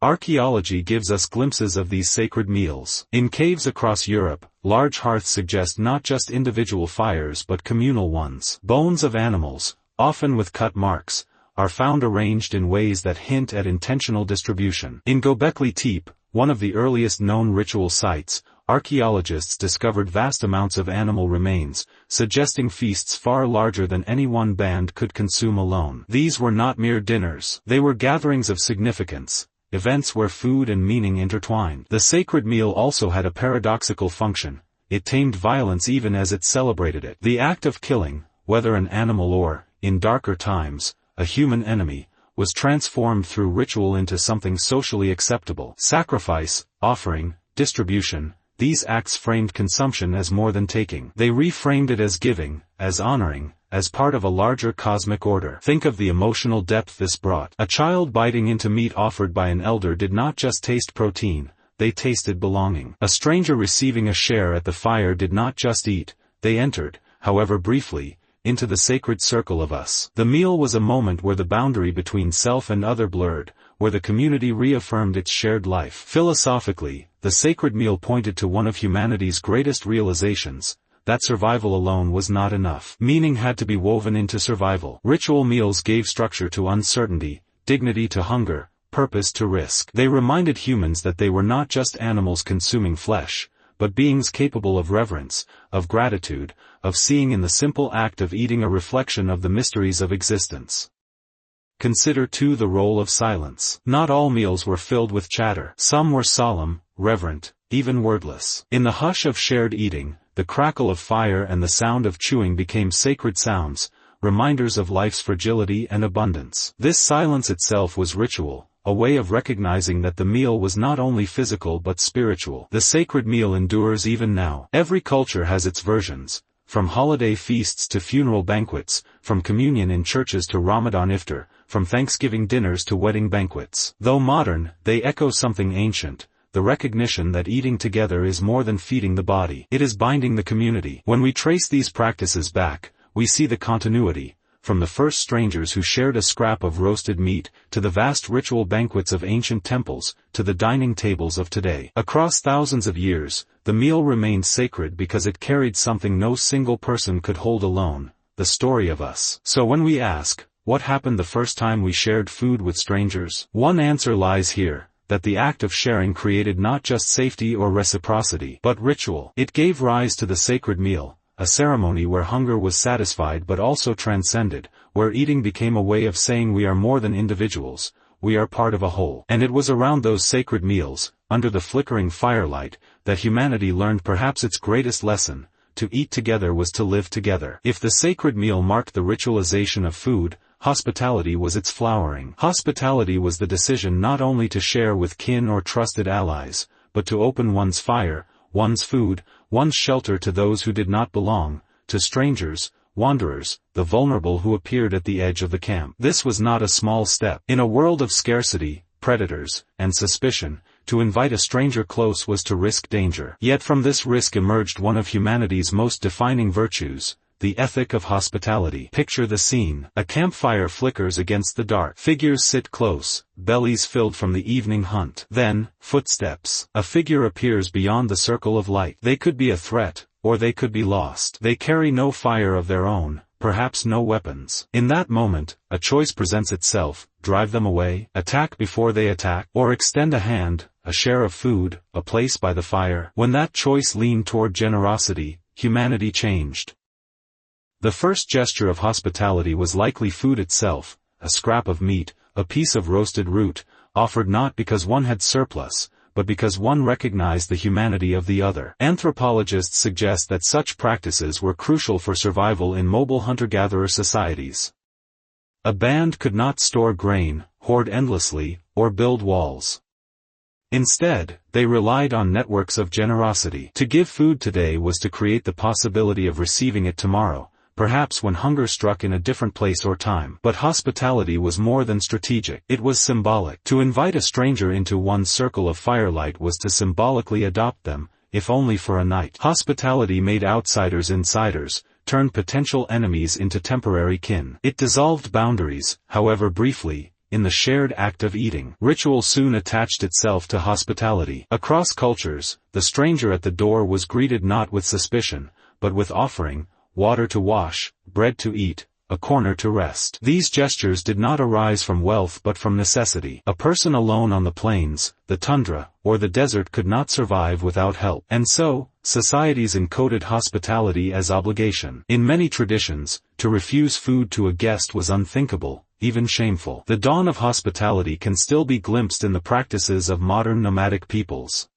Archaeology gives us glimpses of these sacred meals. In caves across Europe, large hearths suggest not just individual fires but communal ones. Bones of animals, often with cut marks, are found arranged in ways that hint at intentional distribution. In Göbekli Tepe, one of the earliest known ritual sites, archaeologists discovered vast amounts of animal remains, suggesting feasts far larger than any one band could consume alone. These were not mere dinners. They were gatherings of significance, events where food and meaning intertwined. The sacred meal also had a paradoxical function. It tamed violence even as it celebrated it. The act of killing, whether an animal or, in darker times, a human enemy, was transformed through ritual into something socially acceptable. Sacrifice, offering, distribution, these acts framed consumption as more than taking. They reframed it as giving, as honoring, as part of a larger cosmic order. Think of the emotional depth this brought. A child biting into meat offered by an elder did not just taste protein, they tasted belonging. A stranger receiving a share at the fire did not just eat, they entered, however briefly, into the sacred circle of us. The meal was a moment where the boundary between self and other blurred, where the community reaffirmed its shared life. Philosophically, the sacred meal pointed to one of humanity's greatest realizations, that survival alone was not enough. Meaning had to be woven into survival. Ritual meals gave structure to uncertainty, dignity to hunger, purpose to risk. They reminded humans that they were not just animals consuming flesh, but beings capable of reverence, of gratitude, of seeing in the simple act of eating a reflection of the mysteries of existence. Consider too the role of silence. Not all meals were filled with chatter. Some were solemn, reverent, even wordless. In the hush of shared eating, the crackle of fire and the sound of chewing became sacred sounds, reminders of life's fragility and abundance. This silence itself was ritual, a way of recognizing that the meal was not only physical but spiritual. The sacred meal endures even now. Every culture has its versions, from holiday feasts to funeral banquets, from communion in churches to Ramadan iftar, from Thanksgiving dinners to wedding banquets. Though modern, they echo something ancient, the recognition that eating together is more than feeding the body. It is binding the community. When we trace these practices back, we see the continuity, from the first strangers who shared a scrap of roasted meat, to the vast ritual banquets of ancient temples, to the dining tables of today. Across thousands of years, the meal remained sacred because it carried something no single person could hold alone, the story of us. So when we ask, what happened the first time we shared food with strangers? One answer lies here, that the act of sharing created not just safety or reciprocity, but ritual. It gave rise to the sacred meal, a ceremony where hunger was satisfied but also transcended, where eating became a way of saying we are more than individuals, we are part of a whole. And it was around those sacred meals, under the flickering firelight, that humanity learned perhaps its greatest lesson: to eat together was to live together. If the sacred meal marked the ritualization of food, hospitality was its flowering. Hospitality was the decision not only to share with kin or trusted allies, but to open one's fire, one's food, one's shelter to those who did not belong, to strangers, wanderers, the vulnerable who appeared at the edge of the camp. This was not a small step. In a world of scarcity, predators, and suspicion, to invite a stranger close was to risk danger. Yet from this risk emerged one of humanity's most defining virtues, the ethic of hospitality. Picture the scene. A campfire flickers against the dark. Figures sit close, bellies filled from the evening hunt. Then, footsteps. A figure appears beyond the circle of light. They could be a threat, or they could be lost. They carry no fire of their own, perhaps no weapons. In that moment, a choice presents itself: drive them away, attack before they attack, or extend a hand, a share of food, a place by the fire. When that choice leaned toward generosity, humanity changed. The first gesture of hospitality was likely food itself, a scrap of meat, a piece of roasted root, offered not because one had surplus, but because one recognized the humanity of the other. Anthropologists suggest that such practices were crucial for survival in mobile hunter-gatherer societies. A band could not store grain, hoard endlessly, or build walls. Instead, they relied on networks of generosity. To give food today was to create the possibility of receiving it tomorrow, perhaps when hunger struck in a different place or time. But hospitality was more than strategic. It was symbolic. To invite a stranger into one's circle of firelight was to symbolically adopt them, if only for a night. Hospitality made outsiders insiders, turned potential enemies into temporary kin. It dissolved boundaries, however briefly, in the shared act of eating. Ritual soon attached itself to hospitality. Across cultures, the stranger at the door was greeted not with suspicion, but with offering: water to wash, bread to eat, a corner to rest. These gestures did not arise from wealth but from necessity. A person alone on the plains, the tundra, or the desert could not survive without help. And so, societies encoded hospitality as obligation. In many traditions, to refuse food to a guest was unthinkable, even shameful. The dawn of hospitality can still be glimpsed in the practices of modern nomadic peoples.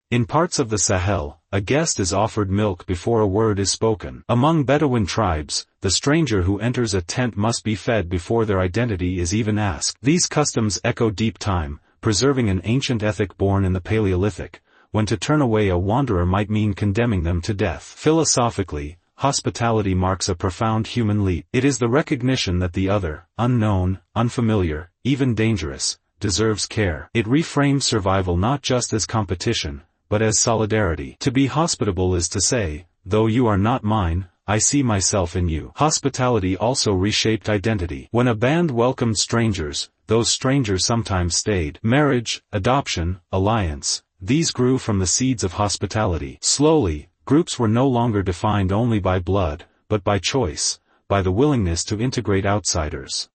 In parts of the Sahel, a guest is offered milk before a word is spoken. Among Bedouin tribes, the stranger who enters a tent must be fed before their identity is even asked. These customs echo deep time, preserving an ancient ethic born in the Paleolithic, when to turn away a wanderer might mean condemning them to death. Philosophically, hospitality marks a profound human leap. It is the recognition that the other, unknown, unfamiliar, even dangerous, deserves care. It reframes survival not just as competition, but as solidarity. To be hospitable is to say, though you are not mine, I see myself in you. Hospitality also reshaped identity. When a band welcomed strangers, those strangers sometimes stayed. Marriage, adoption, alliance, these grew from the seeds of hospitality. Slowly, groups were no longer defined only by blood, but by choice, by the willingness to integrate outsiders.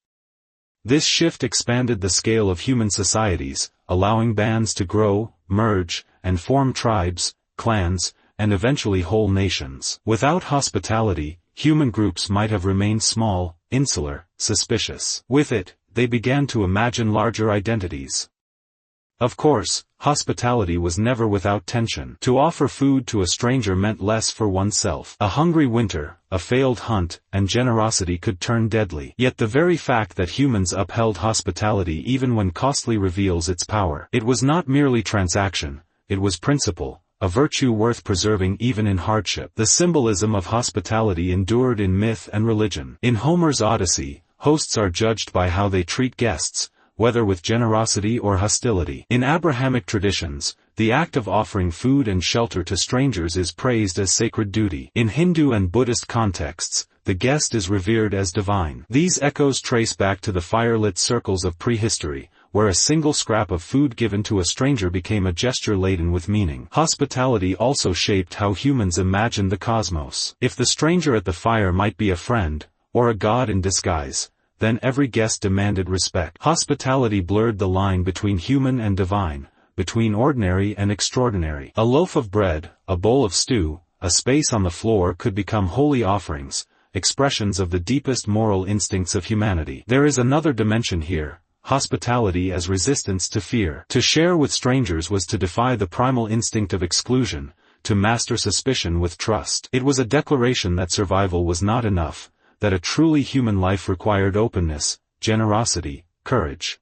This shift expanded the scale of human societies, allowing bands to grow, merge, and form tribes, clans, and eventually whole nations. Without hospitality, human groups might have remained small, insular, suspicious. With it, they began to imagine larger identities. Of course, hospitality was never without tension. To offer food to a stranger meant less for oneself. A hungry winter, a failed hunt, and generosity could turn deadly. Yet the very fact that humans upheld hospitality even when costly reveals its power. It was not merely transaction, it was principle, a virtue worth preserving even in hardship. The symbolism of hospitality endured in myth and religion. In Homer's Odyssey, hosts are judged by how they treat guests, whether with generosity or hostility. In Abrahamic traditions, the act of offering food and shelter to strangers is praised as sacred duty. In Hindu and Buddhist contexts, the guest is revered as divine. These echoes trace back to the firelit circles of prehistory, where a single scrap of food given to a stranger became a gesture laden with meaning. Hospitality also shaped how humans imagined the cosmos. If the stranger at the fire might be a friend, or a god in disguise, then every guest demanded respect. Hospitality blurred the line between human and divine, between ordinary and extraordinary. A loaf of bread, a bowl of stew, a space on the floor could become holy offerings, expressions of the deepest moral instincts of humanity. There is another dimension here, hospitality as resistance to fear. To share with strangers was to defy the primal instinct of exclusion, to master suspicion with trust. It was a declaration that survival was not enough, that a truly human life required openness, generosity, courage.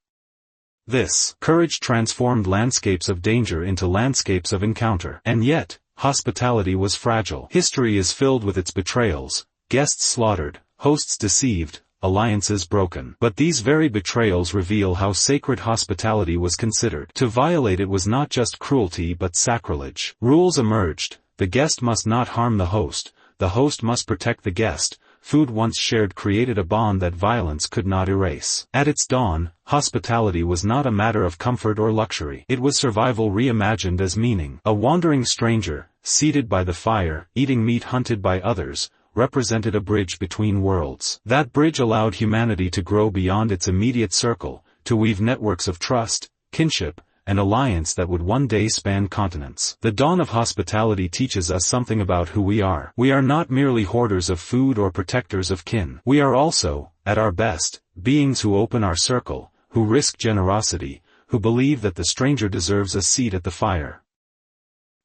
This courage transformed landscapes of danger into landscapes of encounter. And yet, hospitality was fragile. History is filled with its betrayals, guests slaughtered, hosts deceived, alliances broken. But these very betrayals reveal how sacred hospitality was considered. To violate it was not just cruelty but sacrilege. Rules emerged: the guest must not harm the host must protect the guest. Food once shared created a bond that violence could not erase. At its dawn, hospitality was not a matter of comfort or luxury. It was survival reimagined as meaning. A wandering stranger, seated by the fire, eating meat hunted by others, represented a bridge between worlds. That bridge allowed humanity to grow beyond its immediate circle, to weave networks of trust, kinship, and alliance that would one day span continents. The dawn of hospitality teaches us something about who we are. We are not merely hoarders of food or protectors of kin. We are also, at our best, beings who open our circle, who risk generosity, who believe that the stranger deserves a seat at the fire.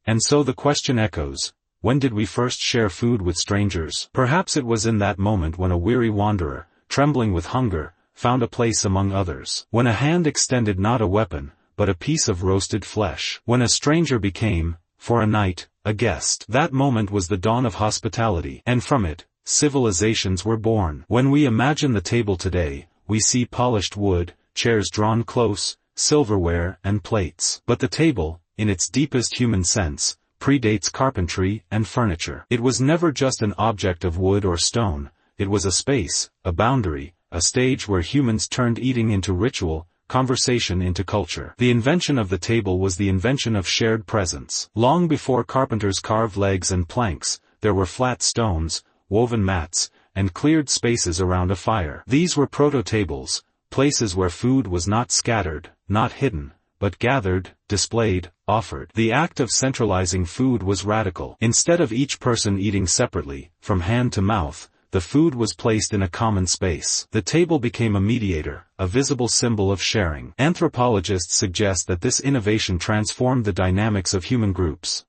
And so the question echoes: when did we first share food with strangers? Perhaps it was in that moment when a weary wanderer, trembling with hunger, found a place among others. When a hand extended not a weapon, but a piece of roasted flesh. When a stranger became, for a night, a guest. That moment was the dawn of hospitality. And from it, civilizations were born. When we imagine the table today, we see polished wood, chairs drawn close, silverware and plates. But the table, in its deepest human sense, predates carpentry and furniture. It was never just an object of wood or stone. It was a space, a boundary, a stage where humans turned eating into ritual, conversation into culture. The invention of the table was the invention of shared presence. Long before carpenters carved legs and planks, there were flat stones, woven mats, and cleared spaces around a fire. These were proto-tables, places where food was not scattered, not hidden, but gathered, displayed, offered. The act of centralizing food was radical. Instead of each person eating separately, from hand to mouth, the food was placed in a common space. The table became a mediator, a visible symbol of sharing. Anthropologists suggest that this innovation transformed the dynamics of human groups.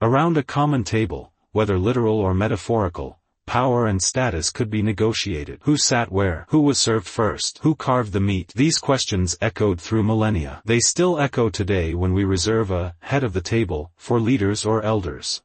Around a common table, whether literal or metaphorical, power and status could be negotiated. Who sat where? Who was served first? Who carved the meat? These questions echoed through millennia. They still echo today when we reserve a head of the table for leaders or elders.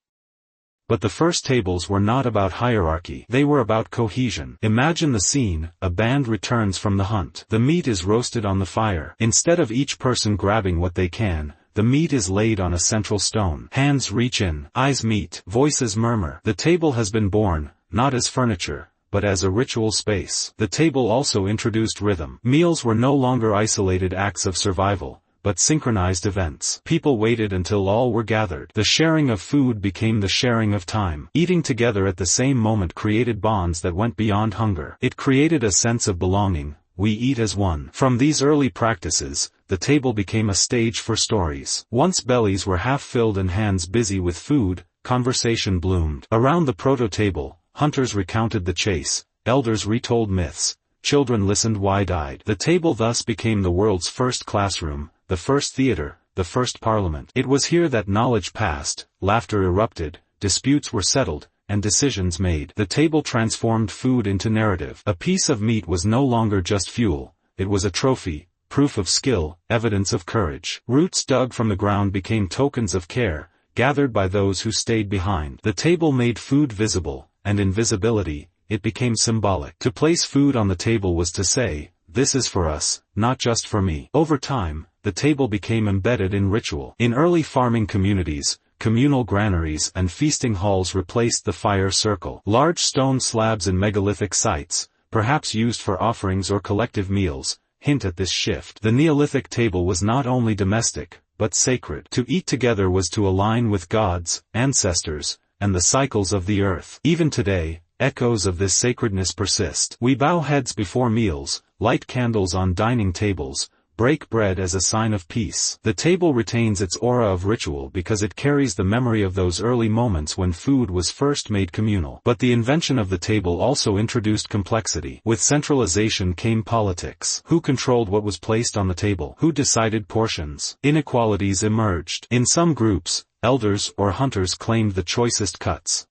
But the first tables were not about hierarchy. They were about cohesion. Imagine the scene: a band returns from the hunt. The meat is roasted on the fire. Instead of each person grabbing what they can, the meat is laid on a central stone. Hands reach in, eyes meet, voices murmur. The table has been born, not as furniture, but as a ritual space. The table also introduced rhythm. Meals were no longer isolated acts of survival, but synchronized events. People waited until all were gathered. The sharing of food became the sharing of time. Eating together at the same moment created bonds that went beyond hunger. It created a sense of belonging. We eat as one. From these early practices, the table became a stage for stories. Once bellies were half filled and hands busy with food, conversation bloomed. Around the proto-table, hunters recounted the chase, elders retold myths, children listened wide-eyed. The table thus became the world's first classroom, the first theater, the first parliament. It was here that knowledge passed, laughter erupted, disputes were settled, and decisions made. The table transformed food into narrative. A piece of meat was no longer just fuel, it was a trophy, proof of skill, evidence of courage. Roots dug from the ground became tokens of care, gathered by those who stayed behind. The table made food visible, and in visibility, it became symbolic. To place food on the table was to say, this is for us, not just for me. Over time, the table became embedded in ritual. In early farming communities, communal granaries and feasting halls replaced the fire circle. Large stone slabs in megalithic sites, perhaps used for offerings or collective meals, hint at this shift. The Neolithic table was not only domestic, but sacred. To eat together was to align with gods, ancestors, and the cycles of the earth. Even today, echoes of this sacredness persist. We bow heads before meals, light candles on dining tables, break bread as a sign of peace. The table retains its aura of ritual because it carries the memory of those early moments when food was first made communal. But the invention of the table also introduced complexity. With centralization came politics. Who controlled what was placed on the table? Who decided portions? Inequalities emerged. In some groups, elders or hunters claimed the choicest cuts.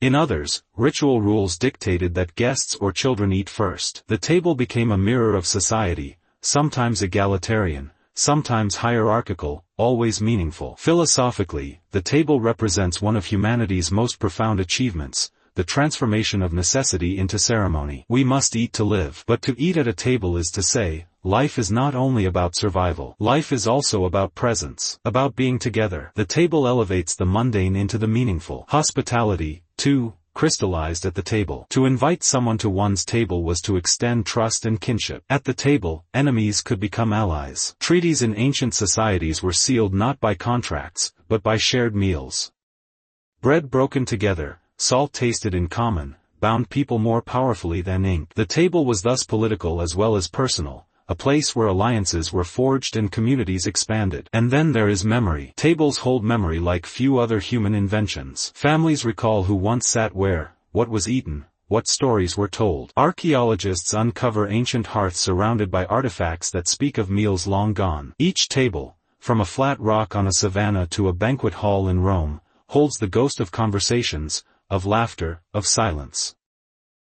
In others, ritual rules dictated that guests or children eat first. The table became a mirror of society, sometimes egalitarian, sometimes hierarchical, always meaningful. Philosophically, the table represents one of humanity's most profound achievements, the transformation of necessity into ceremony. We must eat to live. But to eat at a table is to say, life is not only about survival. Life is also about presence, about being together. The table elevates the mundane into the meaningful. Hospitality, too, crystallized at the table. To invite someone to one's table was to extend trust and kinship. At the table, enemies could become allies. Treaties in ancient societies were sealed not by contracts, but by shared meals. Bread broken together, salt tasted in common, bound people more powerfully than ink. The table was thus political as well as personal, a place where alliances were forged and communities expanded. And then there is memory. Tables hold memory like few other human inventions. Families recall who once sat where, what was eaten, what stories were told. Archaeologists uncover ancient hearths surrounded by artifacts that speak of meals long gone. Each table, from a flat rock on a savanna to a banquet hall in Rome, holds the ghost of conversations, of laughter, of silence.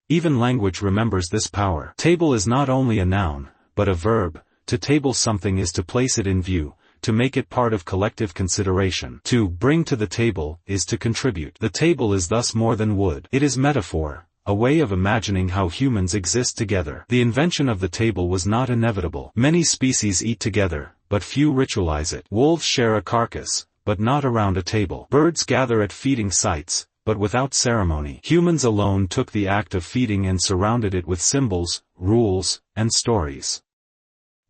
Even language remembers this power. Table is not only a noun, but a verb. To table something is to place it in view, to make it part of collective consideration. To bring to the table is to contribute. The table is thus more than wood. It is metaphor, a way of imagining how humans exist together. The invention of the table was not inevitable. Many species eat together, but few ritualize it. Wolves share a carcass, but not around a table. Birds gather at feeding sites, but without ceremony. Humans alone took the act of feeding and surrounded it with symbols, rules, and stories.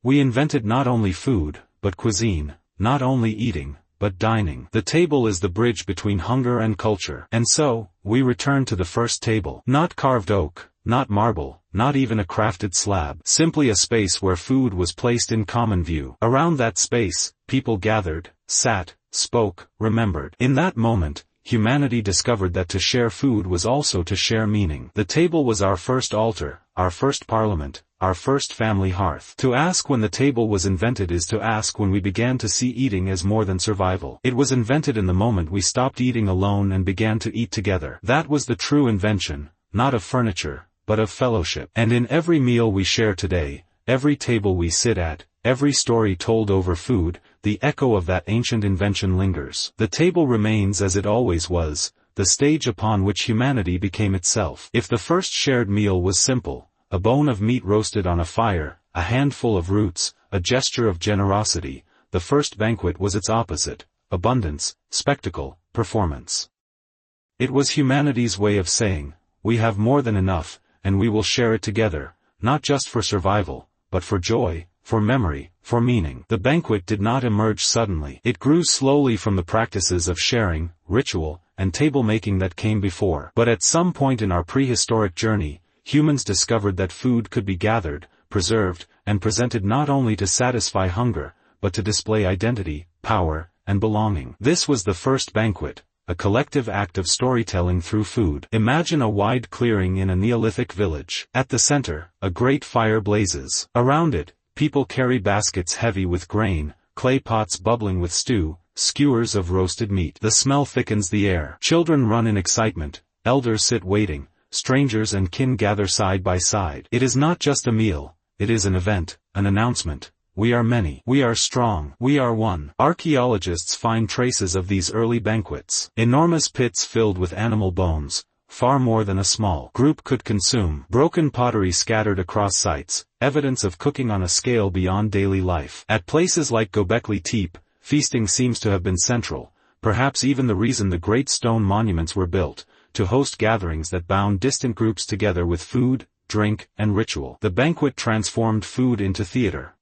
We invented not only food, but cuisine, not only eating, but dining. The table is the bridge between hunger and culture. And so, we return to the first table. Not carved oak, not marble, not even a crafted slab. Simply a space where food was placed in common view. Around that space, people gathered, sat, spoke, remembered. In that moment, humanity discovered that to share food was also to share meaning. The table was our first altar, our first parliament, our first family hearth. To ask when the table was invented is to ask when we began to see eating as more than survival. It was invented in the moment we stopped eating alone and began to eat together. That was the true invention, not of furniture, but of fellowship. And in every meal we share today, every table we sit at, every story told over food, the echo of that ancient invention lingers. The table remains as it always was, the stage upon which humanity became itself. If the first shared meal was simple, a bone of meat roasted on a fire, a handful of roots, a gesture of generosity, the first banquet was its opposite, abundance, spectacle, performance. It was humanity's way of saying, we have more than enough, and we will share it together, not just for survival, but for joy, for memory, for meaning. The banquet did not emerge suddenly. It grew slowly from the practices of sharing, ritual, and table-making that came before. But at some point in our prehistoric journey, humans discovered that food could be gathered, preserved, and presented not only to satisfy hunger, but to display identity, power, and belonging. This was the first banquet, a collective act of storytelling through food. Imagine a wide clearing in a Neolithic village. At the center, a great fire blazes. Around it, people carry baskets heavy with grain, clay pots bubbling with stew, skewers of roasted meat. The smell thickens the air. Children run in excitement, elders sit waiting, strangers and kin gather side by side. It is not just a meal, it is an event, an announcement. We are many. We are strong. We are one. Archaeologists find traces of these early banquets. Enormous pits filled with animal bones, far more than a small group could consume. Broken pottery scattered across sites, evidence of cooking on a scale beyond daily life. At places like Göbekli Tepe, feasting seems to have been central, perhaps even the reason the great stone monuments were built, to host gatherings that bound distant groups together with food, drink, and ritual. The banquet transformed food into theater.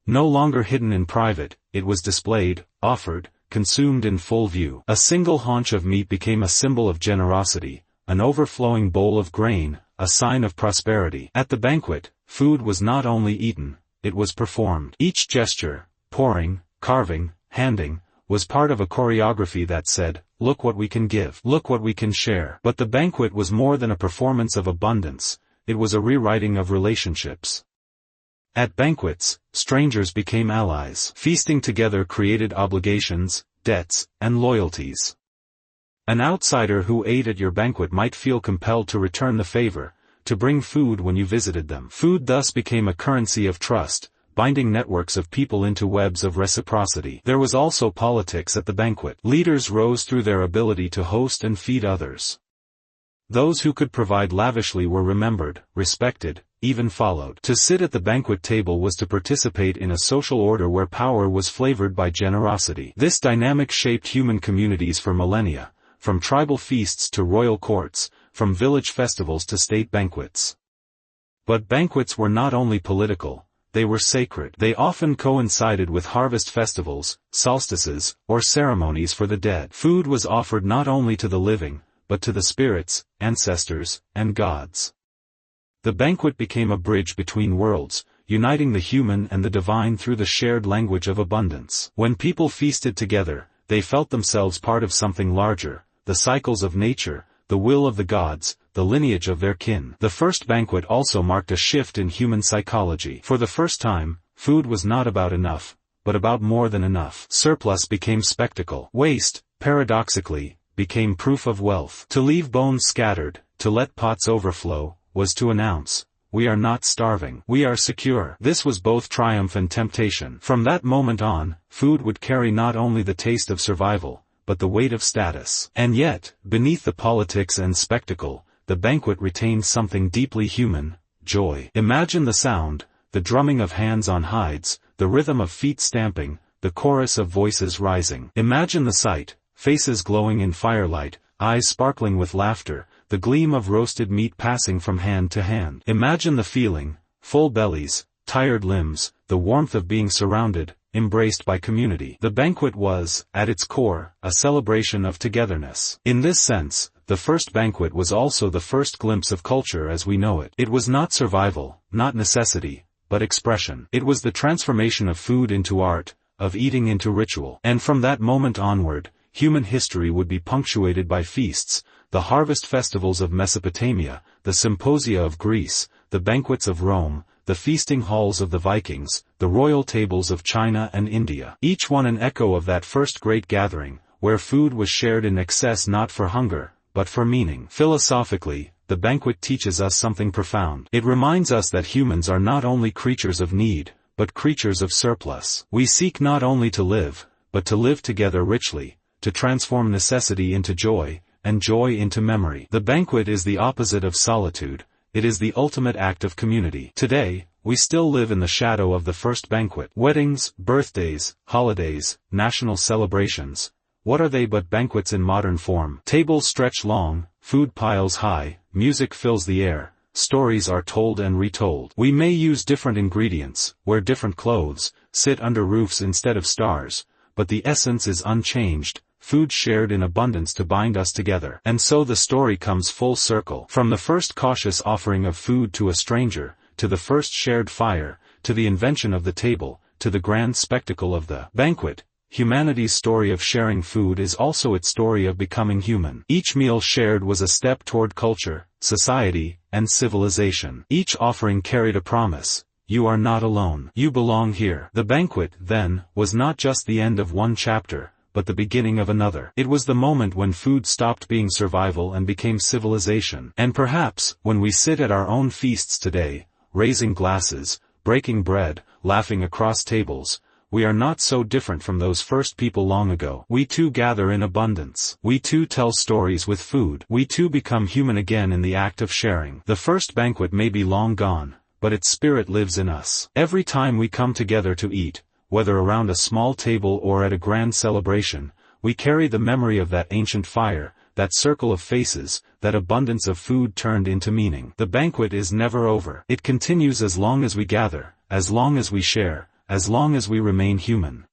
No longer hidden in private, it was displayed, offered, consumed in full view. A single haunch of meat became a symbol of generosity, an overflowing bowl of grain, a sign of prosperity. At the banquet, food was not only eaten, it was performed. Each gesture, pouring, carving, handing, was part of a choreography that said, "Look what we can give, look what we can share." But the banquet was more than a performance of abundance, it was a rewriting of relationships. At banquets, strangers became allies. Feasting together created obligations, debts, and loyalties. An outsider who ate at your banquet might feel compelled to return the favor, to bring food when you visited them. Food thus became a currency of trust, binding networks of people into webs of reciprocity. There was also politics at the banquet. Leaders rose through their ability to host and feed others. Those who could provide lavishly were remembered, respected, even followed. To sit at the banquet table was to participate in a social order where power was flavored by generosity. This dynamic shaped human communities for millennia, from tribal feasts to royal courts, from village festivals to state banquets. But banquets were not only political, they were sacred. They often coincided with harvest festivals, solstices, or ceremonies for the dead. Food was offered not only to the living, but to the spirits, ancestors, and gods. The banquet became a bridge between worlds, uniting the human and the divine through the shared language of abundance. When people feasted together, they felt themselves part of something larger, the cycles of nature, the will of the gods, the lineage of their kin. The first banquet also marked a shift in human psychology. For the first time, food was not about enough, but about more than enough. Surplus became spectacle. Waste, paradoxically, became proof of wealth. To leave bones scattered, to let pots overflow, was to announce, "We are not starving. We are secure." This was both triumph and temptation. From that moment on, food would carry not only the taste of survival, but the weight of status. And yet, beneath the politics and spectacle, the banquet retained something deeply human, joy. Imagine the sound, the drumming of hands on hides, the rhythm of feet stamping, the chorus of voices rising. Imagine the sight, faces glowing in firelight, eyes sparkling with laughter, the gleam of roasted meat passing from hand to hand. Imagine the feeling, full bellies, tired limbs, the warmth of being surrounded, embraced by community. The banquet was, at its core, a celebration of togetherness. In this sense, the first banquet was also the first glimpse of culture as we know it. It was not survival, not necessity, but expression. It was the transformation of food into art, of eating into ritual. And from that moment onward, human history would be punctuated by feasts, the harvest festivals of Mesopotamia, the symposia of Greece, the banquets of Rome, the feasting halls of the Vikings, the royal tables of China and India. Each one an echo of that first great gathering, where food was shared in excess not for hunger, but for meaning. Philosophically, the banquet teaches us something profound. It reminds us that humans are not only creatures of need, but creatures of surplus. We seek not only to live, but to live together richly, to transform necessity into joy, and joy into memory. The banquet is the opposite of solitude, it is the ultimate act of community. Today, we still live in the shadow of the first banquet. Weddings, birthdays, holidays, national celebrations. What are they but banquets in modern form? Tables stretch long, food piles high, music fills the air, stories are told and retold. We may use different ingredients, wear different clothes, sit under roofs instead of stars, but the essence is unchanged. Food shared in abundance to bind us together. And so the story comes full circle. From the first cautious offering of food to a stranger, to the first shared fire, to the invention of the table, to the grand spectacle of the banquet, humanity's story of sharing food is also its story of becoming human. Each meal shared was a step toward culture, society, and civilization. Each offering carried a promise. You are not alone. You belong here. The banquet, then, was not just the end of one chapter, but the beginning of another. It was the moment when food stopped being survival and became civilization. And perhaps, when we sit at our own feasts today, raising glasses, breaking bread, laughing across tables, we are not so different from those first people long ago. We too gather in abundance. We too tell stories with food. We too become human again in the act of sharing. The first banquet may be long gone, but its spirit lives in us. Every time we come together to eat, whether around a small table or at a grand celebration, we carry the memory of that ancient fire, that circle of faces, that abundance of food turned into meaning. The banquet is never over. It continues as long as we gather, as long as we share, as long as we remain human.